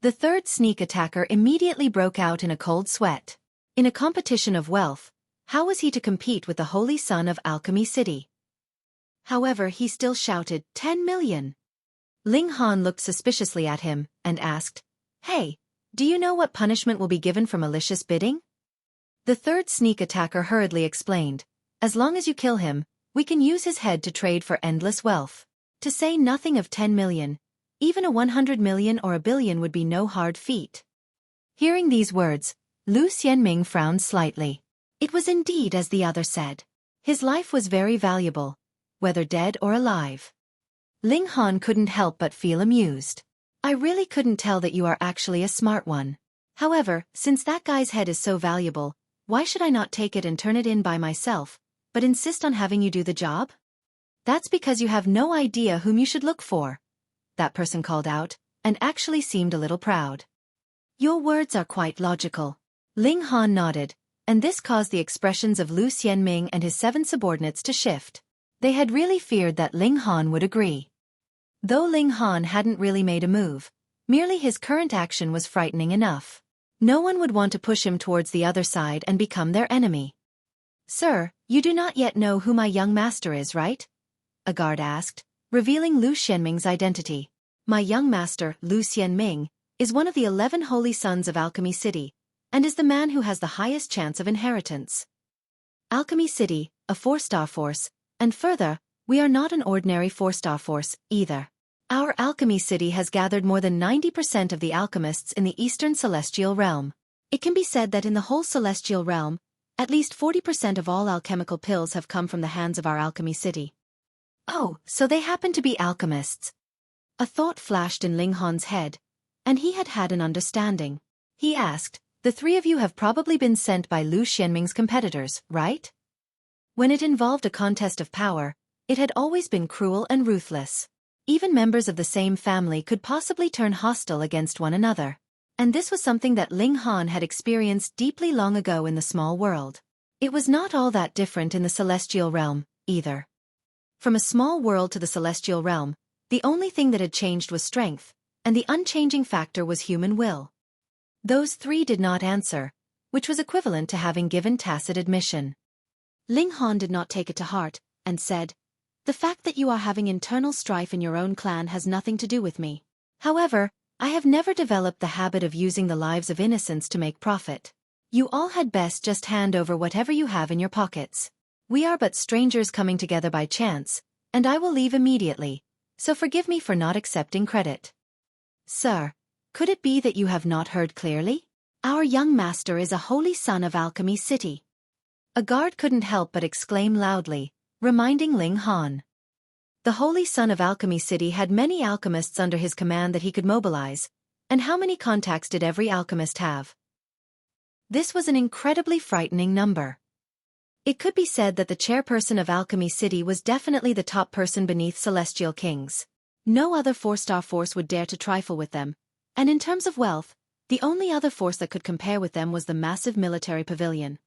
The third sneak attacker immediately broke out in a cold sweat. In a competition of wealth, how was he to compete with the holy son of Alchemy City? However, he still shouted, 10 million. Ling Han looked suspiciously at him, and asked, Hey, do you know what punishment will be given for malicious bidding? The third sneak attacker hurriedly explained, as long as you kill him, we can use his head to trade for endless wealth. To say nothing of 10 million, even a 100 million or a billion would be no hard feat. Hearing these words, Lu Xianming frowned slightly. It was indeed as the other said. His life was very valuable, whether dead or alive. Ling Han couldn't help but feel amused. I really couldn't tell that you are actually a smart one. However, since that guy's head is so valuable, why should I not take it and turn it in by myself, but insist on having you do the job? That's because you have no idea whom you should look for. That person called out, and actually seemed a little proud. Your words are quite logical. Ling Han nodded, and this caused the expressions of Lu Xianming and his 7 subordinates to shift. They had really feared that Ling Han would agree. Though Ling Han hadn't really made a move, merely his current action was frightening enough. No one would want to push him towards the other side and become their enemy. Sir, you do not yet know who my young master is, right? A guard asked, revealing Lu Xianming's identity. My young master, Lu Xianming, is one of the 11 holy sons of Alchemy City, and is the man who has the highest chance of inheritance. Alchemy City, a 4-star force, and further, we are not an ordinary 4-star force, either. Our Alchemy City has gathered more than 90% of the alchemists in the Eastern Celestial Realm. It can be said that in the whole Celestial Realm, at least 40% of all alchemical pills have come from the hands of our Alchemy City. Oh, so they happen to be alchemists. A thought flashed in Ling Han's head, and he had had an understanding. He asked, the three of you have probably been sent by Lu Xianming's competitors, right? When it involved a contest of power, it had always been cruel and ruthless. Even members of the same family could possibly turn hostile against one another. And this was something that Ling Han had experienced deeply long ago in the small world. It was not all that different in the Celestial Realm, either. From a small world to the Celestial Realm, the only thing that had changed was strength, and the unchanging factor was human will. Those three did not answer, which was equivalent to having given tacit admission. Ling Han did not take it to heart, and said, the fact that you are having internal strife in your own clan has nothing to do with me. However, I have never developed the habit of using the lives of innocents to make profit. You all had best just hand over whatever you have in your pockets. We are but strangers coming together by chance, and I will leave immediately, so forgive me for not accepting credit. Sir, could it be that you have not heard clearly? Our young master is a holy son of Alchemy City. A guard couldn't help but exclaim loudly, reminding Ling Han. The holy son of Alchemy City had many alchemists under his command that he could mobilize, and how many contacts did every alchemist have? This was an incredibly frightening number. It could be said that the chairperson of Alchemy City was definitely the top person beneath Celestial Kings. No other 4-star force would dare to trifle with them, and in terms of wealth, the only other force that could compare with them was the massive military pavilion.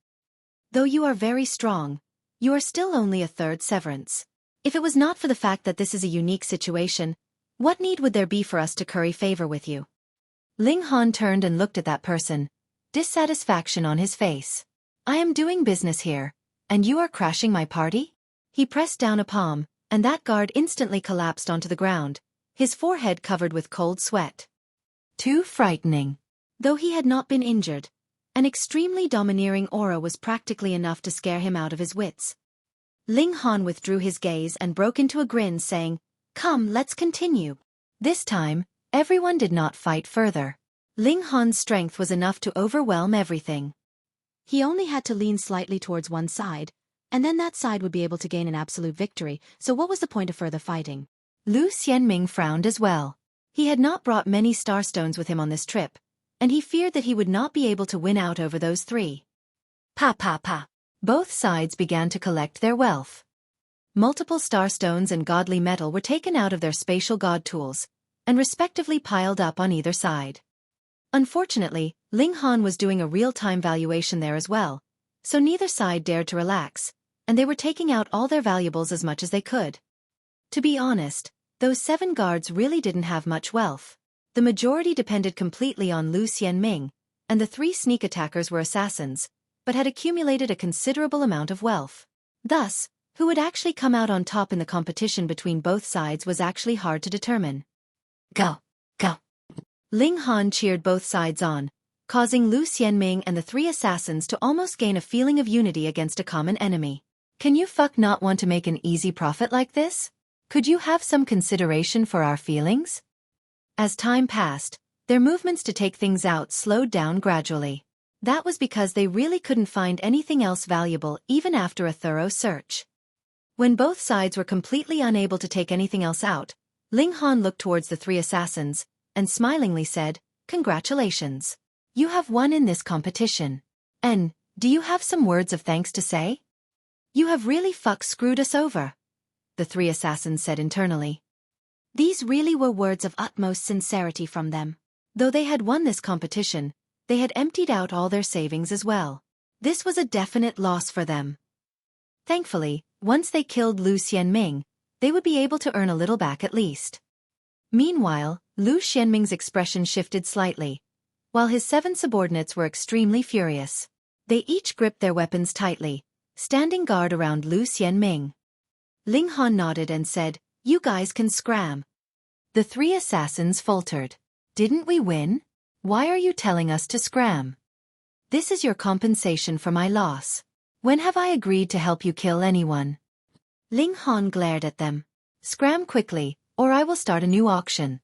Though you are very strong, you are still only a third severance. If it was not for the fact that this is a unique situation, what need would there be for us to curry favor with you? Ling Han turned and looked at that person, dissatisfaction on his face. I am doing business here, and you are crashing my party? He pressed down a palm, and that guard instantly collapsed onto the ground, his forehead covered with cold sweat. Too frightening. Though he had not been injured, an extremely domineering aura was practically enough to scare him out of his wits. Ling Han withdrew his gaze and broke into a grin, saying, come, let's continue. This time, everyone did not fight further. Ling Han's strength was enough to overwhelm everything. He only had to lean slightly towards one side, and then that side would be able to gain an absolute victory, so what was the point of further fighting? Lu Xianming frowned as well. He had not brought many starstones with him on this trip, and he feared that he would not be able to win out over those three. Pa pa pa. Both sides began to collect their wealth. Multiple starstones and godly metal were taken out of their spatial god tools, and respectively piled up on either side. Unfortunately, Ling Han was doing a real-time valuation there as well, so neither side dared to relax, and they were taking out all their valuables as much as they could. To be honest, those 7 guards really didn't have much wealth. The majority depended completely on Lu Xianming, and the 3 sneak attackers were assassins, but had accumulated a considerable amount of wealth. Thus, who would actually come out on top in the competition between both sides was actually hard to determine. Go! Go! Ling Han cheered both sides on, causing Lu Xianming and the 3 assassins to almost gain a feeling of unity against a common enemy. Can you not want to make an easy profit like this? Could you have some consideration for our feelings? As time passed, their movements to take things out slowed down gradually. That was because they really couldn't find anything else valuable even after a thorough search. When both sides were completely unable to take anything else out, Ling Han looked towards the 3 assassins, and smilingly said, congratulations. You have won in this competition. And, do you have some words of thanks to say? You have really screwed us over, the 3 assassins said internally. These really were words of utmost sincerity from them. Though they had won this competition, they had emptied out all their savings as well. This was a definite loss for them. Thankfully, once they killed Lu Xianming, they would be able to earn a little back at least. Meanwhile, Lu Xianming's expression shifted slightly, while his 7 subordinates were extremely furious. They each gripped their weapons tightly, standing guard around Lu Xianming. Ling Han nodded and said, You guys can scram. The three assassins faltered. Didn't we win? Why are you telling us to scram? This is your compensation for my loss. When have I agreed to help you kill anyone? Ling Han glared at them. Scram quickly, or I will start a new auction.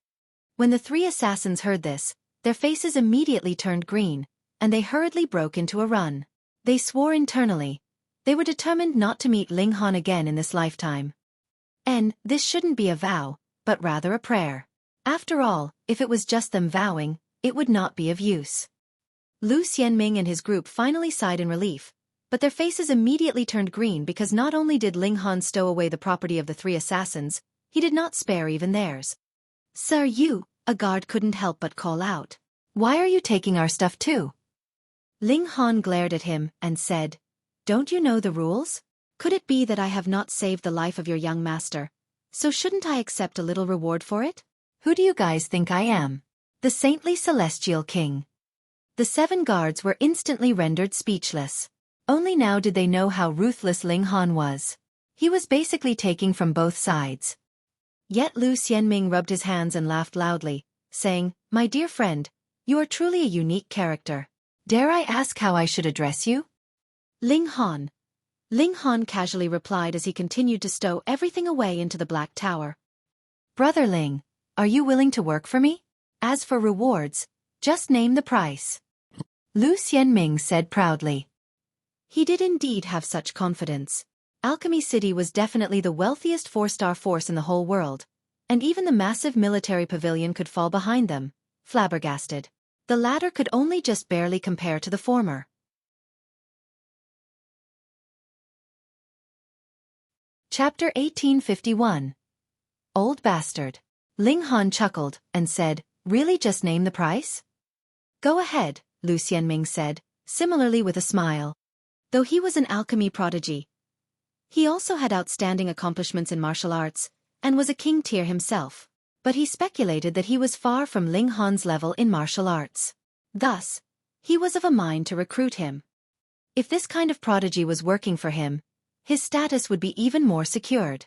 When the three assassins heard this, their faces immediately turned green, and they hurriedly broke into a run. They swore internally. They were determined not to meet Ling Han again in this lifetime. And this shouldn't be a vow, but rather a prayer. After all, if it was just them vowing, it would not be of use. Lu Xianming and his group finally sighed in relief, but their faces immediately turned green because not only did Ling Han stow away the property of the three assassins, he did not spare even theirs. Sir, you, a guard couldn't help but call out. Why are you taking our stuff too? Ling Han glared at him and said, Don't you know the rules? Could it be that I have not saved the life of your young master? So shouldn't I accept a little reward for it? Who do you guys think I am? The saintly celestial king. The 7 guards were instantly rendered speechless. Only now did they know how ruthless Ling Han was. He was basically taking from both sides. Yet Lu Xianming rubbed his hands and laughed loudly, saying, My dear friend, you are truly a unique character. Dare I ask how I should address you? Ling Han. Ling Han casually replied as he continued to stow everything away into the Black Tower. Brother Ling, are you willing to work for me? As for rewards, just name the price. Lu Xianming said proudly. He did indeed have such confidence. Alchemy City was definitely the wealthiest 4-star force in the whole world, and even the massive military pavilion could fall behind them, flabbergasted. The latter could only just barely compare to the former. Chapter 1851. Old Bastard. Ling Han chuckled and said, Really just name the price? Go ahead, Lu Xianming said, similarly with a smile. Though he was an alchemy prodigy, he also had outstanding accomplishments in martial arts, and was a king tier himself. But he speculated that he was far from Ling Han's level in martial arts. Thus, he was of a mind to recruit him. If this kind of prodigy was working for him, his status would be even more secured.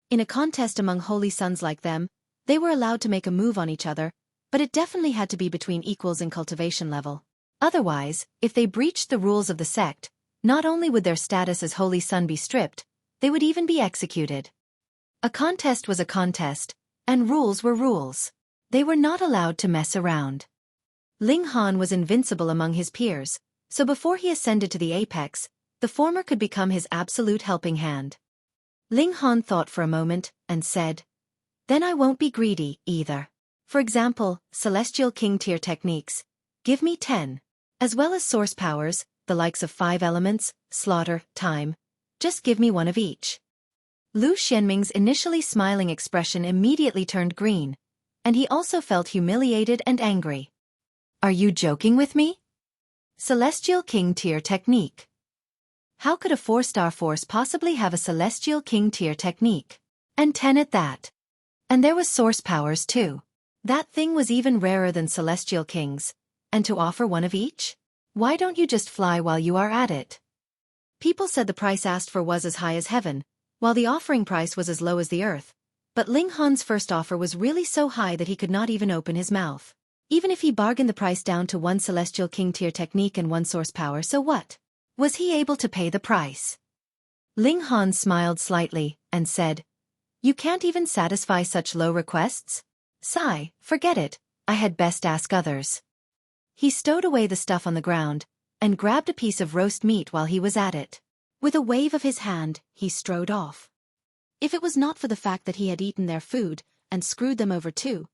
In a contest among holy sons like them, they were allowed to make a move on each other, but it definitely had to be between equals in cultivation level. Otherwise, if they breached the rules of the sect, not only would their status as holy son be stripped, they would even be executed. A contest was a contest, and rules were rules. They were not allowed to mess around. Ling Han was invincible among his peers, so before he ascended to the apex, the former could become his absolute helping hand. Ling Han thought for a moment, and said, Then I won't be greedy, either. For example, Celestial King tier techniques. Give me 10. As well as source powers, the likes of 5 elements, slaughter, time. Just give me one of each. Lu Xianming's initially smiling expression immediately turned green, and he also felt humiliated and angry. Are you joking with me? Celestial King tier technique. How could a 4-star force possibly have a Celestial King tier technique? And 10 at that. And there was source powers too. That thing was even rarer than Celestial Kings. And to offer one of each? Why don't you just fly while you are at it? People said the price asked for was as high as heaven, while the offering price was as low as the earth. But Ling Han's first offer was really so high that he could not even open his mouth. Even if he bargained the price down to 1 Celestial King tier technique and 1 source power, so what? Was he able to pay the price? Ling Han smiled slightly, and said, You can't even satisfy such low requests? Sigh, forget it, I had best ask others. He stowed away the stuff on the ground, and grabbed a piece of roast meat while he was at it. With a wave of his hand, he strode off. If it was not for the fact that he had eaten their food, and screwed them over too,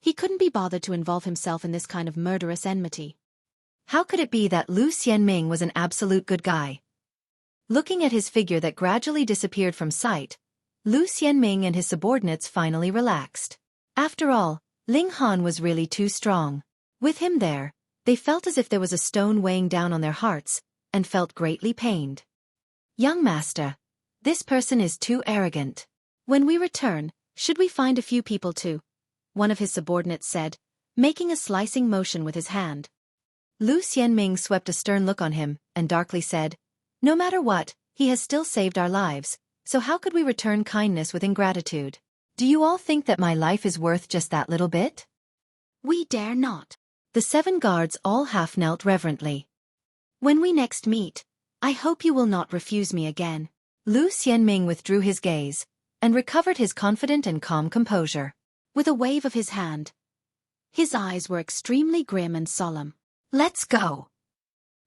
he couldn't be bothered to involve himself in this kind of murderous enmity. How could it be that Lu Xianming was an absolute good guy? Looking at his figure that gradually disappeared from sight, Lu Xianming and his subordinates finally relaxed. After all, Ling Han was really too strong. With him there, they felt as if there was a stone weighing down on their hearts, and felt greatly pained. Young master, this person is too arrogant. When we return, should we find a few people to? One of his subordinates said, making a slicing motion with his hand. Lu Xianming swept a stern look on him, and darkly said, No matter what, he has still saved our lives, so how could we return kindness with ingratitude? Do you all think that my life is worth just that little bit? We dare not. The 7 guards all half-knelt reverently. When we next meet, I hope you will not refuse me again. Lu Xianming withdrew his gaze and recovered his confident and calm composure. With a wave of his hand, his eyes were extremely grim and solemn. Let's go.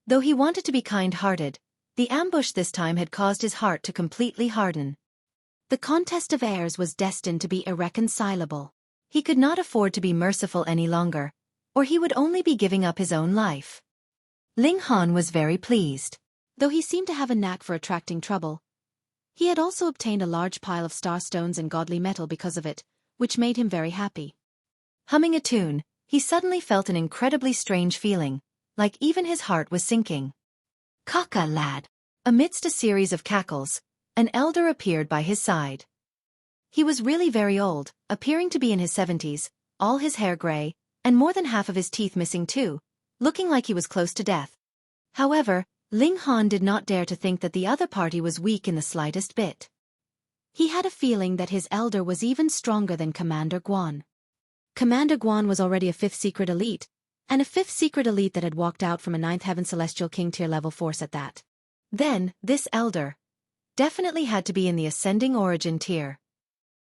Though he wanted to be kind-hearted, the ambush this time had caused his heart to completely harden. The contest of heirs was destined to be irreconcilable. He could not afford to be merciful any longer, or he would only be giving up his own life. Ling Han was very pleased. Though he seemed to have a knack for attracting trouble, he had also obtained a large pile of star stones and godly metal because of it, which made him very happy. Humming a tune, he suddenly felt an incredibly strange feeling, like even his heart was sinking. Kaka, lad. Amidst a series of cackles, an elder appeared by his side. He was really very old, appearing to be in his 70s, all his hair gray, and more than half of his teeth missing too, looking like he was close to death. However, Ling Han did not dare to think that the other party was weak in the slightest bit. He had a feeling that his elder was even stronger than Commander Guan. Commander Guan was already a 5th secret elite, and a 5th secret elite that had walked out from a 9th Heaven Celestial King tier level force at that. Then, this elder definitely had to be in the ascending origin tier.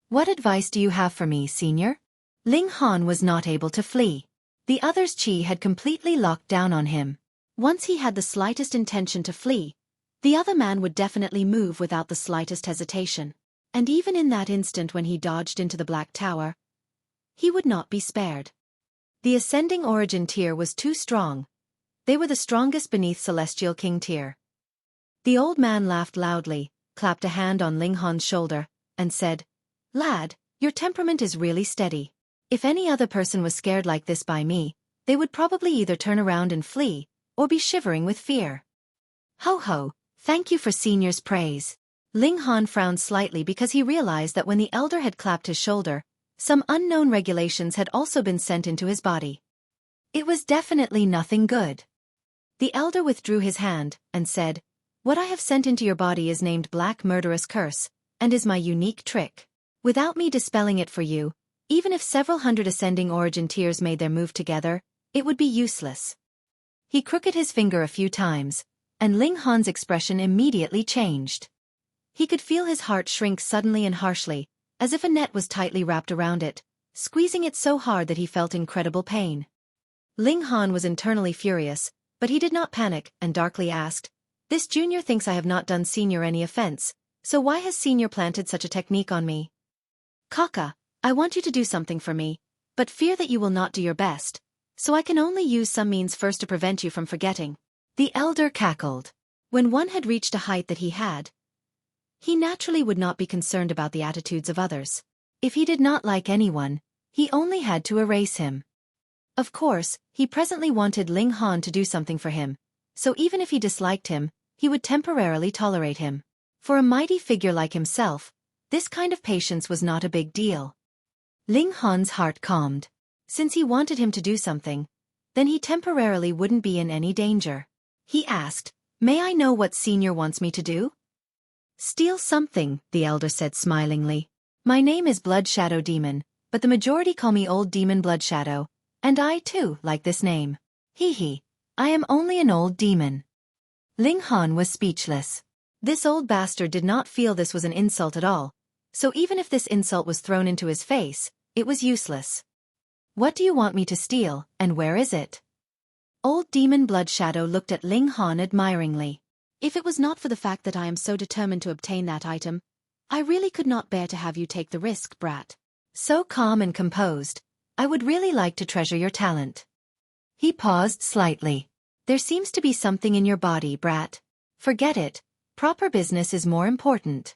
What advice do you have for me, senior? Ling Han was not able to flee. The other's chi had completely locked down on him. Once he had the slightest intention to flee, the other man would definitely move without the slightest hesitation. And even in that instant when he dodged into the Black Tower, he would not be spared. The ascending origin tier was too strong. They were the strongest beneath Celestial King tier. The old man laughed loudly, clapped a hand on Ling Han's shoulder, and said, "Lad, your temperament is really steady. If any other person was scared like this by me, they would probably either turn around and flee, or be shivering with fear." Ho ho, thank you for senior's praise. Ling Han frowned slightly because he realized that when the elder had clapped his shoulder, some unknown regulations had also been sent into his body. It was definitely nothing good. The elder withdrew his hand, and said, "What I have sent into your body is named Black Murderous Curse, and is my unique trick. Without me dispelling it for you, even if several hundred ascending origin tiers made their move together, it would be useless." He crooked his finger a few times, and Ling Han's expression immediately changed. He could feel his heart shrink suddenly and harshly, as if a net was tightly wrapped around it, squeezing it so hard that he felt incredible pain. Ling Han was internally furious, but he did not panic and darkly asked, "This junior thinks I have not done senior any offense, so why has senior planted such a technique on me? Kaka, I want you to do something for me, but fear that you will not do your best, so I can only use some means first to prevent you from forgetting." The elder cackled. When one had reached a height that he naturally would not be concerned about the attitudes of others. If he did not like anyone, he only had to erase him. Of course, he presently wanted Ling Han to do something for him, so even if he disliked him, he would temporarily tolerate him. For a mighty figure like himself, this kind of patience was not a big deal. Ling Han's heart calmed. Since he wanted him to do something, then he temporarily wouldn't be in any danger. He asked, "May I know what senior wants me to do?" "Steal something," the elder said smilingly. "My name is Blood Shadow Demon, but the majority call me Old Demon Blood Shadow, and I too like this name. Hee, I am only an old demon." Ling Han was speechless. This old bastard did not feel this was an insult at all, so even if this insult was thrown into his face, it was useless. "What do you want me to steal, and where is it?" Old Demon Blood Shadow looked at Ling Han admiringly. "If it was not for the fact that I am so determined to obtain that item, I really could not bear to have you take the risk, brat." So calm and composed, "I would really like to treasure your talent." He paused slightly. "There seems to be something in your body, brat. Forget it, proper business is more important."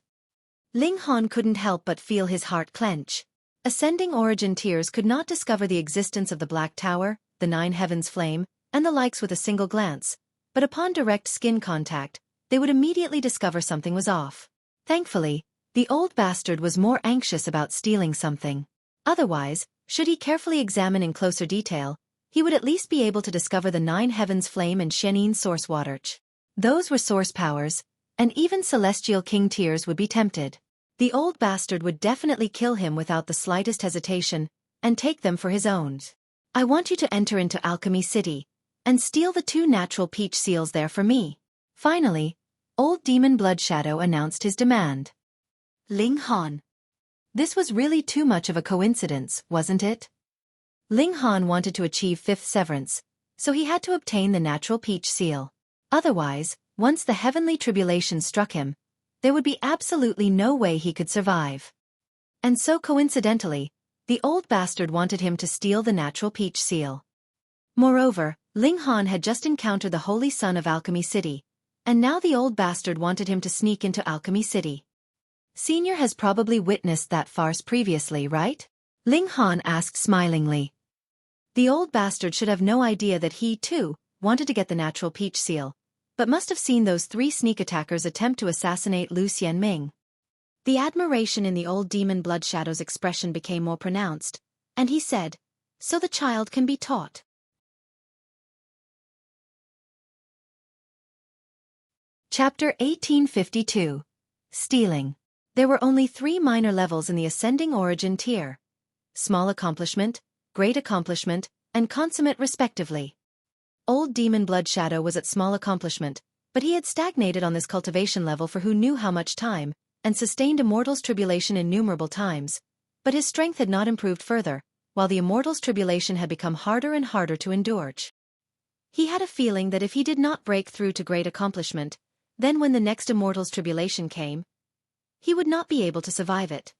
Ling Han couldn't help but feel his heart clench. Ascending origin tiers could not discover the existence of the Black Tower, the 9 Heavens Flame, and the likes with a single glance, but upon direct skin contact, they would immediately discover something was off. Thankfully, the old bastard was more anxious about stealing something. Otherwise, should he carefully examine in closer detail, he would at least be able to discover the 9 Heavens Flame and Shenin Source Water. Those were source powers, and even Celestial King tiers would be tempted. The old bastard would definitely kill him without the slightest hesitation, and take them for his own. I want you to enter into Alchemy City, and steal the 2 natural peach seals there for me. Finally, old demon Bloodshadow announced his demand. Ling Han. This was really too much of a coincidence, wasn't it? Ling Han wanted to achieve 5th severance, so he had to obtain the natural peach seal. Otherwise, once the heavenly tribulation struck him, there would be absolutely no way he could survive. And so coincidentally, the old bastard wanted him to steal the natural peach seal. Moreover, Ling Han had just encountered the Holy Son of Alchemy City, and now the old bastard wanted him to sneak into Alchemy City. Senior has probably witnessed that farce previously, right? Ling Han asked smilingly. The old bastard should have no idea that he, too, wanted to get the natural peach seal, but must have seen those 3 sneak attackers attempt to assassinate Lu Xianming. The admiration in the old demon Bloodshadow's expression became more pronounced, and he said, "So the child can be taught." Chapter 1852. Stealing. There were only 3 minor levels in the Ascending Origin tier. Small Accomplishment, Great Accomplishment, and Consummate respectively. Old Demon Bloodshadow was at Small Accomplishment, but he had stagnated on this cultivation level for who knew how much time, and sustained Immortal's Tribulation innumerable times, but his strength had not improved further, while the Immortal's Tribulation had become harder and harder to endure. He had a feeling that if he did not break through to Great Accomplishment, then when the next Immortal's Tribulation came, he would not be able to survive it.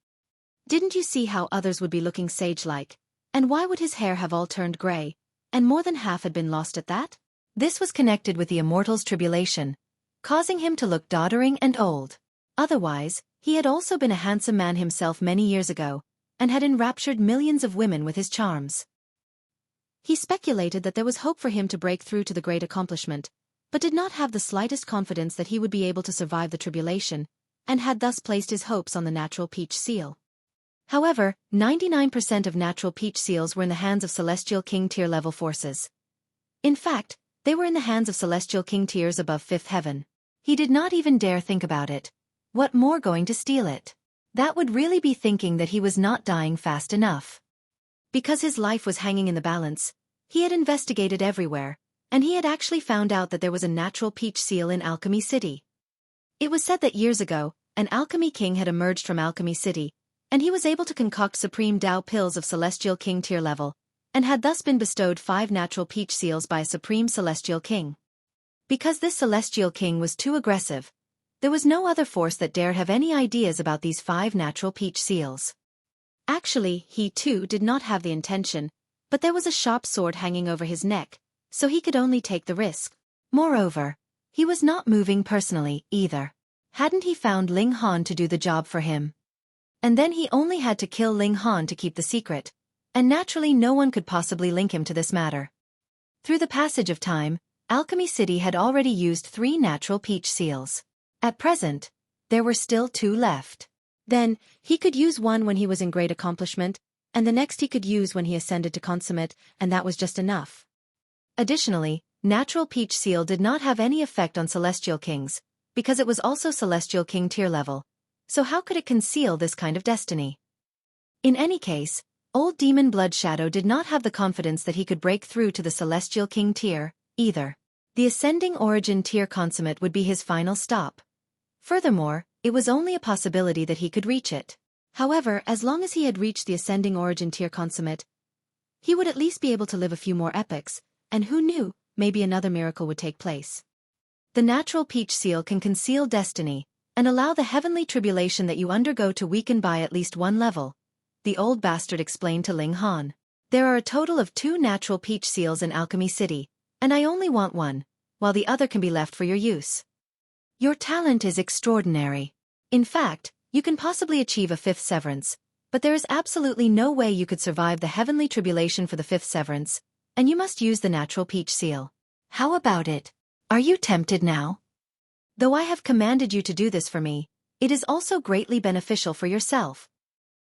Didn't you see how others would be looking sage-like, and why would his hair have all turned grey, and more than half had been lost at that? This was connected with the Immortal's Tribulation, causing him to look doddering and old. Otherwise, he had also been a handsome man himself many years ago, and had enraptured millions of women with his charms. He speculated that there was hope for him to break through to the Great Accomplishment, but did not have the slightest confidence that he would be able to survive the tribulation, and had thus placed his hopes on the natural peach seal. However, 99% of natural peach seals were in the hands of Celestial King tier level forces. In fact, they were in the hands of Celestial King tiers above 5th heaven. He did not even dare think about it. What more going to steal it? That would really be thinking that he was not dying fast enough. Because his life was hanging in the balance, he had investigated everywhere, and he had actually found out that there was a natural peach seal in Alchemy City. It was said that years ago, an alchemy king had emerged from Alchemy City, and he was able to concoct supreme Tao pills of Celestial King tier level, and had thus been bestowed 5 natural peach seals by a supreme Celestial King. Because this Celestial King was too aggressive, there was no other force that dared have any ideas about these 5 natural peach seals. Actually, he too did not have the intention, but there was a sharp sword hanging over his neck, so he could only take the risk. Moreover, he was not moving personally, either. Hadn't he found Ling Han to do the job for him? And then he only had to kill Ling Han to keep the secret, and naturally no one could possibly link him to this matter. Through the passage of time, Alchemy City had already used 3 natural peach seals. At present, there were still 2 left. Then, he could use one when he was in Great Accomplishment, and the next he could use when he ascended to Consummate, and that was just enough. Additionally, Natural Peach Seal did not have any effect on Celestial Kings, because it was also Celestial King tier level, so how could it conceal this kind of destiny? In any case, Old Demon Bloodshadow did not have the confidence that he could break through to the Celestial King tier, either. The Ascending Origin tier Consummate would be his final stop. Furthermore, it was only a possibility that he could reach it. However, as long as he had reached the Ascending Origin tier Consummate, he would at least be able to live a few more epochs, and who knew, maybe another miracle would take place. The Natural Peach Seal can conceal destiny, and allow the heavenly tribulation that you undergo to weaken by at least 1 level, the old bastard explained to Ling Han. There are a total of 2 Natural Peach Seals in Alchemy City, and I only want 1, while the other can be left for your use. Your talent is extraordinary. In fact, you can possibly achieve a 5th severance, but there is absolutely no way you could survive the heavenly tribulation for the 5th severance, and you must use the Natural Peach Seal. How about it? Are you tempted now? Though I have commanded you to do this for me, it is also greatly beneficial for yourself.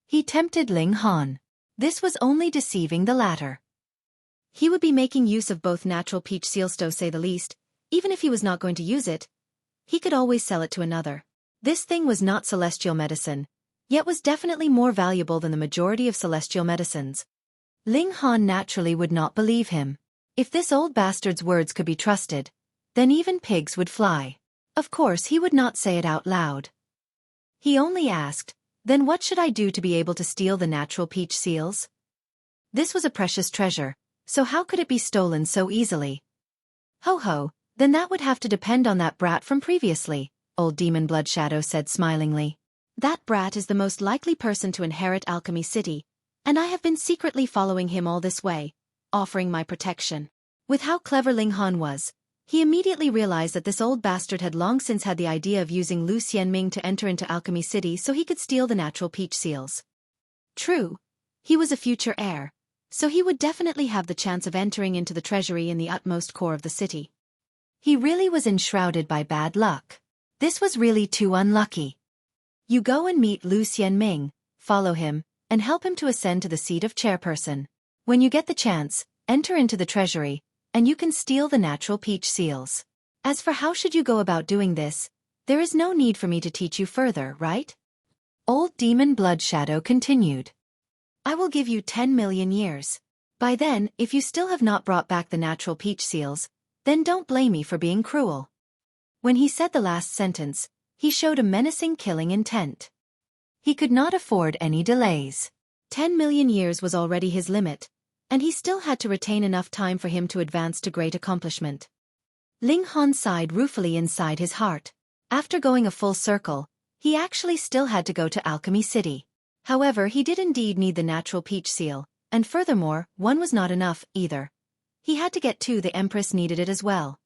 He tempted Ling Han. This was only deceiving the latter. He would be making use of both Natural Peach Seals to say the least. Even if he was not going to use it, he could always sell it to another. This thing was not celestial medicine, yet was definitely more valuable than the majority of celestial medicines. Ling Han naturally would not believe him. If this old bastard's words could be trusted, then even pigs would fly. Of course he would not say it out loud. He only asked, "Then what should I do to be able to steal the natural peach seals?" This was a precious treasure, so how could it be stolen so easily? "Ho ho, then that would have to depend on that brat from previously," old Demon Bloodshadow said smilingly. "That brat is the most likely person to inherit Alchemy City, and I have been secretly following him all this way, offering my protection." With how clever Ling Han was, he immediately realized that this old bastard had long since had the idea of using Lu Xianming to enter into Alchemy City so he could steal the natural peach seals. True, he was a future heir, so he would definitely have the chance of entering into the treasury in the utmost core of the city. He really was enshrouded by bad luck. This was really too unlucky. You go and meet Lu Xianming, follow him, and help him to ascend to the seat of chairperson. When you get the chance, enter into the treasury, and you can steal the natural peach seals. As for how should you go about doing this, there is no need for me to teach you further, right? Old Demon Bloodshadow continued. I will give you 10 million years. By then, if you still have not brought back the natural peach seals, then don't blame me for being cruel. When he said the last sentence, he showed a menacing killing intent. He could not afford any delays. 10 million years was already his limit, and he still had to retain enough time for him to advance to great accomplishment. Ling Han sighed ruefully inside his heart. After going a full circle, he actually still had to go to Alchemy City. However, he did indeed need the natural peach seal, and furthermore, one was not enough, either. He had to get two. The Empress needed it as well.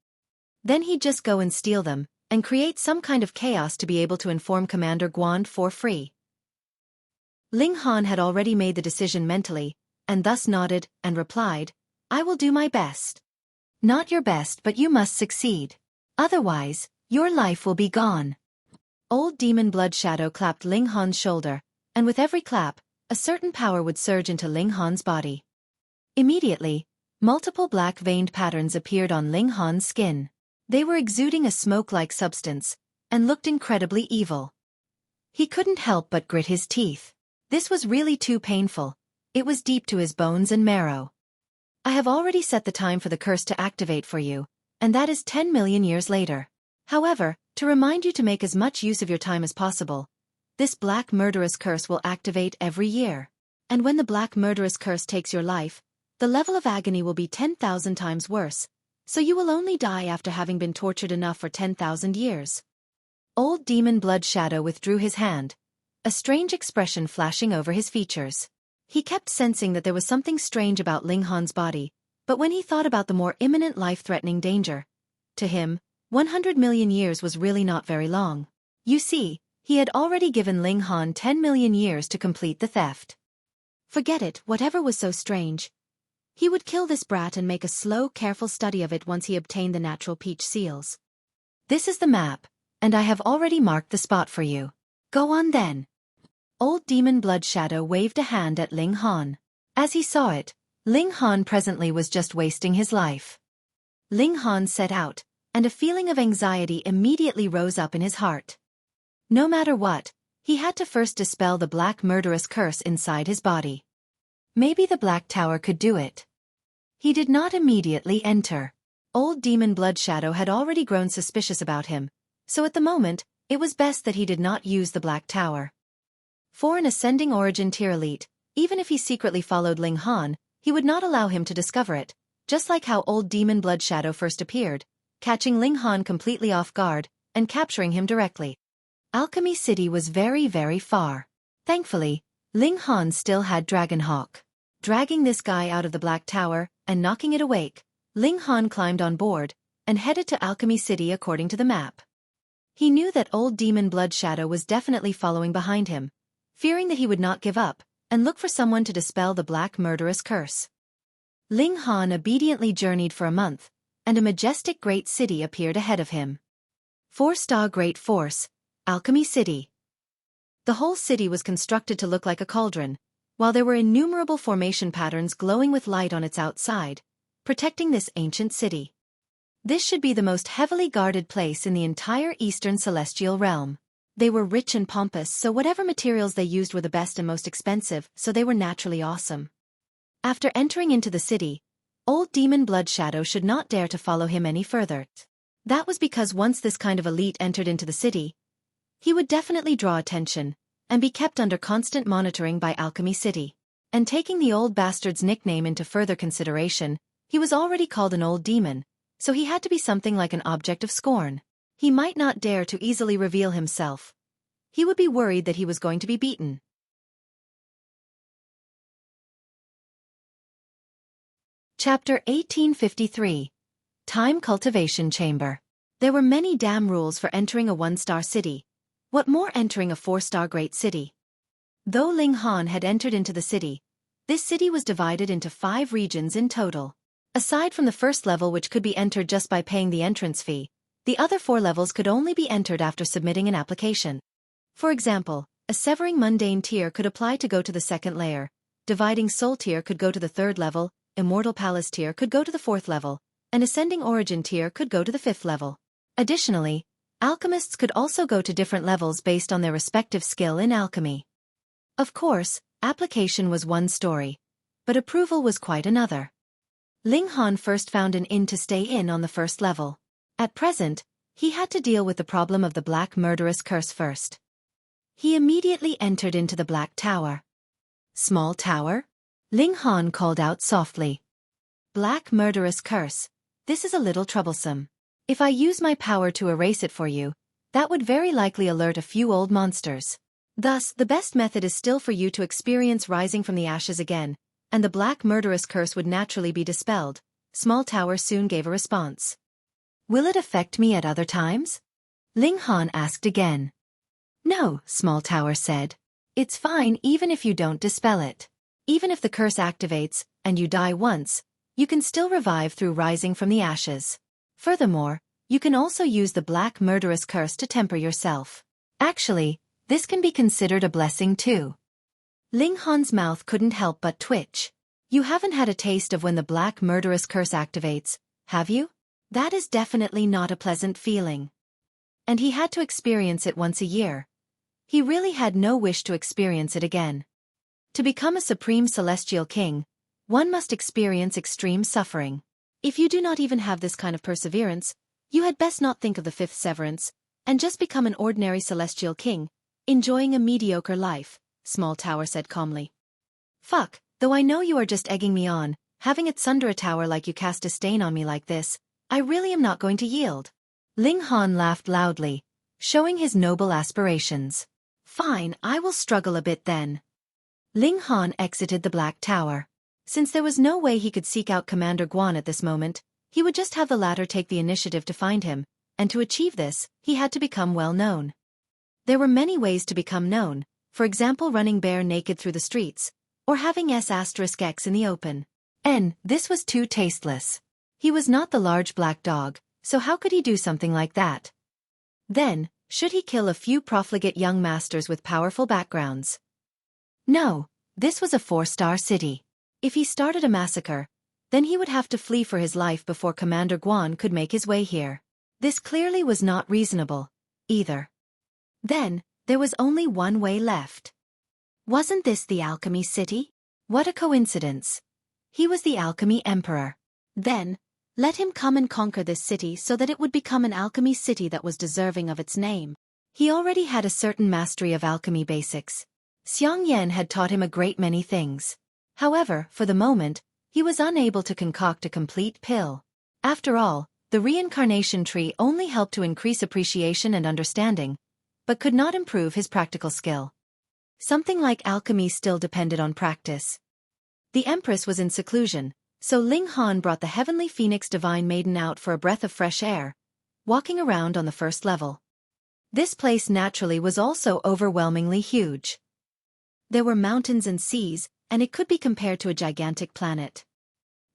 Then he'd just go and steal them, and create some kind of chaos to be able to inform Commander Guan for free. Ling Han had already made the decision mentally, and thus nodded and replied, I will do my best. Not your best, but you must succeed. Otherwise, your life will be gone. Old Demon Bloodshadow clapped Ling Han's shoulder, and with every clap, a certain power would surge into Ling Han's body. Immediately, multiple black-veined patterns appeared on Ling Han's skin. They were exuding a smoke-like substance, and looked incredibly evil. He couldn't help but grit his teeth. This was really too painful. It was deep to his bones and marrow. I have already set the time for the curse to activate for you, and that is 10 million years later. However, to remind you to make as much use of your time as possible, this black murderous curse will activate every year. And when the black murderous curse takes your life, the level of agony will be 10,000 times worse, so you will only die after having been tortured enough for 10,000 years. Old Demon Bloodshadow withdrew his hand, a strange expression flashing over his features. He kept sensing that there was something strange about Ling Han's body, but when he thought about the more imminent life-threatening danger, to him, 100 million years was really not very long. You see, he had already given Ling Han 10 million years to complete the theft. Forget it, whatever was so strange. He would kill this brat and make a slow, careful study of it once he obtained the natural peach seals. This is the map, and I have already marked the spot for you. Go on then. Old Demon Bloodshadow waved a hand at Ling Han. As he saw it, Ling Han presently was just wasting his life. Ling Han set out, and a feeling of anxiety immediately rose up in his heart. No matter what, he had to first dispel the black murderous curse inside his body. Maybe the Black Tower could do it. He did not immediately enter. Old Demon Bloodshadow had already grown suspicious about him, so at the moment, it was best that he did not use the Black Tower. For an ascending origin tier elite, even if he secretly followed Ling Han, he would not allow him to discover it, just like how Old Demon Bloodshadow first appeared, catching Ling Han completely off guard, and capturing him directly. Alchemy City was very, very far. Thankfully, Ling Han still had Dragonhawk. Dragging this guy out of the Black Tower, and knocking it awake, Ling Han climbed on board, and headed to Alchemy City according to the map. He knew that Old Demon Bloodshadow was definitely following behind him, fearing that he would not give up, and look for someone to dispel the black murderous curse. Ling Han obediently journeyed for a month, and a majestic great city appeared ahead of him. 4-star Great Force, Alchemy City. The whole city was constructed to look like a cauldron, while there were innumerable formation patterns glowing with light on its outside, protecting this ancient city. This should be the most heavily guarded place in the entire Eastern Celestial Realm. They were rich and pompous, so whatever materials they used were the best and most expensive, so they were naturally awesome. After entering into the city, old demon Bloodshadow should not dare to follow him any further. That was because once this kind of elite entered into the city, he would definitely draw attention, and be kept under constant monitoring by Alchemy City. And taking the old bastard's nickname into further consideration, he was already called an old demon, so he had to be something like an object of scorn. He might not dare to easily reveal himself. He would be worried that he was going to be beaten. Chapter 1853. Time Cultivation Chamber. There were many damn rules for entering a 1-star city. What more entering a 4-star great city? Though Ling Han had entered into the city, this city was divided into 5 regions in total. Aside from the first level, which could be entered just by paying the entrance fee, the other 4 levels could only be entered after submitting an application. For example, a Severing Mundane tier could apply to go to the 2nd layer, Dividing Soul tier could go to the 3rd level, Immortal Palace tier could go to the 4th level, and Ascending Origin tier could go to the 5th level. Additionally, alchemists could also go to different levels based on their respective skill in alchemy. Of course, application was one story, but approval was quite another. Ling Han first found an inn to stay in on the 1st level. At present, he had to deal with the problem of the Black Murderous Curse first. He immediately entered into the Black Tower. Small tower? Ling Han called out softly. Black Murderous Curse. This is a little troublesome. If I use my power to erase it for you, that would very likely alert a few old monsters. Thus, the best method is still for you to experience rising from the ashes again, and the Black Murderous Curse would naturally be dispelled. Small Tower soon gave a response. Will it affect me at other times? Ling Han asked again. No, Small Tower said. It's fine even if you don't dispel it. Even if the curse activates, and you die once, you can still revive through rising from the ashes. Furthermore, you can also use the Black Murderous Curse to temper yourself. Actually, this can be considered a blessing too. Ling Han's mouth couldn't help but twitch. You haven't had a taste of when the Black Murderous Curse activates, have you? That is definitely not a pleasant feeling. And he had to experience it once a year. He really had no wish to experience it again. To become a supreme celestial king, one must experience extreme suffering. If you do not even have this kind of perseverance, you had best not think of the 5th severance, and just become an ordinary celestial king, enjoying a mediocre life, Small Tower said calmly. Fuck, though I know you are just egging me on, having it sunder a tower like you cast a stain on me like this, I really am not going to yield. Ling Han laughed loudly, showing his noble aspirations. Fine, I will struggle a bit then. Ling Han exited the Black Tower. Since there was no way he could seek out Commander Guan at this moment, he would just have the latter take the initiative to find him, and to achieve this, he had to become well known. There were many ways to become known, for example running bare naked through the streets, or having S*X in the open. This was too tasteless. He was not the large black dog, so how could he do something like that? Then, should he kill a few profligate young masters with powerful backgrounds? No, this was a 4-star city. If he started a massacre, then he would have to flee for his life before Commander Guan could make his way here. This clearly was not reasonable, either. Then, there was only one way left. Wasn't this the Alchemy City? What a coincidence. He was the Alchemy Emperor. Then, let him come and conquer this city so that it would become an alchemy city that was deserving of its name. He already had a certain mastery of alchemy basics. Xiang Yan had taught him a great many things. However, for the moment, he was unable to concoct a complete pill. After all, the reincarnation tree only helped to increase appreciation and understanding, but could not improve his practical skill. Something like alchemy still depended on practice. The Empress was in seclusion, so Ling Han brought the Heavenly Phoenix Divine Maiden out for a breath of fresh air, walking around on the 1st level. This place naturally was also overwhelmingly huge. There were mountains and seas, and it could be compared to a gigantic planet.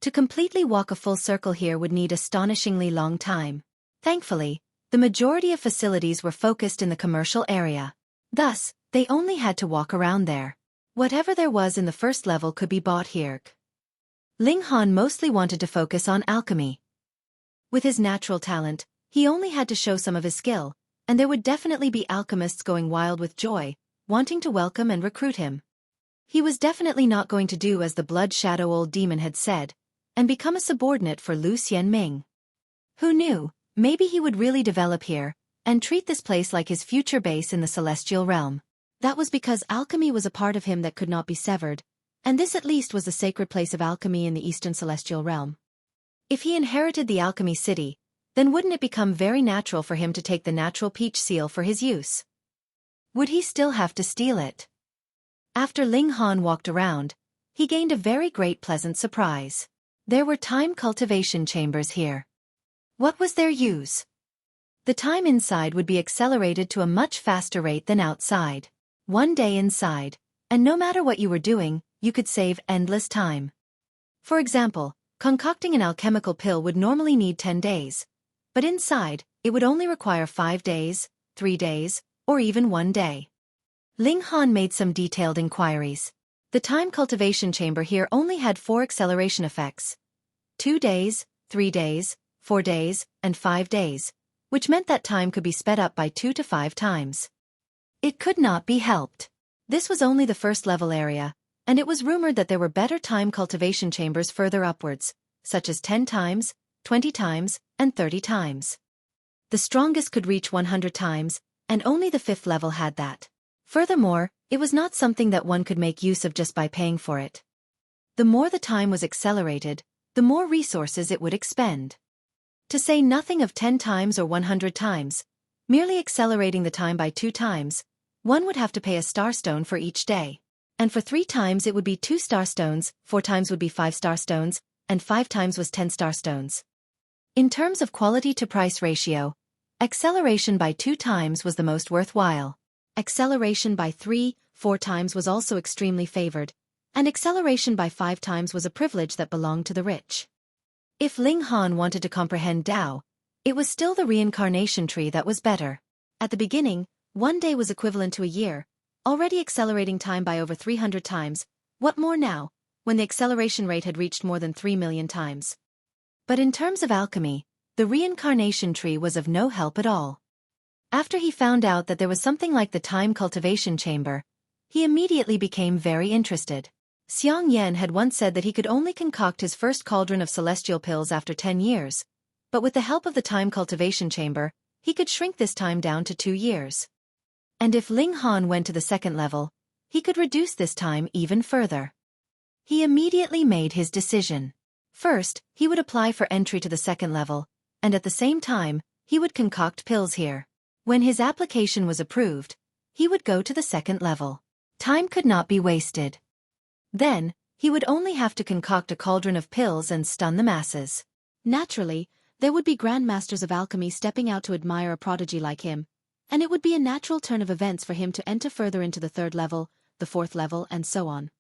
To completely walk a full circle here would need astonishingly long time. Thankfully, the majority of facilities were focused in the commercial area. Thus, they only had to walk around there. Whatever there was in the 1st level could be bought here. Ling Han mostly wanted to focus on alchemy. With his natural talent, he only had to show some of his skill, and there would definitely be alchemists going wild with joy, wanting to welcome and recruit him. He was definitely not going to do as the blood shadow old demon had said, and become a subordinate for Lu Xianming. Who knew, maybe he would really develop here, and treat this place like his future base in the celestial realm. That was because alchemy was a part of him that could not be severed, and this at least was the sacred place of alchemy in the Eastern Celestial Realm. If he inherited the alchemy city, then wouldn't it become very natural for him to take the natural peach seal for his use? Would he still have to steal it? After Ling Han walked around, he gained a very great pleasant surprise. There were time cultivation chambers here. What was their use? The time inside would be accelerated to a much faster rate than outside. One day inside, and no matter what you were doing, you could save endless time. For example, concocting an alchemical pill would normally need 10 days, but inside, it would only require 5 days, 3 days, or even 1 day. Ling Han made some detailed inquiries. The time cultivation chamber here only had 4 acceleration effects. 2 days, 3 days, 4 days, and 5 days, which meant that time could be sped up by 2 to 5 times. It could not be helped. This was only the first level area, and it was rumored that there were better time cultivation chambers further upwards, such as 10 times, 20 times, and 30 times. The strongest could reach 100 times, and only the 5th level had that. Furthermore, it was not something that one could make use of just by paying for it. The more the time was accelerated, the more resources it would expend. To say nothing of 10 times or 100 times, merely accelerating the time by 2 times, one would have to pay a starstone for each day. And for 3 times it would be 2 starstones, 4 times would be 5 starstones, and 5 times was 10 starstones. In terms of quality to price ratio, acceleration by 2 times was the most worthwhile. Acceleration by 3, 4 times was also extremely favored, and acceleration by 5 times was a privilege that belonged to the rich. If Ling Han wanted to comprehend Tao, it was still the reincarnation tree that was better. At the beginning, 1 day was equivalent to a year, already accelerating time by over 300 times, what more now, when the acceleration rate had reached more than 3 million times. But in terms of alchemy, the reincarnation tree was of no help at all. After he found out that there was something like the time cultivation chamber, he immediately became very interested. Xiang Yan had once said that he could only concoct his first cauldron of celestial pills after 10 years, but with the help of the time cultivation chamber, he could shrink this time down to 2 years. And if Ling Han went to the 2nd level, he could reduce this time even further. He immediately made his decision. First, he would apply for entry to the 2nd level, and at the same time, he would concoct pills here. When his application was approved, he would go to the 2nd level. Time could not be wasted. Then, he would only have to concoct a cauldron of pills and stun the masses. Naturally, there would be grandmasters of alchemy stepping out to admire a prodigy like him, and it would be a natural turn of events for him to enter further into the 3rd level, the 4th level, and so on.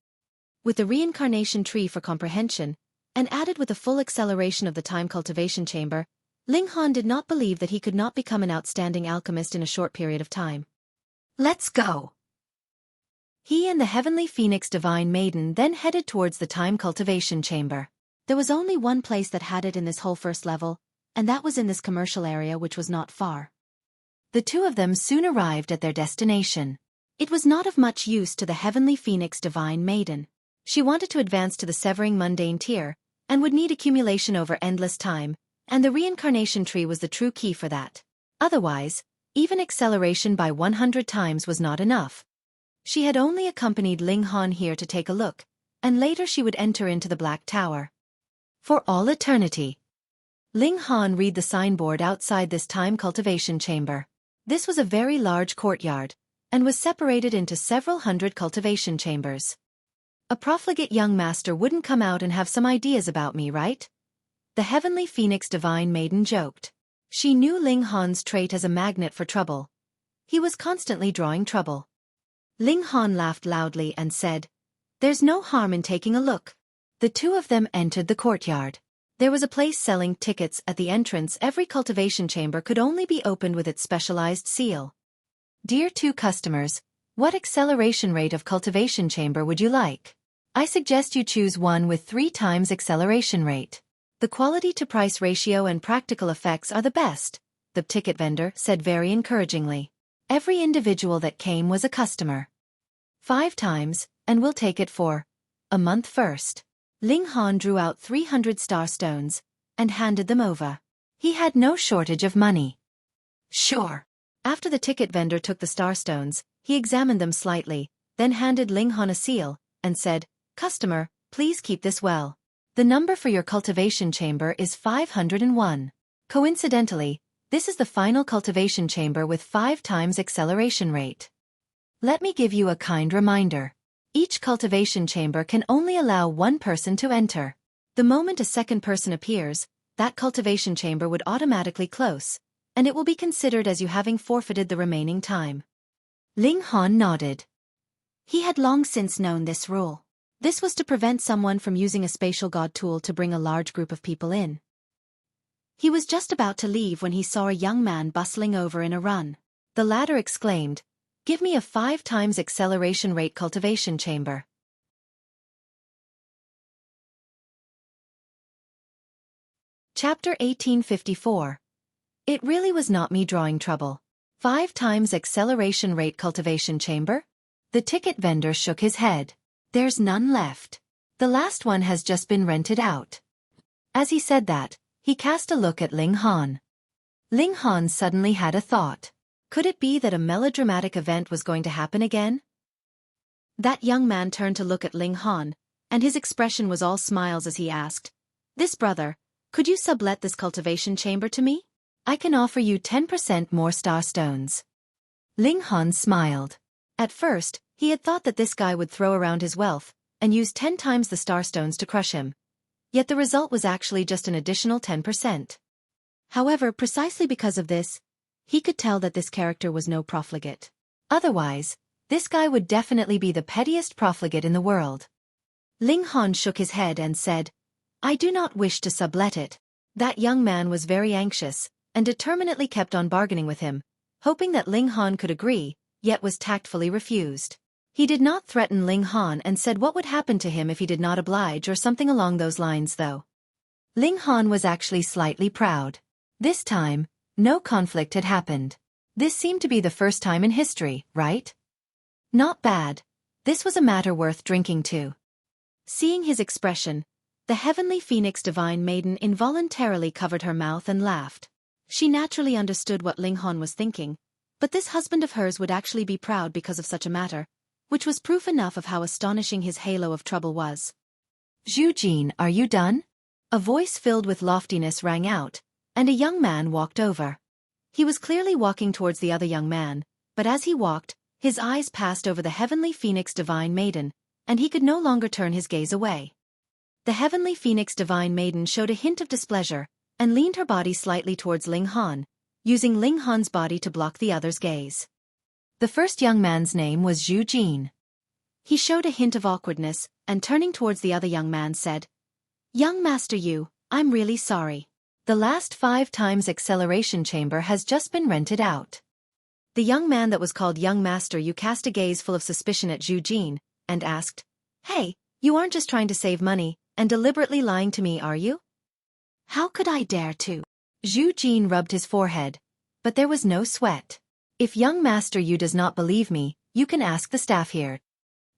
With the reincarnation tree for comprehension, and added with the full acceleration of the time cultivation chamber, Ling Han did not believe that he could not become an outstanding alchemist in a short period of time. Let's go! He and the Heavenly Phoenix Divine Maiden then headed towards the time cultivation chamber. There was only one place that had it in this whole 1st level, and that was in this commercial area which was not far. The two of them soon arrived at their destination. It was not of much use to the Heavenly Phoenix Divine Maiden. She wanted to advance to the Severing Mundane tier, and would need accumulation over endless time, and the reincarnation tree was the true key for that. Otherwise, even acceleration by 100 times was not enough. She had only accompanied Ling Han here to take a look, and later she would enter into the Black Tower. For all eternity. Ling Han read the signboard outside this time cultivation chamber. This was a very large courtyard, and was separated into several hundred cultivation chambers. A profligate young master wouldn't come out and have some ideas about me, right? The Heavenly Phoenix Divine Maiden joked. She knew Ling Han's trait as a magnet for trouble. He was constantly drawing trouble. Ling Han laughed loudly and said, "There's no harm in taking a look." The two of them entered the courtyard. There was a place selling tickets at the entrance. Every cultivation chamber could only be opened with its specialized seal. Dear two customers, what acceleration rate of cultivation chamber would you like? I suggest you choose one with 3 times acceleration rate. The quality to price ratio and practical effects are the best, the ticket vendor said very encouragingly. Every individual that came was a customer. 5 times, and we'll take it for a month first. Ling Han drew out 300 star stones and handed them over. He had no shortage of money. Sure. After the ticket vendor took the star stones, he examined them slightly, then handed Ling Han a seal and said, "Customer, please keep this well. The number for your cultivation chamber is 501. Coincidentally, this is the final cultivation chamber with 5 times acceleration rate. Let me give you a kind reminder. Each cultivation chamber can only allow one person to enter. The moment a second person appears, that cultivation chamber would automatically close, and it will be considered as you having forfeited the remaining time." Ling Han nodded. He had long since known this rule. This was to prevent someone from using a spatial god tool to bring a large group of people in. He was just about to leave when he saw a young man bustling over in a run. The latter exclaimed, "Give me a 5 times acceleration rate cultivation chamber." Chapter 1854. It really was not me drawing trouble. 5 times acceleration rate cultivation chamber? The ticket vendor shook his head. There's none left. The last one has just been rented out. As he said that, he cast a look at Ling Han. Ling Han suddenly had a thought. Could it be that a melodramatic event was going to happen again? That young man turned to look at Ling Han, and his expression was all smiles as he asked, "This brother, could you sublet this cultivation chamber to me? I can offer you 10% more star stones." Ling Han smiled. At first, he had thought that this guy would throw around his wealth and use 10 times the star stones to crush him. Yet the result was actually just an additional 10%. However, precisely because of this, he could tell that this character was no profligate. Otherwise, this guy would definitely be the pettiest profligate in the world. Ling Han shook his head and said, "I do not wish to sublet it." That young man was very anxious, and determinedly kept on bargaining with him, hoping that Ling Han could agree, yet was tactfully refused. He did not threaten Ling Han and said what would happen to him if he did not oblige or something along those lines though. Ling Han was actually slightly proud. This time, no conflict had happened. This seemed to be the first time in history, right? Not bad. This was a matter worth drinking to. Seeing his expression, the heavenly phoenix divine maiden involuntarily covered her mouth and laughed. She naturally understood what Ling Han was thinking, but this husband of hers would actually be proud because of such a matter, which was proof enough of how astonishing his halo of trouble was. "Xueqi, are you done?" A voice filled with loftiness rang out, and a young man walked over. He was clearly walking towards the other young man, but as he walked, his eyes passed over the heavenly phoenix divine maiden, and he could no longer turn his gaze away. The heavenly phoenix divine maiden showed a hint of displeasure, and leaned her body slightly towards Ling Han, using Ling Han's body to block the other's gaze. The first young man's name was Xueqi. He showed a hint of awkwardness, and turning towards the other young man said, "Young Master Yu, I'm really sorry. The last 5 times acceleration chamber has just been rented out." The young man that was called Young Master Yu cast a gaze full of suspicion at Xueqi, and asked, "Hey, you aren't just trying to save money, and deliberately lying to me, are you?" "How could I dare to?" Xueqi rubbed his forehead, but there was no sweat. "If young Master Yu does not believe me, you can ask the staff here."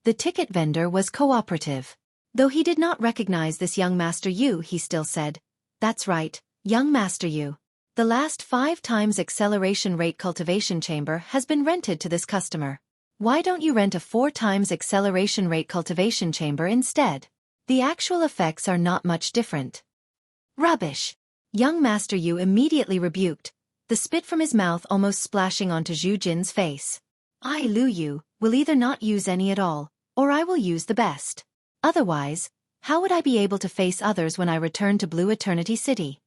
The ticket vendor was cooperative. Though he did not recognize this young Master Yu, he still said, "That's right, young Master Yu. The last 5 times acceleration rate cultivation chamber has been rented to this customer. Why don't you rent a 4 times acceleration rate cultivation chamber instead? The actual effects are not much different." "Rubbish!" Young Master Yu immediately rebuked, the spit from his mouth almost splashing onto Xueqin's face. "I, Lu Yu, will either not use any at all, or I will use the best. Otherwise, how would I be able to face others when I return to Blue Eternity City?"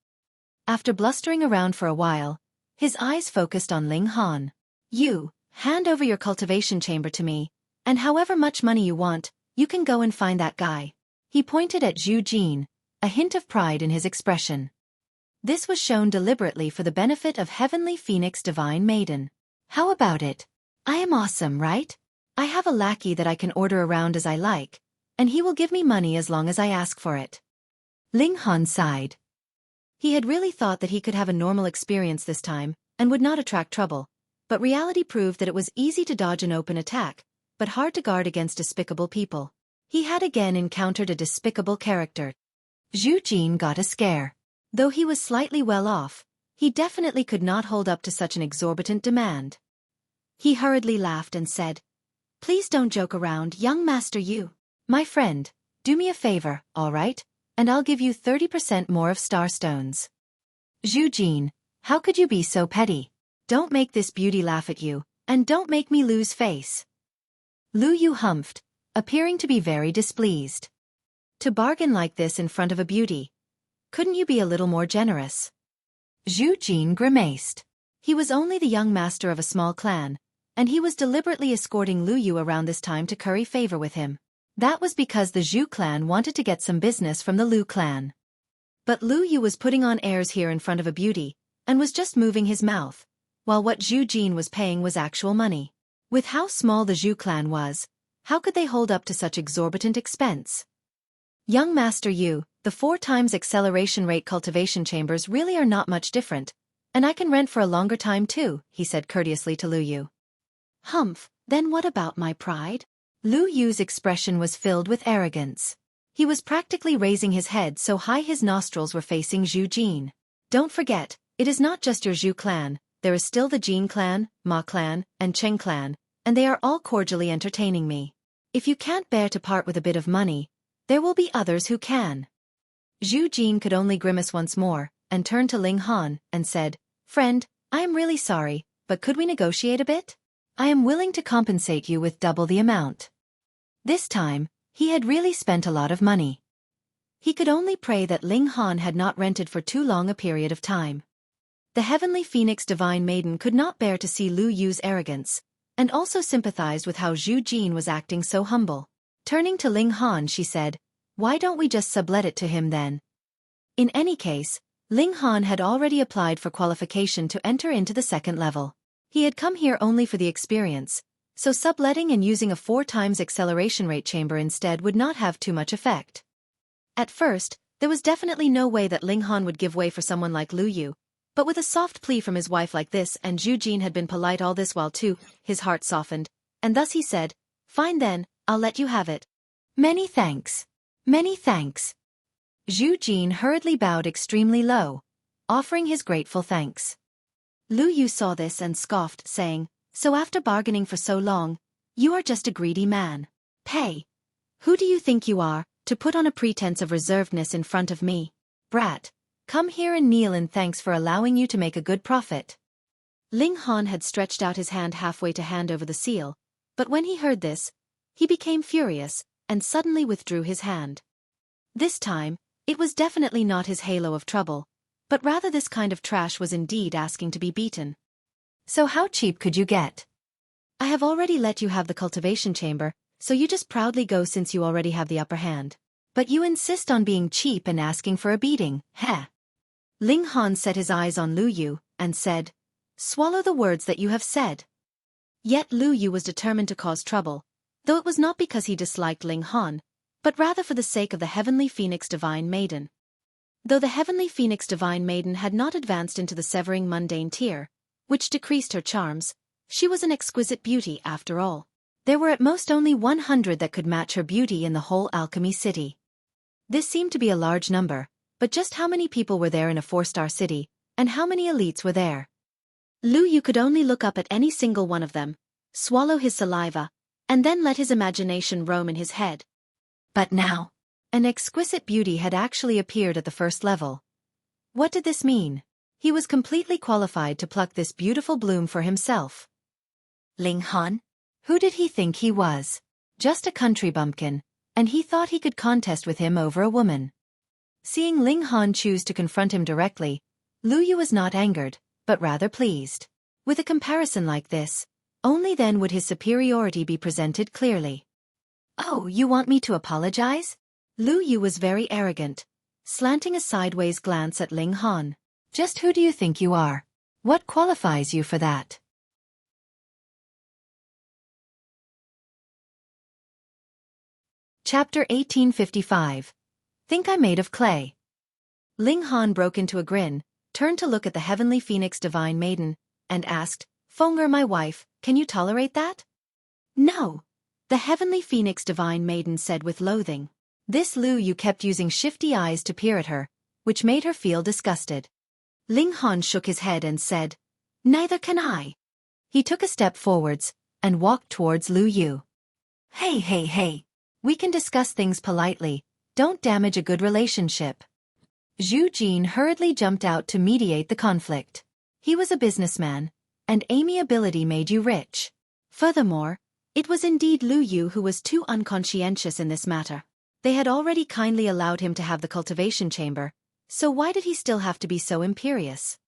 After blustering around for a while, his eyes focused on Ling Han. "You, hand over your cultivation chamber to me, and however much money you want, you can go and find that guy." He pointed at Xueqi, a hint of pride in his expression. This was shown deliberately for the benefit of Heavenly Phoenix Divine Maiden. "How about it? I am awesome, right? I have a lackey that I can order around as I like, and he will give me money as long as I ask for it." Ling Han sighed. He had really thought that he could have a normal experience this time, and would not attract trouble, but reality proved that it was easy to dodge an open attack, but hard to guard against despicable people. He had again encountered a despicable character. Xueqi got a scare. Though he was slightly well off, he definitely could not hold up to such an exorbitant demand. He hurriedly laughed and said, "Please don't joke around, young master you. My friend, do me a favor, all right? And I'll give you 30% more of star stones." Xueqi, how could you be so petty? Don't make this beauty laugh at you, and don't make me lose face. Lu Yu humphed, appearing to be very displeased. To bargain like this in front of a beauty. Couldn't you be a little more generous? Xueqi grimaced. He was only the young master of a small clan, and he was deliberately escorting Lu Yu around this time to curry favor with him. That was because the Zhu clan wanted to get some business from the Lu clan. But Lu Yu was putting on airs here in front of a beauty, and was just moving his mouth, while what Xueqi was paying was actual money. With how small the Zhu clan was, how could they hold up to such exorbitant expense? Young Master Yu, the 4 times acceleration rate cultivation chambers really are not much different, and I can rent for a longer time too, he said courteously to Lu Yu. Humph, then what about my pride? Lu Yu's expression was filled with arrogance. He was practically raising his head so high his nostrils were facing Xueqi. Don't forget, it is not just your Zhu clan, there is still the Jin clan, Ma clan, and Cheng clan, and they are all cordially entertaining me. If you can't bear to part with a bit of money, there will be others who can. Xueqi could only grimace once more, and turned to Ling Han, and said, "Friend, I am really sorry, but could we negotiate a bit? I am willing to compensate you with double the amount." This time, he had really spent a lot of money. He could only pray that Ling Han had not rented for too long a period of time. The Heavenly Phoenix Divine Maiden could not bear to see Lu Yu's arrogance, and also sympathized with how Xueqi was acting so humble. Turning to Ling Han, she said, "Why don't we just sublet it to him then?" In any case, Ling Han had already applied for qualification to enter into the 2nd level. He had come here only for the experience, so subletting and using a 4 times acceleration rate chamber instead would not have too much effect. At first, there was definitely no way that Ling Han would give way for someone like Lu Yu, but with a soft plea from his wife like this, and Xueqi had been polite all this while too, his heart softened, and thus he said, "Fine then, I'll let you have it." "Many thanks. Many thanks." Xueqi hurriedly bowed extremely low, offering his grateful thanks. Lu Yu saw this and scoffed, saying, "So after bargaining for so long, you are just a greedy man. Pay. Who do you think you are, to put on a pretense of reservedness in front of me? Brat, come here and kneel in thanks for allowing you to make a good profit." Ling Han had stretched out his hand halfway to hand over the seal, but when he heard this, he became furious, and suddenly withdrew his hand. This time, it was definitely not his halo of trouble, but rather this kind of trash was indeed asking to be beaten. "So how cheap could you get? I have already let you have the cultivation chamber, so you just proudly go since you already have the upper hand. But you insist on being cheap and asking for a beating, heh?" Ling Han set his eyes on Lu Yu, and said, "Swallow the words that you have said." Yet Lu Yu was determined to cause trouble, though it was not because he disliked Ling Han, but rather for the sake of the Heavenly Phoenix Divine Maiden. Though the Heavenly Phoenix Divine Maiden had not advanced into the severing mundane tier, which decreased her charms, she was an exquisite beauty after all. There were at most only 100 that could match her beauty in the whole Alchemy city. This seemed to be a large number, but just how many people were there in a 4-star city, and how many elites were there? Lu Yu could only look up at any single one of them, swallow his saliva, and then let his imagination roam in his head. But now, an exquisite beauty had actually appeared at the 1st level. What did this mean? He was completely qualified to pluck this beautiful bloom for himself. Ling Han? Who did he think he was? Just a country bumpkin, and he thought he could contest with him over a woman. Seeing Ling Han choose to confront him directly, Lu Yu was not angered, but rather pleased. With a comparison like this, only then would his superiority be presented clearly. "Oh, you want me to apologize?" Lu Yu was very arrogant, slanting a sideways glance at Ling Han. "Just who do you think you are? What qualifies you for that?" Chapter 1855. Think I'm made of clay. Ling Han broke into a grin, turned to look at the heavenly phoenix divine maiden, and asked, "Fenger, my wife, can you tolerate that?" "No," the heavenly phoenix divine maiden said with loathing. This Lu Yu kept using shifty eyes to peer at her, which made her feel disgusted. Ling Han shook his head and said, "Neither can I." He took a step forwards, and walked towards Lu Yu. Hey. We can discuss things politely, don't damage a good relationship." Zhu Jin hurriedly jumped out to mediate the conflict. He was a businessman, and amiability made you rich. Furthermore, it was indeed Lu Yu who was too unconscientious in this matter. They had already kindly allowed him to have the cultivation chamber, so why did he still have to be so imperious?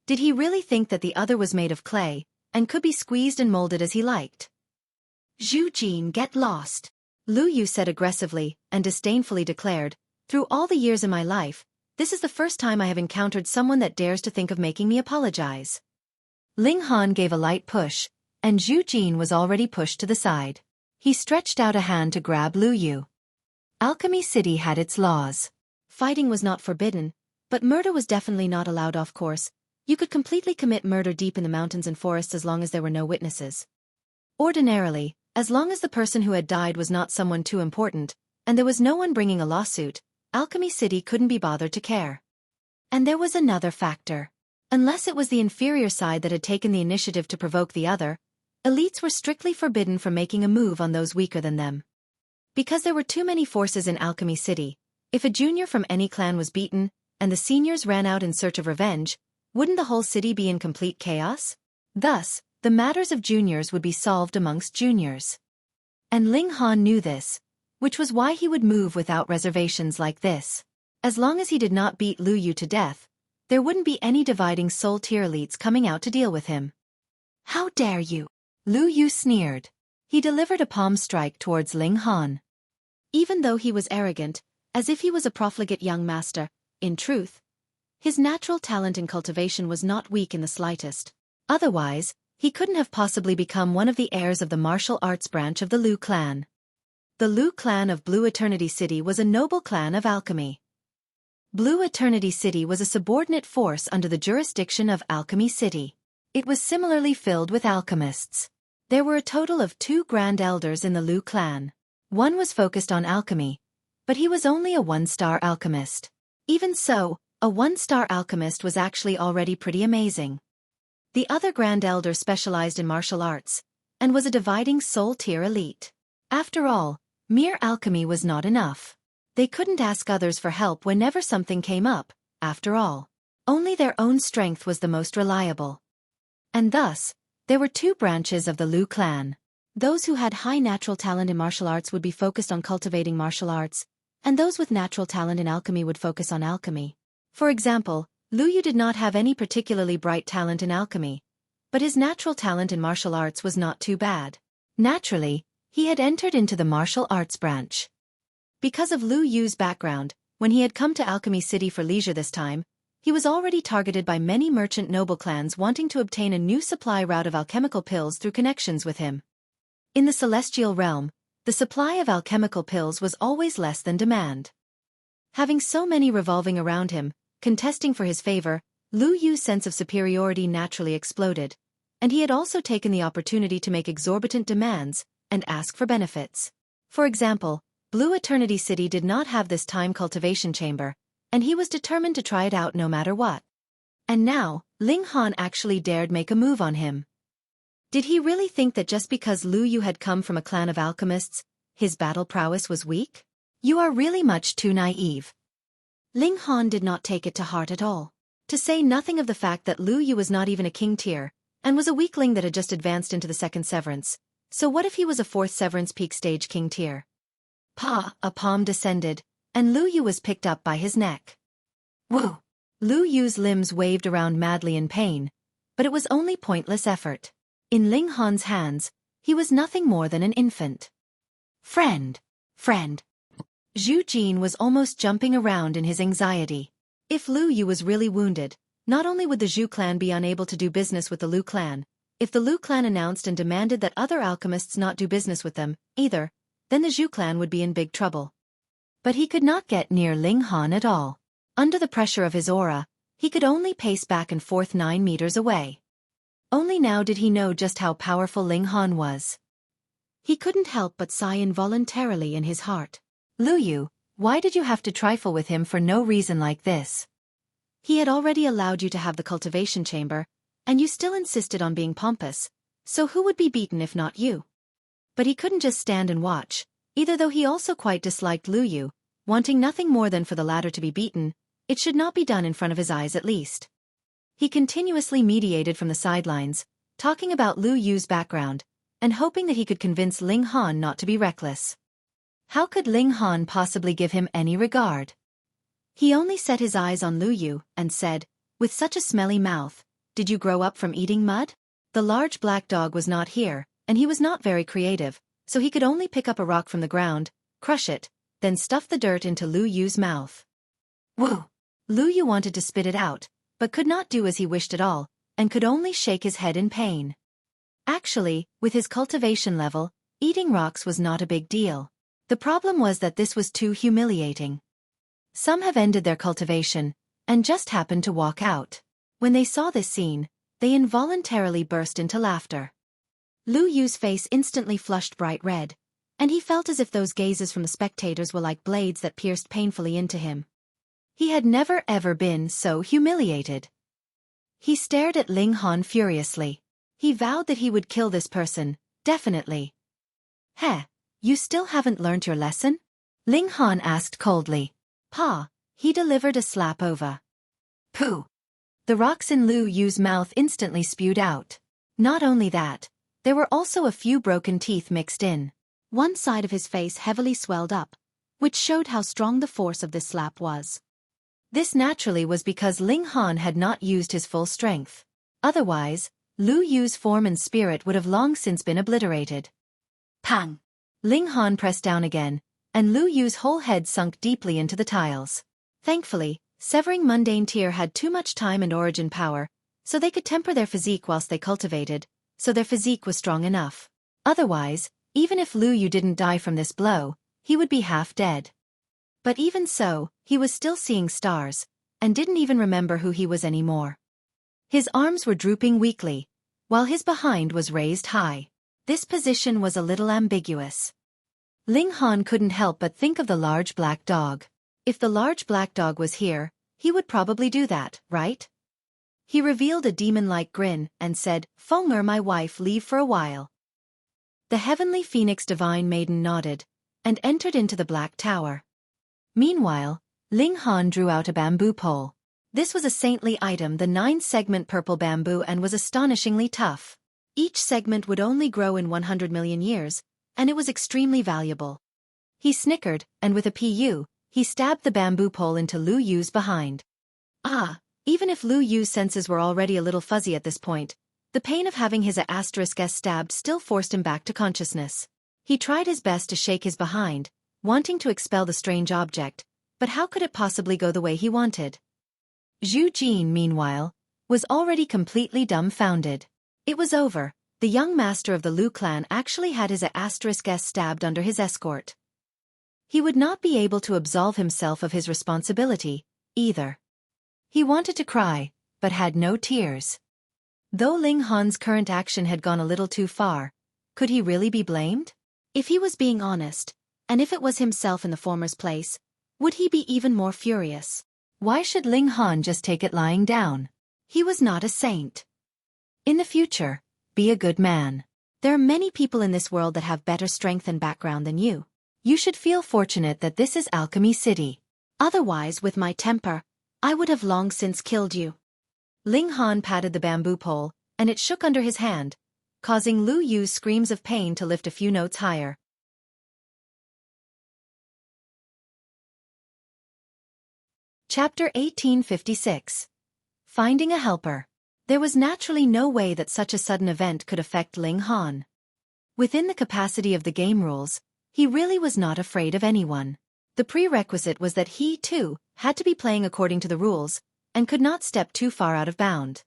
Did he really think that the other was made of clay, and could be squeezed and molded as he liked? "Zhu Jin, get lost," Lu Yu said aggressively, and disdainfully declared, "Through all the years in my life, this is the first time I have encountered someone that dares to think of making me apologize." Ling Han gave a light push, and Zhu Jin was already pushed to the side. He stretched out a hand to grab Lu Yu. Alchemy City had its laws. Fighting was not forbidden, but murder was definitely not allowed off course. You could completely commit murder deep in the mountains and forests as long as there were no witnesses. Ordinarily, as long as the person who had died was not someone too important, and there was no one bringing a lawsuit, Alchemy City couldn't be bothered to care. And there was another factor. Unless it was the inferior side that had taken the initiative to provoke the other, elites were strictly forbidden from making a move on those weaker than them. Because there were too many forces in Alchemy City, if a junior from any clan was beaten, and the seniors ran out in search of revenge, wouldn't the whole city be in complete chaos? Thus, the matters of juniors would be solved amongst juniors. And Ling Han knew this, which was why he would move without reservations like this. As long as he did not beat Lu Yu to death, there wouldn't be any dividing soul-tier elites coming out to deal with him. "How dare you?" Lu Yu sneered. He delivered a palm strike towards Ling Han. Even though he was arrogant, as if he was a profligate young master, in truth, his natural talent in cultivation was not weak in the slightest. Otherwise, he couldn't have possibly become one of the heirs of the martial arts branch of the Lu clan. The Lu clan of Blue Eternity City was a noble clan of alchemy. Blue Eternity City was a subordinate force under the jurisdiction of Alchemy City. It was similarly filled with alchemists. There were a total of 2 Grand Elders in the Lu clan. One was focused on alchemy, but he was only a 1-star alchemist. Even so, a 1-star alchemist was actually already pretty amazing. The other Grand Elder specialized in martial arts, and was a dividing soul-tier elite. After all, mere alchemy was not enough. They couldn't ask others for help whenever something came up, after all. Only their own strength was the most reliable. And thus, there were 2 branches of the Lu clan. Those who had high natural talent in martial arts would be focused on cultivating martial arts, and those with natural talent in alchemy would focus on alchemy. For example, Lu Yu did not have any particularly bright talent in alchemy, but his natural talent in martial arts was not too bad. Naturally, he had entered into the martial arts branch. Because of Lu Yu's background, when he had come to Alchemy City for leisure this time, he was already targeted by many merchant noble clans wanting to obtain a new supply route of alchemical pills through connections with him. In the celestial realm, the supply of alchemical pills was always less than demand. Having so many revolving around him, contesting for his favor, Lu Yu's sense of superiority naturally exploded, and he had also taken the opportunity to make exorbitant demands and ask for benefits. For example, Blue Eternity City did not have this time cultivation chamber, and he was determined to try it out no matter what. And now, Ling Han actually dared make a move on him. Did he really think that just because Lu Yu had come from a clan of alchemists, his battle prowess was weak? You are really much too naive. Ling Han did not take it to heart at all. To say nothing of the fact that Lu Yu was not even a king tier, and was a weakling that had just advanced into the 2nd Severance. So what if he was a 4th Severance peak stage king tier? A palm descended, and Lu Yu was picked up by his neck. Woo! Lu Yu's limbs waved around madly in pain, but it was only pointless effort. In Ling Han's hands, he was nothing more than an infant. Friend. Zhu Jin was almost jumping around in his anxiety. If Lu Yu was really wounded, not only would the Zhu clan be unable to do business with the Lu clan, if the Lu clan announced and demanded that other alchemists not do business with them, either, then the Zhu clan would be in big trouble. But he could not get near Ling Han at all. Under the pressure of his aura, he could only pace back and forth 9 meters away. Only now did he know just how powerful Ling Han was. He couldn't help but sigh involuntarily in his heart. Lu Yu, why did you have to trifle with him for no reason like this? He had already allowed you to have the cultivation chamber, and you still insisted on being pompous, so who would be beaten if not you? But he couldn't just stand and watch, either though he also quite disliked Lu Yu, wanting nothing more than for the latter to be beaten. It should not be done in front of his eyes at least. He continuously mediated from the sidelines, talking about Lu Yu's background, and hoping that he could convince Ling Han not to be reckless. How could Ling Han possibly give him any regard? He only set his eyes on Lu Yu and said, with such a smelly mouth, "Did you grow up from eating mud?" The large black dog was not here, and he was not very creative, so he could only pick up a rock from the ground, crush it, then stuff the dirt into Lu Yu's mouth. Woo! Lu Yu wanted to spit it out, but could not do as he wished at all, and could only shake his head in pain. Actually, with his cultivation level, eating rocks was not a big deal. The problem was that this was too humiliating. Some have ended their cultivation, and just happened to walk out. When they saw this scene, they involuntarily burst into laughter. Lu Yu's face instantly flushed bright red, and he felt as if those gazes from the spectators were like blades that pierced painfully into him. He had never ever been so humiliated. He stared at Ling Han furiously. He vowed that he would kill this person, definitely. "Heh, you still haven't learnt your lesson?" Ling Han asked coldly. "Pa." He delivered a slap over. Pooh! The rocks in Lu Yu's mouth instantly spewed out. Not only that, there were also a few broken teeth mixed in. One side of his face heavily swelled up, which showed how strong the force of this slap was. This naturally was because Ling Han had not used his full strength. Otherwise, Lu Yu's form and spirit would have long since been obliterated. Pang! Ling Han pressed down again, and Lu Yu's whole head sunk deeply into the tiles. Thankfully, severing mundane tier had too much time and origin power, so they could temper their physique whilst they cultivated, so their physique was strong enough. Otherwise, even if Lu Yu didn't die from this blow, he would be half dead. But even so, he was still seeing stars, and didn't even remember who he was anymore. His arms were drooping weakly, while his behind was raised high. This position was a little ambiguous. Ling Han couldn't help but think of the large black dog. If the large black dog was here, he would probably do that, right? He revealed a demon-like grin and said, "Fenger, my wife, leave for a while." The heavenly phoenix divine maiden nodded, and entered into the black tower. Meanwhile, Ling Han drew out a bamboo pole. This was a saintly item, the 9-segment purple bamboo, and was astonishingly tough. Each segment would only grow in 100 million years, and it was extremely valuable. He snickered, and with a pu, he stabbed the bamboo pole into Lu Yu's behind. Even if Lu Yu's senses were already a little fuzzy at this point, the pain of having his *s stabbed still forced him back to consciousness. He tried his best to shake his behind, wanting to expel the strange object, but how could it possibly go the way he wanted? Zhu Jin, meanwhile, was already completely dumbfounded. It was over. The young master of the Lu clan actually had his *s stabbed under his escort. He would not be able to absolve himself of his responsibility, either. He wanted to cry, but had no tears. Though Ling Han's current action had gone a little too far, could he really be blamed? If he was being honest, and if it was himself in the former's place, would he be even more furious? Why should Ling Han just take it lying down? He was not a saint. In the future, be a good man. There are many people in this world that have better strength and background than you. You should feel fortunate that this is Alchemy City. Otherwise, with my temper, I would have long since killed you. Ling Han patted the bamboo pole, and it shook under his hand, causing Lu Yu's screams of pain to lift a few notes higher. Chapter 1856. Finding a Helper. There was naturally no way that such a sudden event could affect Ling Han. Within the capacity of the game rules, he really was not afraid of anyone. The prerequisite was that he, too, had to be playing according to the rules, and could not step too far out of bound.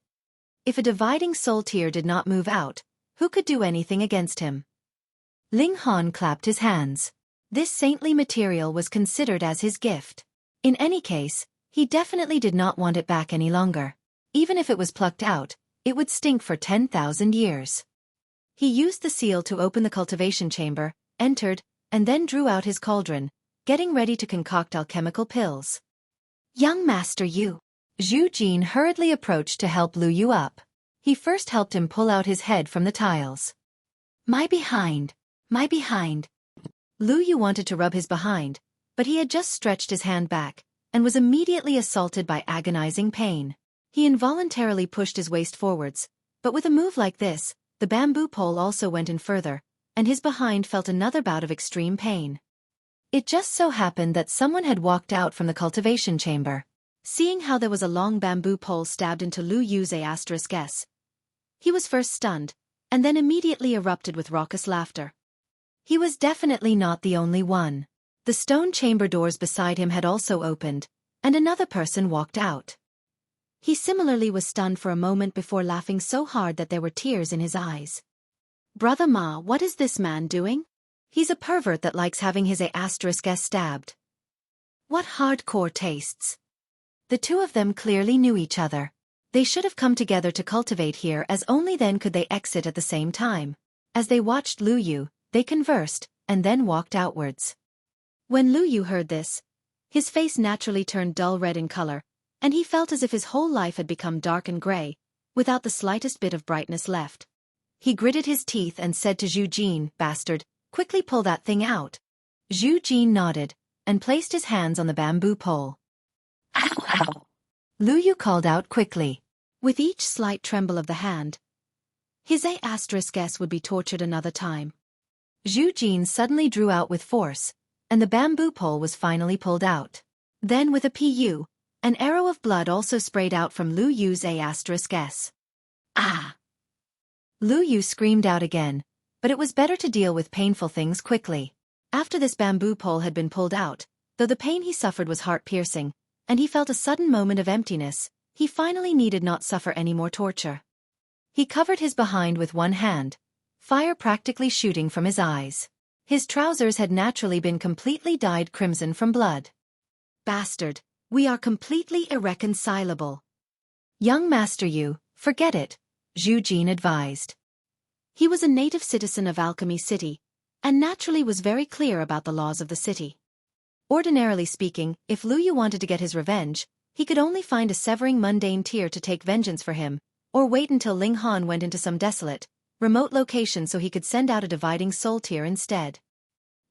If a dividing soul tier did not move out, who could do anything against him? Ling Han clapped his hands. This saintly material was considered as his gift. In any case, He definitely did not want it back any longer. Even if it was plucked out, it would stink for 10,000 years. He used the seal to open the cultivation chamber, entered, and then drew out his cauldron, getting ready to concoct alchemical pills. Young Master Yu. Xueqi hurriedly approached to help Lu Yu up. He first helped him pull out his head from the tiles. My behind. My behind. Lu Yu wanted to rub his behind, but he had just stretched his hand back, and was immediately assaulted by agonizing pain. He involuntarily pushed his waist forwards, but with a move like this, the bamboo pole also went in further, and his behind felt another bout of extreme pain. It just so happened that someone had walked out from the cultivation chamber. Seeing how there was a long bamboo pole stabbed into Lu Yu's A*S, he was first stunned, and then immediately erupted with raucous laughter. He was definitely not the only one. The stone chamber doors beside him had also opened, and another person walked out. He similarly was stunned for a moment before laughing so hard that there were tears in his eyes. Brother Ma, what is this man doing? He's a pervert that likes having his A*S stabbed. What hardcore tastes. The two of them clearly knew each other. They should have come together to cultivate here, as only then could they exit at the same time. As they watched Lu Yu, they conversed, and then walked outwards. When Lu Yu heard this, his face naturally turned dull red in color, and he felt as if his whole life had become dark and gray, without the slightest bit of brightness left. He gritted his teeth and said to Xueqi, "Bastard, quickly pull that thing out." Xueqi nodded, and placed his hands on the bamboo pole. Ow, ow. Lu Yu called out quickly. With each slight tremble of the hand, his A*S would be tortured another time. Xueqi suddenly drew out with force, and the bamboo pole was finally pulled out. Then with a pu, an arrow of blood also sprayed out from Lu Yu's A*S. Ah! Lu Yu screamed out again, but it was better to deal with painful things quickly. After this bamboo pole had been pulled out, though the pain he suffered was heart-piercing, and he felt a sudden moment of emptiness, he finally needed not suffer any more torture. He covered his behind with one hand, fire practically shooting from his eyes. His trousers had naturally been completely dyed crimson from blood. Bastard, we are completely irreconcilable. Young Master Yu, forget it, Xueqi advised. He was a native citizen of Alchemy City, and naturally was very clear about the laws of the city. Ordinarily speaking, if Lu Yu wanted to get his revenge, he could only find a severing mundane tier to take vengeance for him, or wait until Ling Han went into some desolate, remote location so he could send out a dividing soul tier instead.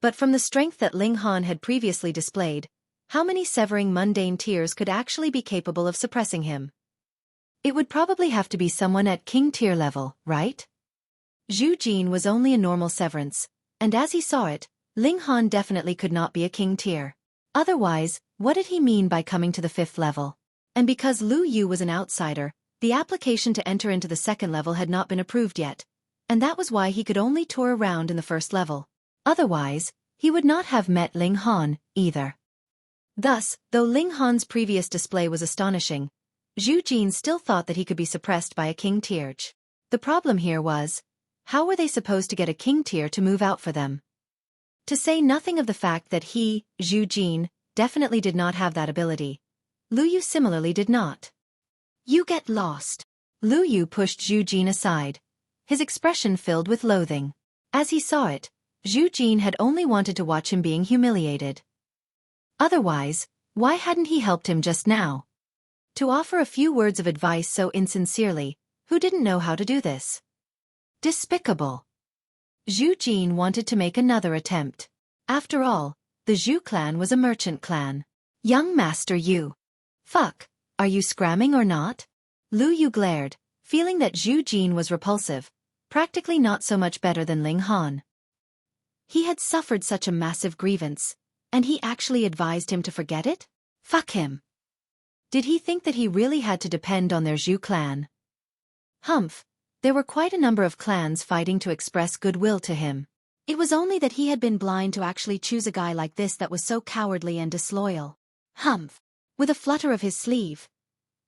But from the strength that Ling Han had previously displayed, how many severing mundane tiers could actually be capable of suppressing him? It would probably have to be someone at king tier level, right? Xueqi was only a normal severance, and as he saw it, Ling Han definitely could not be a king tier. Otherwise, what did he mean by coming to the 5th level? And because Lu Yu was an outsider, the application to enter into the 2nd level had not been approved yet, and that was why he could only tour around in the 1st level. Otherwise, he would not have met Ling Han, either. Thus, though Ling Han's previous display was astonishing, Xueqi still thought that he could be suppressed by a king tier. The problem here was, how were they supposed to get a king tier to move out for them? To say nothing of the fact that he, Xueqi, definitely did not have that ability. Lu Yu similarly did not. You get lost. Lu Yu pushed Xueqi aside, his expression filled with loathing. As he saw it, Xueqi had only wanted to watch him being humiliated. Otherwise, why hadn't he helped him just now? To offer a few words of advice so insincerely, who didn't know how to do this? Despicable. Xueqi wanted to make another attempt. After all, the Zhu clan was a merchant clan. Young Master Yu. Fuck, are you scramming or not? Lu Yu glared, feeling that Xueqi was repulsive, practically not so much better than Ling Han. He had suffered such a massive grievance, and he actually advised him to forget it? Fuck him. Did he think that he really had to depend on their Zhu clan? Humph. There were quite a number of clans fighting to express goodwill to him. It was only that he had been blind to actually choose a guy like this that was so cowardly and disloyal. Humph. With a flutter of his sleeve,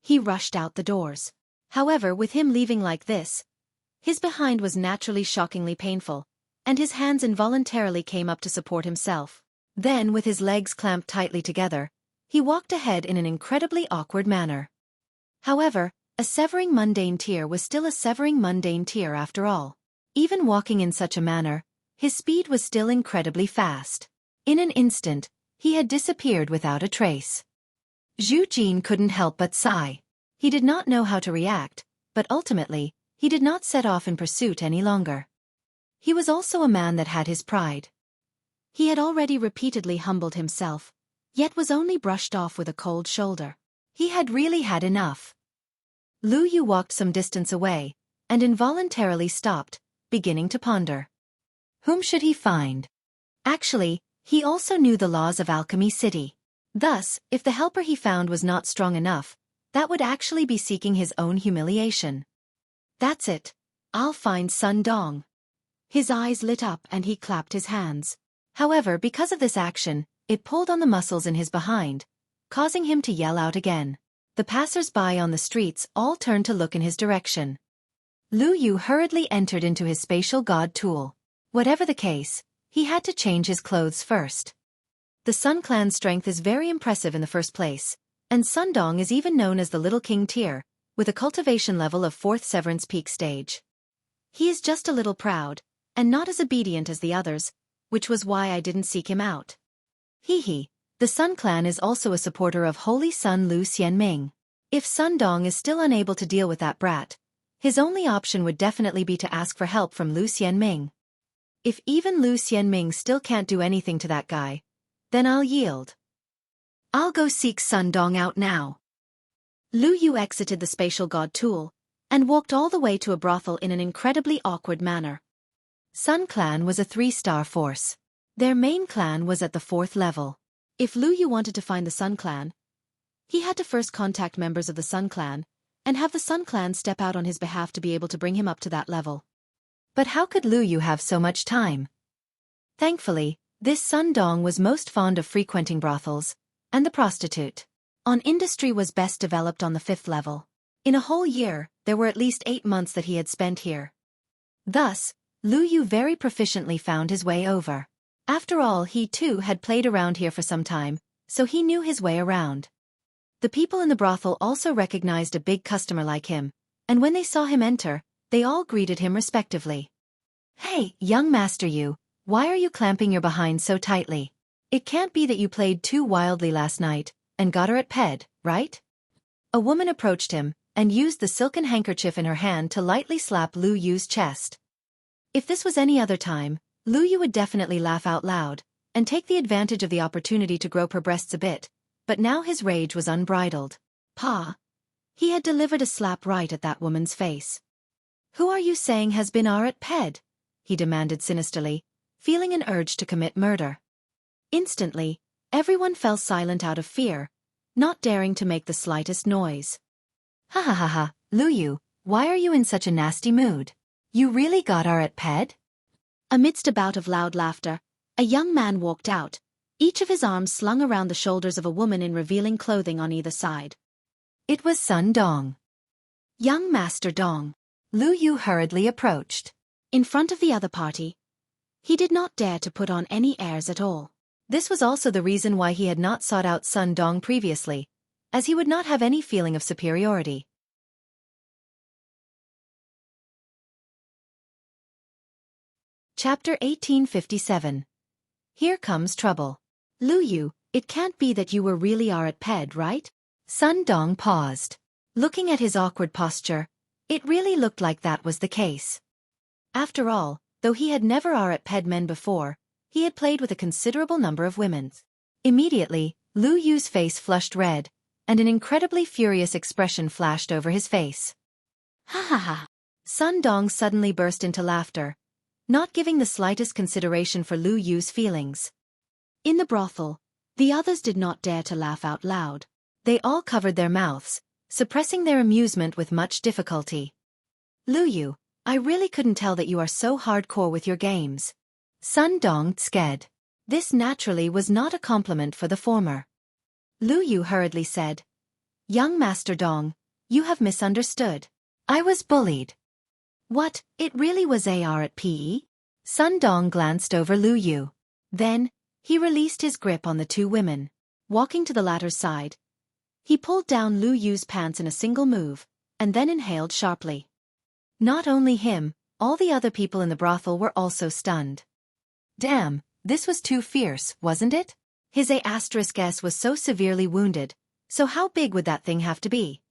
he rushed out the doors. However, with him leaving like this, his behind was naturally shockingly painful, and his hands involuntarily came up to support himself. Then, with his legs clamped tightly together, He walked ahead in an incredibly awkward manner. However, a severing mundane tear was still a severing mundane tear after all. Even walking in such a manner, his speed was still incredibly fast. In an instant, he had disappeared without a trace. Xueqi couldn't help but sigh. He did not know how to react, but ultimately, he did not set off in pursuit any longer. He was also a man that had his pride. He had already repeatedly humbled himself, yet was only brushed off with a cold shoulder. He had really had enough. Lu Yu walked some distance away, and involuntarily stopped, beginning to ponder. Whom should he find? Actually, he also knew the laws of Alchemy City. Thus, if the helper he found was not strong enough, that would actually be seeking his own humiliation. That's it. I'll find Sun Dong. His eyes lit up and he clapped his hands. However, because of this action, it pulled on the muscles in his behind, causing him to yell out again. The passers-by on the streets all turned to look in his direction. Lu Yu hurriedly entered into his spatial god tool. Whatever the case, he had to change his clothes first. The Sun Clan's strength is very impressive in the first place, and Sun Dong is even known as the Little King tier, with a cultivation level of 4th Severance Peak stage. He is just a little proud, and not as obedient as the others, which was why I didn't seek him out. Hee. The Sun Clan is also a supporter of Holy Sun Lu Xianming. If Sun Dong is still unable to deal with that brat, his only option would definitely be to ask for help from Lu Xianming. If even Lu Xianming still can't do anything to that guy, then I'll yield. I'll go seek Sun Dong out now. Lu Yu exited the spatial god tool, and walked all the way to a brothel in an incredibly awkward manner. Sun Clan was a 3-star force. Their main clan was at the 4th level. If Lu Yu wanted to find the Sun Clan, he had to first contact members of the Sun Clan, and have the Sun Clan step out on his behalf to be able to bring him up to that level. But how could Lu Yu have so much time? Thankfully, this Sun Dong was most fond of frequenting brothels, and the prostitute. On industry was best developed on the 5th level. In a whole year, there were at least 8 months that he had spent here. Thus, Lu Yu very proficiently found his way over. After all, he too had played around here for some time, so he knew his way around. The people in the brothel also recognized a big customer like him, and when they saw him enter, they all greeted him respectively. Hey, young master you, why are you clamping your behind so tightly? It can't be that you played too wildly last night, and got her at Ped, right? A woman approached him, and used the silken handkerchief in her hand to lightly slap Lu Yu's chest. If this was any other time, Lu Yu would definitely laugh out loud, and take the advantage of the opportunity to grope her breasts a bit, but now his rage was unbridled. Pa! He had delivered a slap right at that woman's face. Who are you saying has been at Ped? He demanded sinisterly, feeling an urge to commit murder. Instantly, everyone fell silent out of fear, not daring to make the slightest noise. Ha ha ha ha, Lu Yu, why are you in such a nasty mood? You really got at Ped? Amidst a bout of loud laughter, a young man walked out, each of his arms slung around the shoulders of a woman in revealing clothing on either side. It was Sun Dong. Young Master Dong. Lu Yu hurriedly approached. In front of the other party, he did not dare to put on any airs at all. This was also the reason why he had not sought out Sun Dong previously, as he would not have any feeling of superiority. Chapter 1857. Here Comes Trouble. Lu Yu, it can't be that you were really at Ped, right? Sun Dong paused. Looking at his awkward posture, it really looked like that was the case. After all, though he had never at Ped men before, he had played with a considerable number of women. Immediately, Lu Yu's face flushed red, and an incredibly furious expression flashed over his face. Ha ha ha. Sun Dong suddenly burst into laughter, not giving the slightest consideration for Lu Yu's feelings. In the brothel, the others did not dare to laugh out loud. They all covered their mouths, suppressing their amusement with much difficulty. Lu Yu, I really couldn't tell that you are so hardcore with your games. Sun Dong sked. This naturally was not a compliment for the former. Lu Yu hurriedly said, Young Master Dong, you have misunderstood. I was bullied. What, it really was at PE? Sun Dong glanced over Lu Yu. Then, he released his grip on the two women. Walking to the latter's side, he pulled down Lu Yu's pants in a single move, and then inhaled sharply. Not only him, all the other people in the brothel were also stunned. Damn, this was too fierce, wasn't it? His A*S was so severely wounded, so how big would that thing have to be?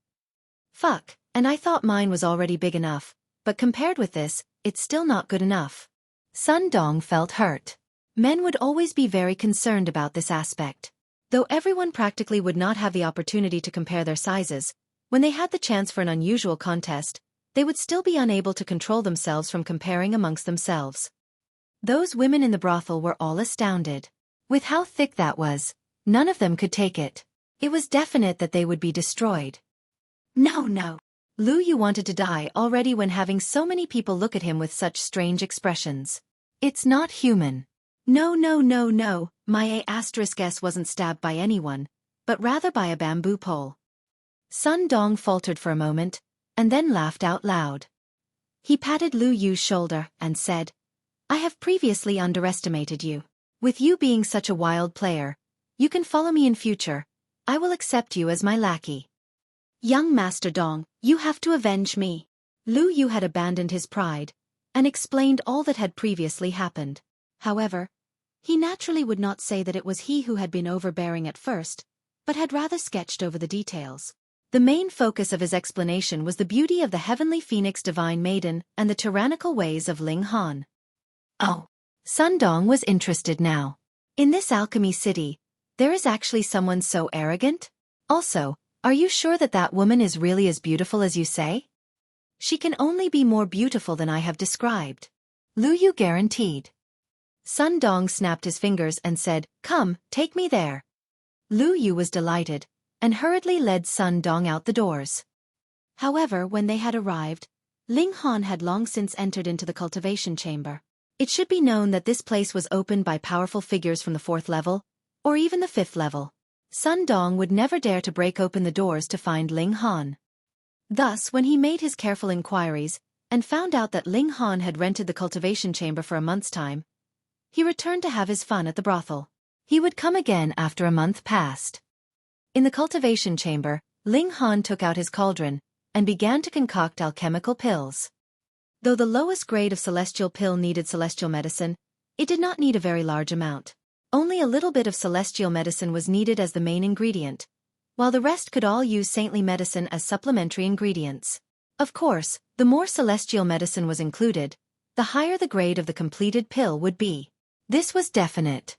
Fuck, and I thought mine was already big enough, but compared with this, it's still not good enough. Sun Dong felt hurt. Men would always be very concerned about this aspect. Though everyone practically would not have the opportunity to compare their sizes, when they had the chance for an unusual contest, they would still be unable to control themselves from comparing amongst themselves. Those women in the brothel were all astounded. With how thick that was, none of them could take it. It was definite that they would be destroyed. No. Lu Yu wanted to die already when having so many people look at him with such strange expressions. It's not human. No, my A*S wasn't stabbed by anyone, but rather by a bamboo pole. Sun Dong faltered for a moment, and then laughed out loud. He patted Lu Yu's shoulder and said, I have previously underestimated you. With you being such a wild player, you can follow me in future. I will accept you as my lackey. Young Master Dong, you have to avenge me. Lu Yu had abandoned his pride, and explained all that had previously happened. However, he naturally would not say that it was he who had been overbearing at first, but had rather sketched over the details. The main focus of his explanation was the beauty of the heavenly phoenix divine maiden and the tyrannical ways of Ling Han. Oh. Sun Dong was interested now. In this alchemy city, there is actually someone so arrogant? Also, are you sure that that woman is really as beautiful as you say? She can only be more beautiful than I have described. Lu Yu guaranteed. Sun Dong snapped his fingers and said, Come, take me there. Lu Yu was delighted, and hurriedly led Sun Dong out the doors. However, when they had arrived, Ling Han had long since entered into the cultivation chamber. It should be known that this place was opened by powerful figures from the 4th level, or even the 5th level. Sun Dong would never dare to break open the doors to find Ling Han. Thus, when he made his careful inquiries, and found out that Ling Han had rented the cultivation chamber for a month's time, he returned to have his fun at the brothel. He would come again after a month passed. In the cultivation chamber, Ling Han took out his cauldron, and began to concoct alchemical pills. Though the lowest grade of celestial pill needed celestial medicine, it did not need a very large amount. Only a little bit of celestial medicine was needed as the main ingredient, while the rest could all use saintly medicine as supplementary ingredients. Of course, the more celestial medicine was included, the higher the grade of the completed pill would be. This was definite.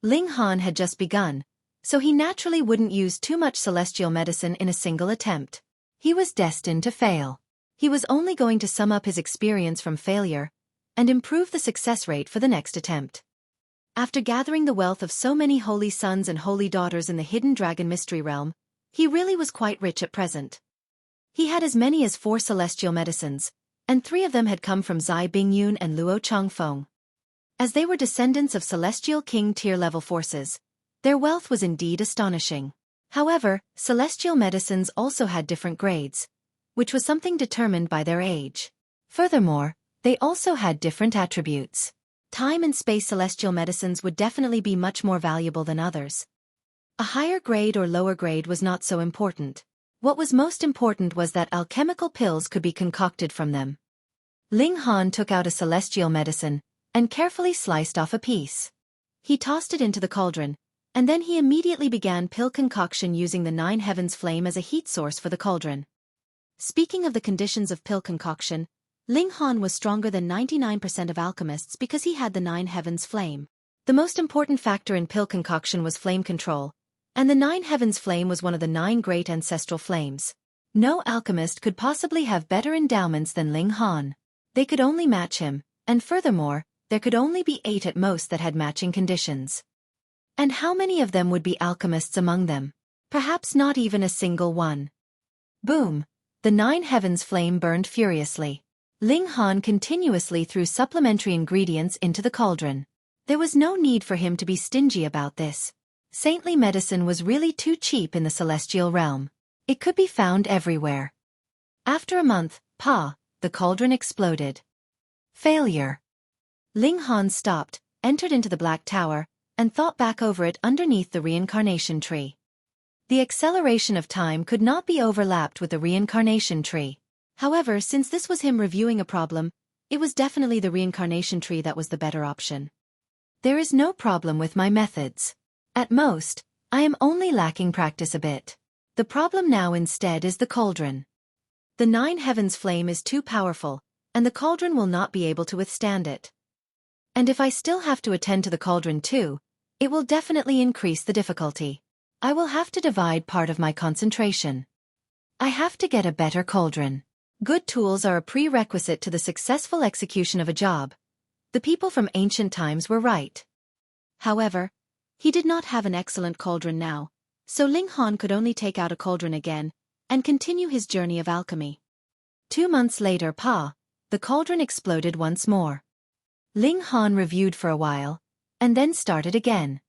Ling Han had just begun, so he naturally wouldn't use too much celestial medicine in a single attempt. He was destined to fail. He was only going to sum up his experience from failure and improve the success rate for the next attempt. After gathering the wealth of so many holy sons and holy daughters in the hidden dragon mystery realm, he really was quite rich at present. He had as many as 4 celestial medicines, and 3 of them had come from Zai Bingyun and Luo Qingfeng. As they were descendants of celestial king tier-level forces, their wealth was indeed astonishing. However, celestial medicines also had different grades, which was something determined by their age. Furthermore, they also had different attributes. Time and space celestial medicines would definitely be much more valuable than others. A higher grade or lower grade was not so important. What was most important was that alchemical pills could be concocted from them. Ling Han took out a celestial medicine, and carefully sliced off a piece. He tossed it into the cauldron, and then he immediately began pill concoction using the 9 heavens flame as a heat source for the cauldron. Speaking of the conditions of pill concoction, Ling Han was stronger than 99% of alchemists because he had the 9 heavens flame. The most important factor in pill concoction was flame control, and the 9 heavens flame was one of the 9 great ancestral flames. No alchemist could possibly have better endowments than Ling Han. They could only match him, and furthermore, there could only be 8 at most that had matching conditions. And how many of them would be alchemists among them? Perhaps not even a single one. Boom! The 9 heavens flame burned furiously. Ling Han continuously threw supplementary ingredients into the cauldron. There was no need for him to be stingy about this. Saintly medicine was really too cheap in the celestial realm. It could be found everywhere. After a month, the cauldron exploded. Failure. Ling Han stopped, entered into the Black Tower, and thought back over it underneath the reincarnation tree. The acceleration of time could not be overlapped with the reincarnation tree. However, since this was him reviewing a problem, it was definitely the reincarnation tree that was the better option. There is no problem with my methods. At most, I am only lacking practice a bit. The problem now instead is the cauldron. The 9 heavens flame is too powerful, and the cauldron will not be able to withstand it. And if I still have to attend to the cauldron too, it will definitely increase the difficulty. I will have to divide part of my concentration. I have to get a better cauldron. Good tools are a prerequisite to the successful execution of a job. The people from ancient times were right. However, he did not have an excellent cauldron now, so Ling Han could only take out a cauldron again and continue his journey of alchemy. 2 months later, the cauldron exploded once more. Ling Han reviewed for a while, and then started again.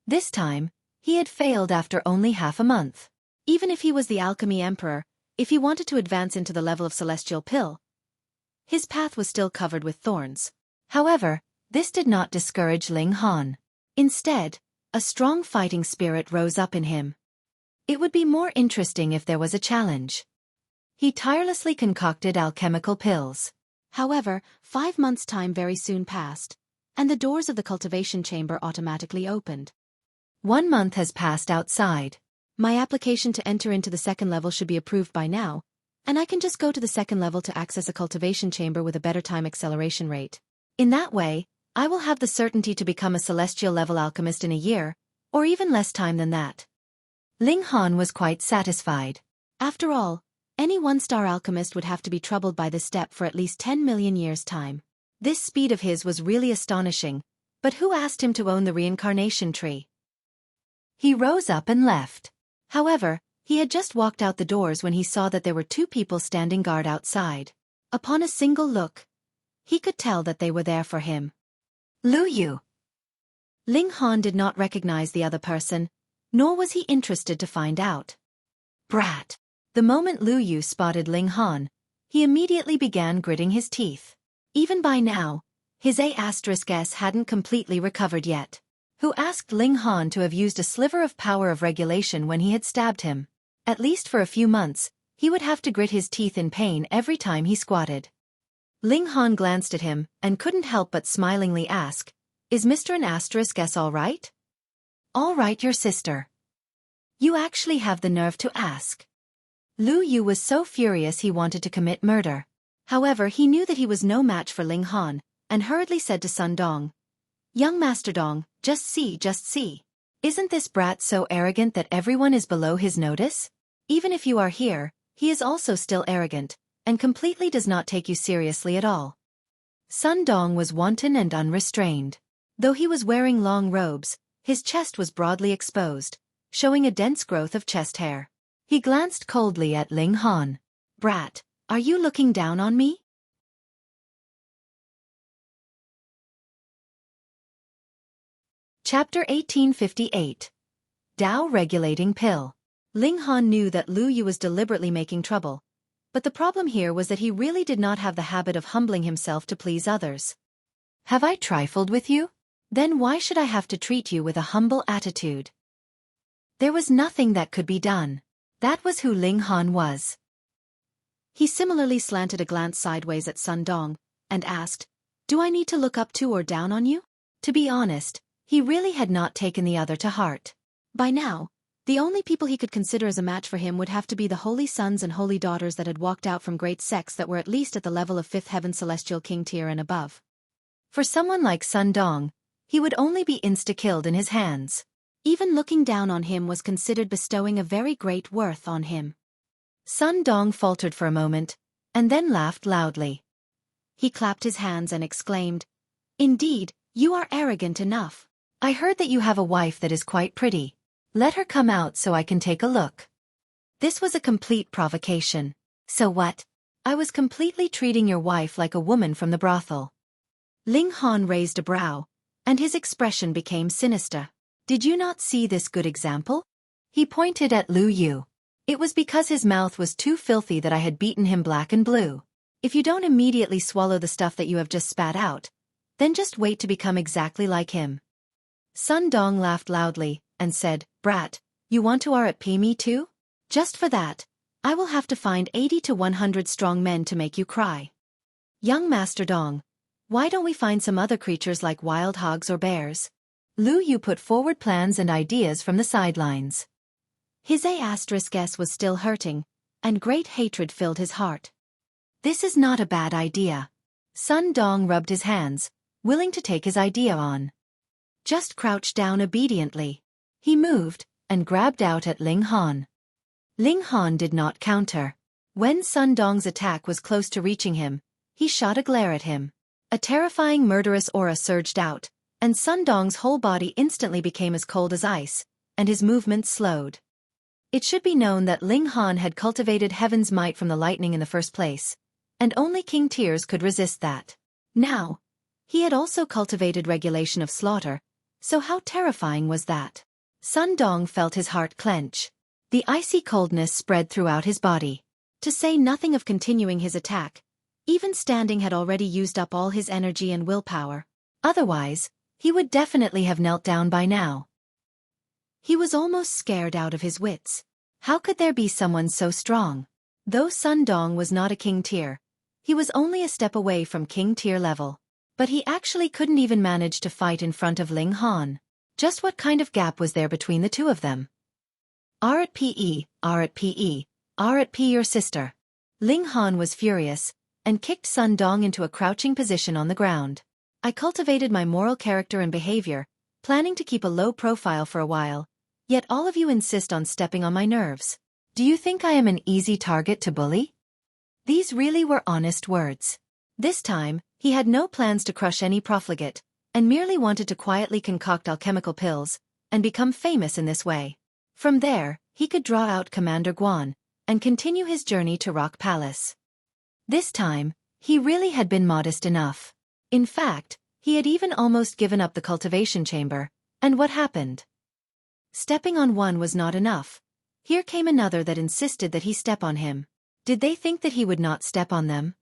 This time, he had failed after only half a month. Even if he was the alchemy emperor, if he wanted to advance into the level of celestial pill, his path was still covered with thorns. However, this did not discourage Ling Han. Instead, a strong fighting spirit rose up in him. It would be more interesting if there was a challenge. He tirelessly concocted alchemical pills. However, 5 months' time very soon passed, and the doors of the cultivation chamber automatically opened. 1 month has passed outside. My application to enter into the 2nd level should be approved by now, and I can just go to the 2nd level to access a cultivation chamber with a better time acceleration rate. In that way, I will have the certainty to become a celestial level alchemist in a year, or even less time than that. Ling Han was quite satisfied. After all, any 1-star alchemist would have to be troubled by this step for at least 10 million years' time. This speed of his was really astonishing, but who asked him to own the reincarnation tree? He rose up and left. However, he had just walked out the doors when he saw that there were 2 people standing guard outside. Upon a single look, he could tell that they were there for him. Lu Yu. Ling Han did not recognize the other person, nor was he interested to find out. Brat. The moment Lu Yu spotted Ling Han, he immediately began gritting his teeth. Even by now, his A*S hadn't completely recovered yet. Who asked Ling Han to have used a sliver of power of regulation when he had stabbed him? At least for a few months, he would have to grit his teeth in pain every time he squatted. Ling Han glanced at him and couldn't help but smilingly ask, "Is Mr. An*S all right?" "All right, your sister." "You actually have the nerve to ask." Lu Yu was so furious he wanted to commit murder. However, he knew that he was no match for Ling Han, and hurriedly said to Sun Dong, "Young Master Dong, just see. Isn't this brat so arrogant that everyone is below his notice? Even if you are here, he is also still arrogant, and completely does not take you seriously at all." Sun Dong was wanton and unrestrained. Though he was wearing long robes, his chest was broadly exposed, showing a dense growth of chest hair. He glanced coldly at Ling Han. "Brat, are you looking down on me?" Chapter 1858. Tao Regulating Pill. Ling Han knew that Lu Yu was deliberately making trouble, but the problem here was that he really did not have the habit of humbling himself to please others. "Have I trifled with you? Then why should I have to treat you with a humble attitude?" There was nothing that could be done. That was who Ling Han was. He similarly slanted a glance sideways at Sun Dong, and asked, "Do I need to look up to or down on you?" To be honest, he really had not taken the other to heart. By now, the only people he could consider as a match for him would have to be the holy sons and holy daughters that had walked out from great sects that were at least at the level of 5th heaven celestial king tier and above. For someone like Sun Dong, he would only be insta-killed in his hands. Even looking down on him was considered bestowing a very great worth on him. Sun Dong faltered for a moment, and then laughed loudly. He clapped his hands and exclaimed, "Indeed, you are arrogant enough. I heard that you have a wife that is quite pretty. Let her come out so I can take a look." This was a complete provocation. "So what? I was completely treating your wife like a woman from the brothel." Ling Han raised a brow, and his expression became sinister. "Did you not see this good example?" He pointed at Lu Yu. "It was because his mouth was too filthy that I had beaten him black and blue. If you don't immediately swallow the stuff that you have just spat out, then just wait to become exactly like him." Sun Dong laughed loudly and said, "Brat, you want to RP me too? Just for that, I will have to find 80 to 100 strong men to make you cry. Young Master Dong, why don't we find some other creatures like wild hogs or bears?" Lu Yu put forward plans and ideas from the sidelines. His A*S was still hurting, and great hatred filled his heart. This is not a bad idea. Sun Dong rubbed his hands, willing to take his idea on. Just crouch down obediently. He moved, and grabbed out at Ling Han. Ling Han did not counter. When Sun Dong's attack was close to reaching him, he shot a glare at him. A terrifying murderous aura surged out, and Sun Dong's whole body instantly became as cold as ice, and his movements slowed. It should be known that Ling Han had cultivated Heaven's Might from the lightning in the first place, and only King Tears could resist that. Now, he had also cultivated Regulation of Slaughter, so how terrifying was that? Sun Dong felt his heart clench. The icy coldness spread throughout his body. To say nothing of continuing his attack, even standing had already used up all his energy and willpower. Otherwise, he would definitely have knelt down by now. He was almost scared out of his wits. How could there be someone so strong? Though Sun Dong was not a King Tier, he was only a step away from King Tier level. But he actually couldn't even manage to fight in front of Ling Han. Just what kind of gap was there between the two of them? RP your sister. Ling Han was furious, and kicked Sun Dong into a crouching position on the ground. I cultivated my moral character and behavior, planning to keep a low profile for a while, yet all of you insist on stepping on my nerves. Do you think I am an easy target to bully? These really were honest words. This time, he had no plans to crush any profligate, and merely wanted to quietly concoct alchemical pills, and become famous in this way. From there, he could draw out Commander Guan, and continue his journey to Rock Palace. This time, he really had been modest enough. In fact, he had even almost given up the cultivation chamber, and what happened? Stepping on one was not enough. Here came another that insisted that he step on him. Did they think that he would not step on them?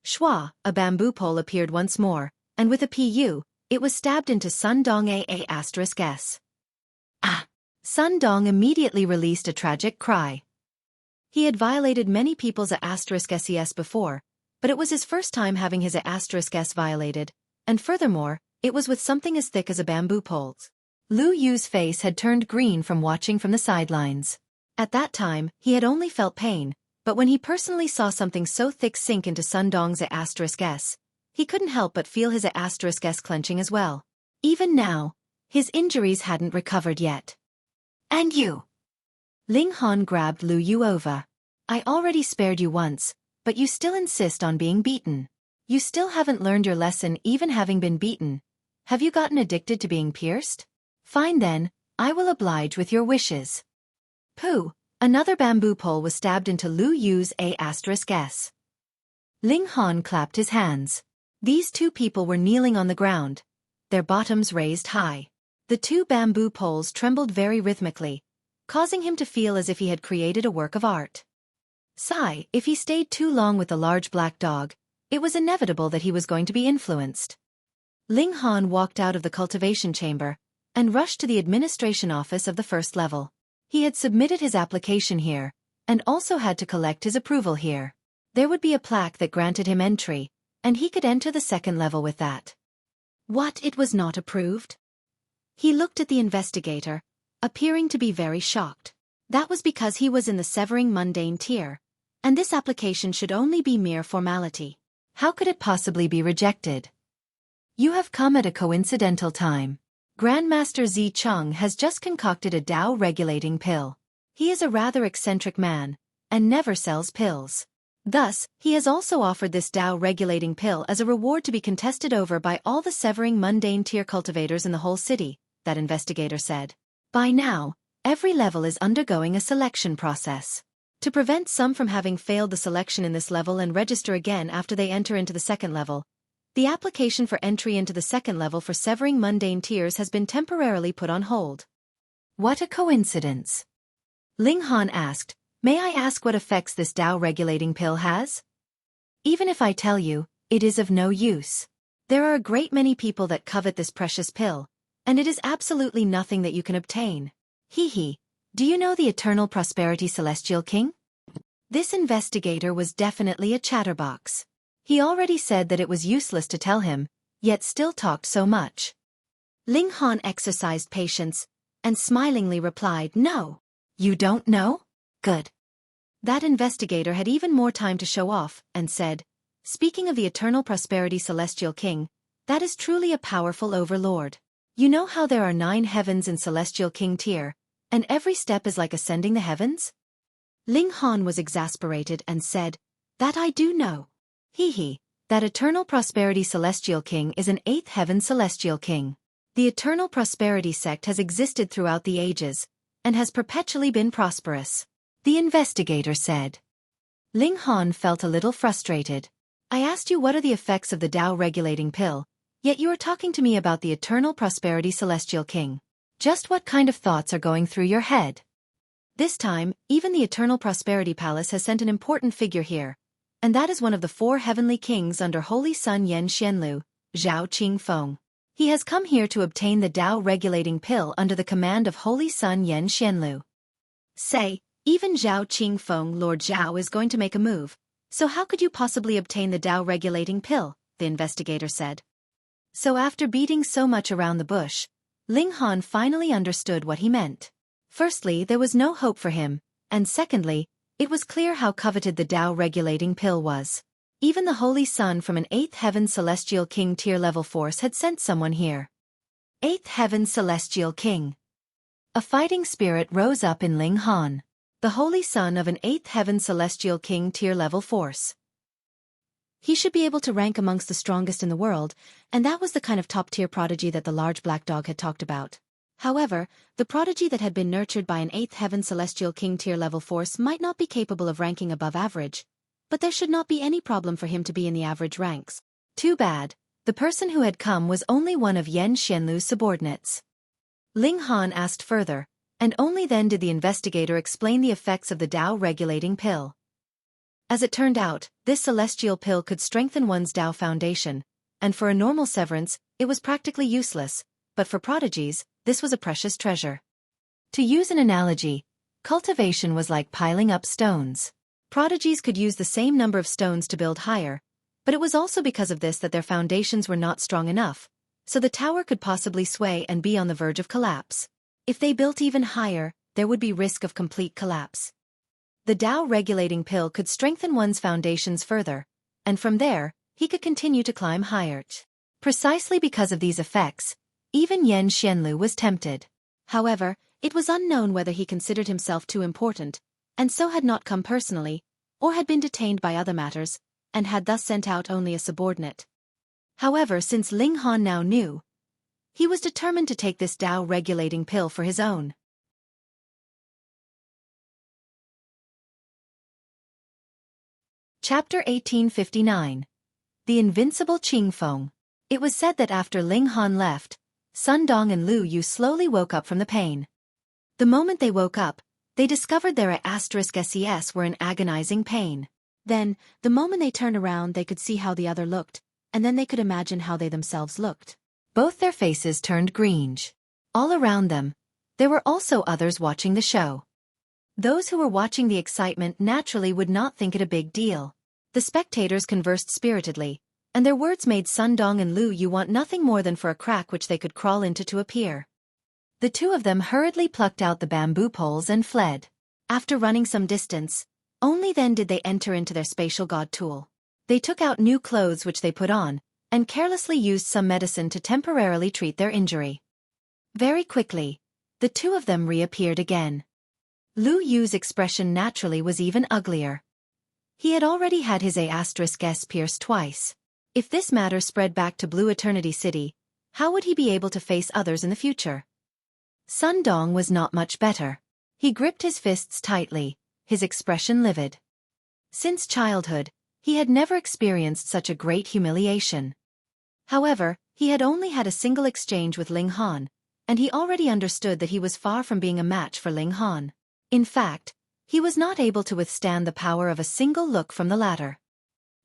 Shua, a bamboo pole appeared once more, and with a PU, it was stabbed into Sun Dong A*S. Ah! Sun Dong immediately released a tragic cry. He had violated many people's A*SES before, but it was his first time having his A*S violated, and furthermore, it was with something as thick as a bamboo pole. Lu Yu's face had turned green from watching from the sidelines. At that time, he had only felt pain, but when he personally saw something so thick sink into Sun Dong's A*S, he couldn't help but feel his A*S clenching as well. Even now, his injuries hadn't recovered yet. And you? Ling Han grabbed Lu Yu over. I already spared you once, but you still insist on being beaten. You still haven't learned your lesson even having been beaten. Have you gotten addicted to being pierced? Fine then, I will oblige with your wishes. Pooh! Another bamboo pole was stabbed into Lu Yu's A*S. Ling Han clapped his hands. These two people were kneeling on the ground, their bottoms raised high. The two bamboo poles trembled very rhythmically, causing him to feel as if he had created a work of art. Sigh, if he stayed too long with the large black dog, it was inevitable that he was going to be influenced. Ling Han walked out of the cultivation chamber, and rushed to the administration office of the first level. He had submitted his application here, and also had to collect his approval here. There would be a plaque that granted him entry, and he could enter the second level with that. What, it was not approved? He looked at the investigator, appearing to be very shocked. That was because he was in the severing mundane tier, and this application should only be mere formality. How could it possibly be rejected? You have come at a coincidental time. Grandmaster Zi Cheng has just concocted a Tao-regulating pill. He is a rather eccentric man, and never sells pills. Thus, he has also offered this Tao-regulating pill as a reward to be contested over by all the severing mundane tier cultivators in the whole city, that investigator said. By now, every level is undergoing a selection process. To prevent some from having failed the selection in this level and register again after they enter into the second level, the application for entry into the second level for severing mundane tiers has been temporarily put on hold. What a coincidence! Ling Han asked, may I ask what effects this Tao-regulating pill has? Even if I tell you, it is of no use. There are a great many people that covet this precious pill, And it is absolutely nothing that you can obtain. Hee hee. Do you know the eternal prosperity celestial king? This investigator was definitely a chatterbox. He already said that it was useless to tell him, yet still talked so much. Ling Han exercised patience, and smilingly replied, "No. You don't know? Good." That investigator had even more time to show off, and said, "Speaking of the eternal prosperity celestial king, that is truly a powerful overlord. You know how there are 9 heavens in celestial king tier, and every step is like ascending the heavens?" Ling Han was exasperated and said, "That I do know. Hee hee, that eternal prosperity celestial king is an 8th heaven celestial king. The eternal prosperity sect has existed throughout the ages, and has perpetually been prosperous," the investigator said. Ling Han felt a little frustrated. "I asked you what are the effects of the Tao regulating pill, yet you are talking to me about the eternal prosperity celestial king. Just what kind of thoughts are going through your head?" This time, even the Eternal Prosperity Palace has sent an important figure here, and that is one of the 4 heavenly kings under Holy Sun Yen Xianlu, Zhao Qingfeng. He has come here to obtain the Tao regulating pill under the command of Holy Sun Yen Xianlu. Say, even Zhao Qingfeng, Lord Zhao, is going to make a move, so how could you possibly obtain the Tao regulating pill? The investigator said. So after beating so much around the bush, Ling Han finally understood what he meant. Firstly, there was no hope for him, and secondly, it was clear how coveted the Tao regulating pill was. Even the Holy Sun from an 8th Heaven Celestial King tier level force had sent someone here. 8th Heaven Celestial King. A fighting spirit rose up in Ling Han. The Holy Sun of an 8th Heaven Celestial King tier level force. He should be able to rank amongst the strongest in the world, and that was the kind of top-tier prodigy that the large black dog had talked about. However, the prodigy that had been nurtured by an 8th Heaven Celestial King tier level force might not be capable of ranking above average, but there should not be any problem for him to be in the average ranks. Too bad, the person who had come was only one of Yen Xianlu's subordinates. Ling Han asked further, and only then did the investigator explain the effects of the Tao regulating pill. As it turned out, this celestial pill could strengthen one's Tao foundation, and for a normal severance, it was practically useless, but for prodigies, this was a precious treasure. To use an analogy, cultivation was like piling up stones. Prodigies could use the same number of stones to build higher, but it was also because of this that their foundations were not strong enough, so the tower could possibly sway and be on the verge of collapse. If they built even higher, there would be risk of complete collapse. The Tao regulating pill could strengthen one's foundations further, and from there, he could continue to climb higher. Precisely because of these effects, even Yen Xianlu was tempted. However, it was unknown whether he considered himself too important, and so had not come personally, or had been detained by other matters, and had thus sent out only a subordinate. However, since Ling Han now knew, he was determined to take this Tao regulating pill for his own. Chapter 1859. The Invincible Qingfeng. It was said that after Ling Han left, Sun Dong and Lu Yu slowly woke up from the pain. The moment they woke up, they discovered their *SES were in agonizing pain. Then, the moment they turned around they could see how the other looked, and then they could imagine how they themselves looked. Both their faces turned greenish. All around them, there were also others watching the show. Those who were watching the excitement naturally would not think it a big deal. The spectators conversed spiritedly, and their words made Sun Dong and Lu Yu want nothing more than for a crack which they could crawl into to appear. The two of them hurriedly plucked out the bamboo poles and fled. After running some distance, only then did they enter into their spatial god tool. They took out new clothes which they put on, and carelessly used some medicine to temporarily treat their injury. Very quickly, the two of them reappeared again. Lu Yu's expression naturally was even uglier. He had already had his *S pierced twice. If this matter spread back to Blue Eternity City, how would he be able to face others in the future? Sun Dong was not much better. He gripped his fists tightly, his expression livid. Since childhood, he had never experienced such a great humiliation. However, he had only had a single exchange with Ling Han, and he already understood that he was far from being a match for Ling Han. In fact, he was not able to withstand the power of a single look from the latter.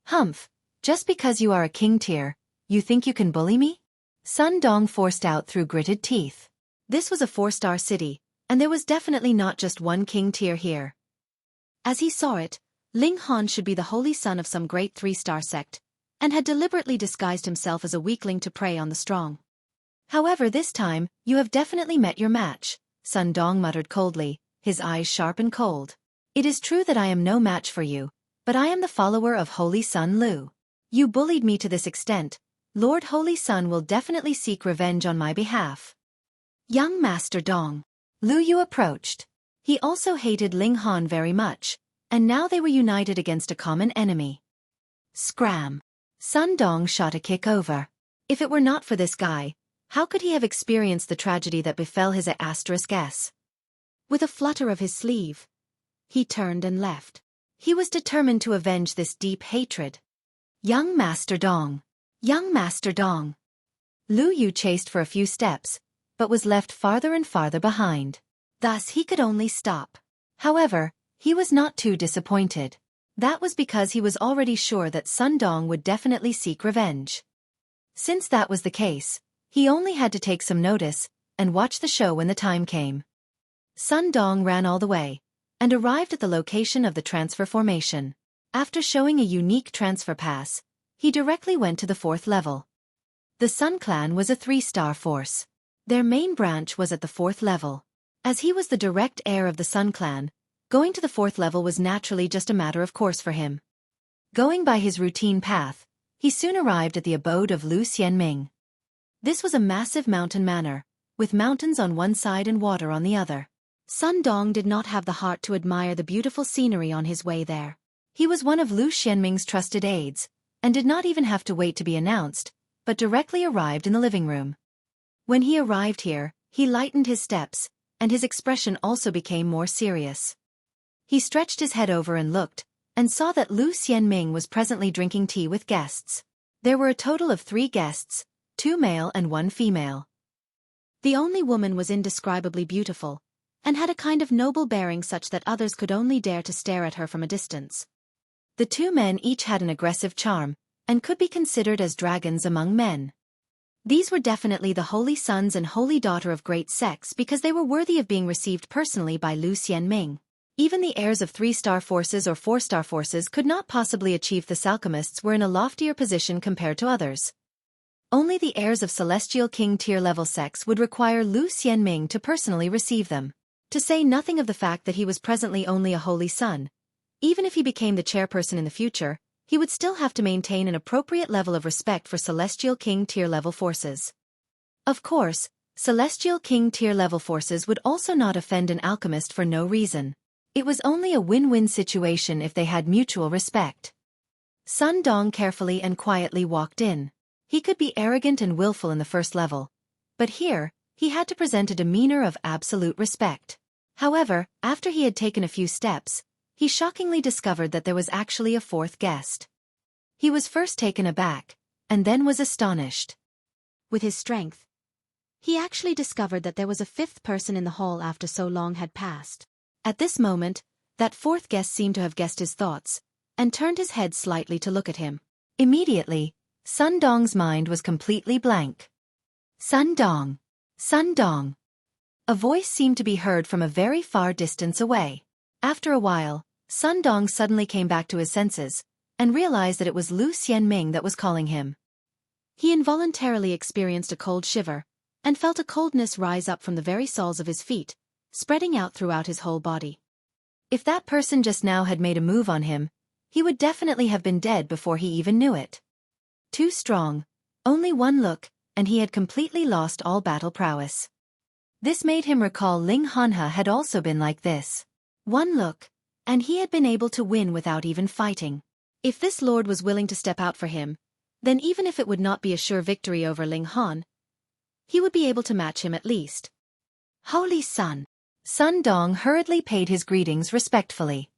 Humph, just because you are a king tier, you think you can bully me? Sun Dong forced out through gritted teeth. This was a 4-star city, and there was definitely not just one king tier here. As he saw it, Ling Han should be the holy son of some great 3-star sect, and had deliberately disguised himself as a weakling to prey on the strong. However, this time, you have definitely met your match, Sun Dong muttered coldly, his eyes sharp and cold. It is true that I am no match for you, but I am the follower of Holy Sun Lu. You bullied me to this extent, Lord Holy Sun will definitely seek revenge on my behalf. Young Master Dong. Lu Yu approached. He also hated Ling Han very much, and now they were united against a common enemy. Scram. Sun Dong shot a kick over. If it were not for this guy, how could he have experienced the tragedy that befell his *s? With a flutter of his sleeve, he turned and left. He was determined to avenge this deep hatred. Young Master Dong. Young Master Dong. Lu Yu chased for a few steps, but was left farther and farther behind. Thus he could only stop. However, he was not too disappointed. That was because he was already sure that Sun Dong would definitely seek revenge. Since that was the case, he only had to take some notice, and watch the show when the time came. Sun Dong ran all the way, and arrived at the location of the transfer formation. After showing a unique transfer pass, he directly went to the 4th level. The Sun Clan was a 3-star force. Their main branch was at the 4th level. As he was the direct heir of the Sun Clan, going to the 4th level was naturally just a matter of course for him. Going by his routine path, he soon arrived at the abode of Lu Xianming. This was a massive mountain manor, with mountains on one side and water on the other. Sun Dong did not have the heart to admire the beautiful scenery on his way there. He was one of Lu Xianming's trusted aides, and did not even have to wait to be announced, but directly arrived in the living room. When he arrived here, he lightened his steps, and his expression also became more serious. He stretched his head over and looked, and saw that Lu Xianming was presently drinking tea with guests. There were a total of 3 guests, 2 male and 1 female. The only woman was indescribably beautiful, and had a kind of noble bearing such that others could only dare to stare at her from a distance. The 2 men each had an aggressive charm, and could be considered as dragons among men. These were definitely the holy sons and holy daughter of great sects because they were worthy of being received personally by Lu Xianming. Even the heirs of 3-star forces or 4-star forces could not possibly achieve. The alchemists were in a loftier position compared to others. Only the heirs of Celestial King tier-level sects would require Lu Xianming to personally receive them. To say nothing of the fact that he was presently only a holy son. Even if he became the chairperson in the future, he would still have to maintain an appropriate level of respect for Celestial King tier-level forces. Of course, Celestial King tier-level forces would also not offend an alchemist for no reason. It was only a win-win situation if they had mutual respect. Sun Dong carefully and quietly walked in. He could be arrogant and willful in the 1st level, but here, he had to present a demeanor of absolute respect. However, after he had taken a few steps, he shockingly discovered that there was actually a 4th guest. He was first taken aback, and then was astonished. With his strength, he actually discovered that there was a 5th person in the hall after so long had passed. At this moment, that 4th guest seemed to have guessed his thoughts, and turned his head slightly to look at him. Immediately, Sun Dong's mind was completely blank. Sun Dong! Sun Dong! A voice seemed to be heard from a very far distance away. After a while, Sun Dong suddenly came back to his senses, and realized that it was Lu Xianming that was calling him. He involuntarily experienced a cold shiver, and felt a coldness rise up from the very soles of his feet, spreading out throughout his whole body. If that person just now had made a move on him, he would definitely have been dead before he even knew it. Too strong, only one look, and he had completely lost all battle prowess. This made him recall Ling Hanhe had also been like this. One look, and he had been able to win without even fighting. If this lord was willing to step out for him, then even if it would not be a sure victory over Ling Han, he would be able to match him at least. Holy Sun! Sun Dong hurriedly paid his greetings respectfully.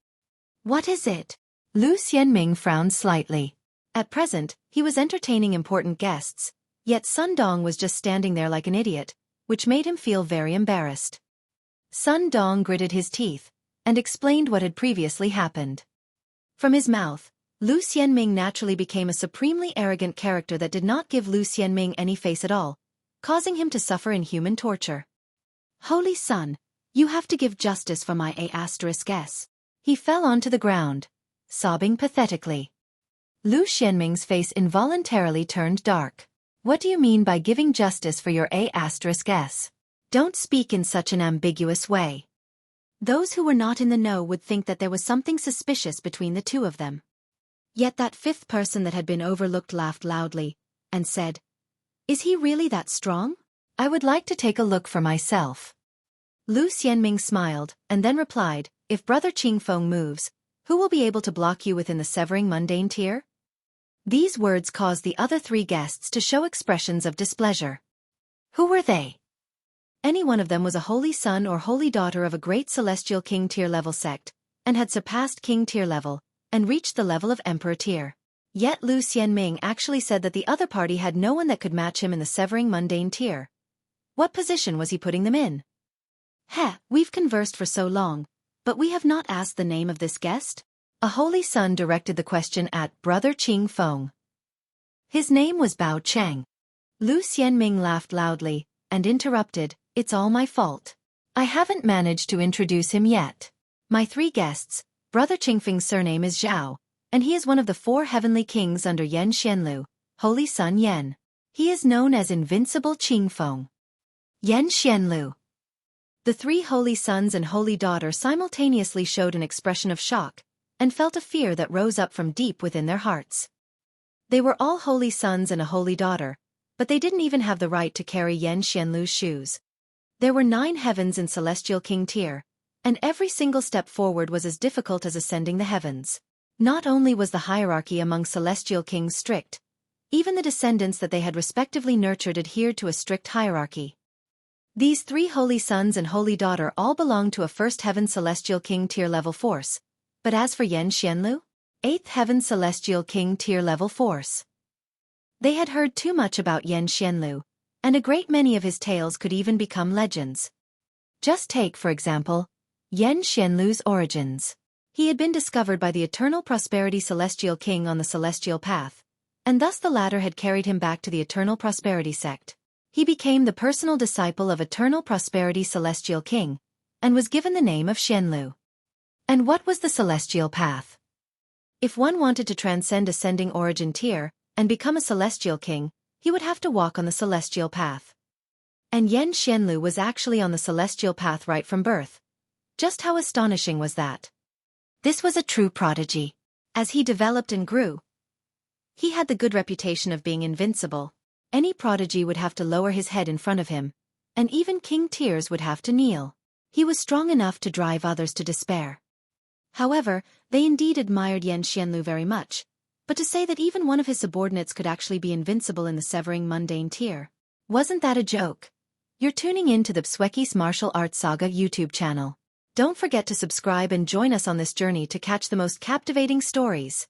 What is it? Lu Xianming frowned slightly. At present, he was entertaining important guests, yet Sun Dong was just standing there like an idiot, which made him feel very embarrassed. Sun Dong gritted his teeth, and explained what had previously happened. From his mouth, Lu Xianming naturally became a supremely arrogant character that did not give Lu Xianming any face at all, causing him to suffer inhuman torture. Holy Sun, you have to give justice for my A*S. He fell onto the ground, sobbing pathetically. Lu Xianming's face involuntarily turned dark. What do you mean by giving justice for your A*S? Don't speak in such an ambiguous way. Those who were not in the know would think that there was something suspicious between the two of them. Yet that fifth person that had been overlooked laughed loudly, and said, "Is he really that strong? I would like to take a look for myself." Lu Xianming smiled, and then replied, "If Brother Qingfeng moves, who will be able to block you within the severing mundane tier?" These words caused the other three guests to show expressions of displeasure. Who were they? Any one of them was a holy son or holy daughter of a great celestial king tier level sect, and had surpassed king tier level, and reached the level of emperor tier. Yet Lu Xianming actually said that the other party had no one that could match him in the severing mundane tier. What position was he putting them in? We've conversed for so long, but we have not asked the name of this guest? A holy son directed the question at Brother Qingfeng. His name was Bao Cheng. Lu Xianming laughed loudly, and interrupted, "It's all my fault. I haven't managed to introduce him yet. My three guests, Brother Qingfeng's surname is Zhao, and he is one of the 4 heavenly kings under Yan Xianlu, Holy Sun Yan. He is known as Invincible Qingfeng. Yan Xianlu." The 3 holy sons and holy daughter simultaneously showed an expression of shock, and felt a fear that rose up from deep within their hearts. They were all holy sons and a holy daughter, but they didn't even have the right to carry Yan Xianlu's shoes. There were 9 heavens in celestial king tier, and every single step forward was as difficult as ascending the heavens. Not only was the hierarchy among celestial kings strict, even the descendants that they had respectively nurtured adhered to a strict hierarchy. These 3 holy sons and holy daughter all belonged to a 1st heaven celestial king tier level force, but as for Yan Xianlu, 8th heaven celestial king tier level force. They had heard too much about Yan Xianlu, and a great many of his tales could even become legends. Just take, for example, Yan Xianlu's origins. He had been discovered by the Eternal Prosperity Celestial King on the Celestial Path, and thus the latter had carried him back to the Eternal Prosperity sect. He became the personal disciple of Eternal Prosperity Celestial King, and was given the name of Xianlu. And what was the Celestial Path? If one wanted to transcend ascending origin tier, and become a Celestial King, he would have to walk on the Celestial Path. And Yan Xianlu was actually on the Celestial Path right from birth. Just how astonishing was that? This was a true prodigy. As he developed and grew, he had the good reputation of being invincible. Any prodigy would have to lower his head in front of him, and even king tiers would have to kneel. He was strong enough to drive others to despair. However, they indeed admired Yan Xianlu very much, but to say that even one of his subordinates could actually be invincible in the severing mundane tier, wasn't that a joke? You're tuning in to the Xueqi's Martial Arts Saga YouTube channel. Don't forget to subscribe and join us on this journey to catch the most captivating stories.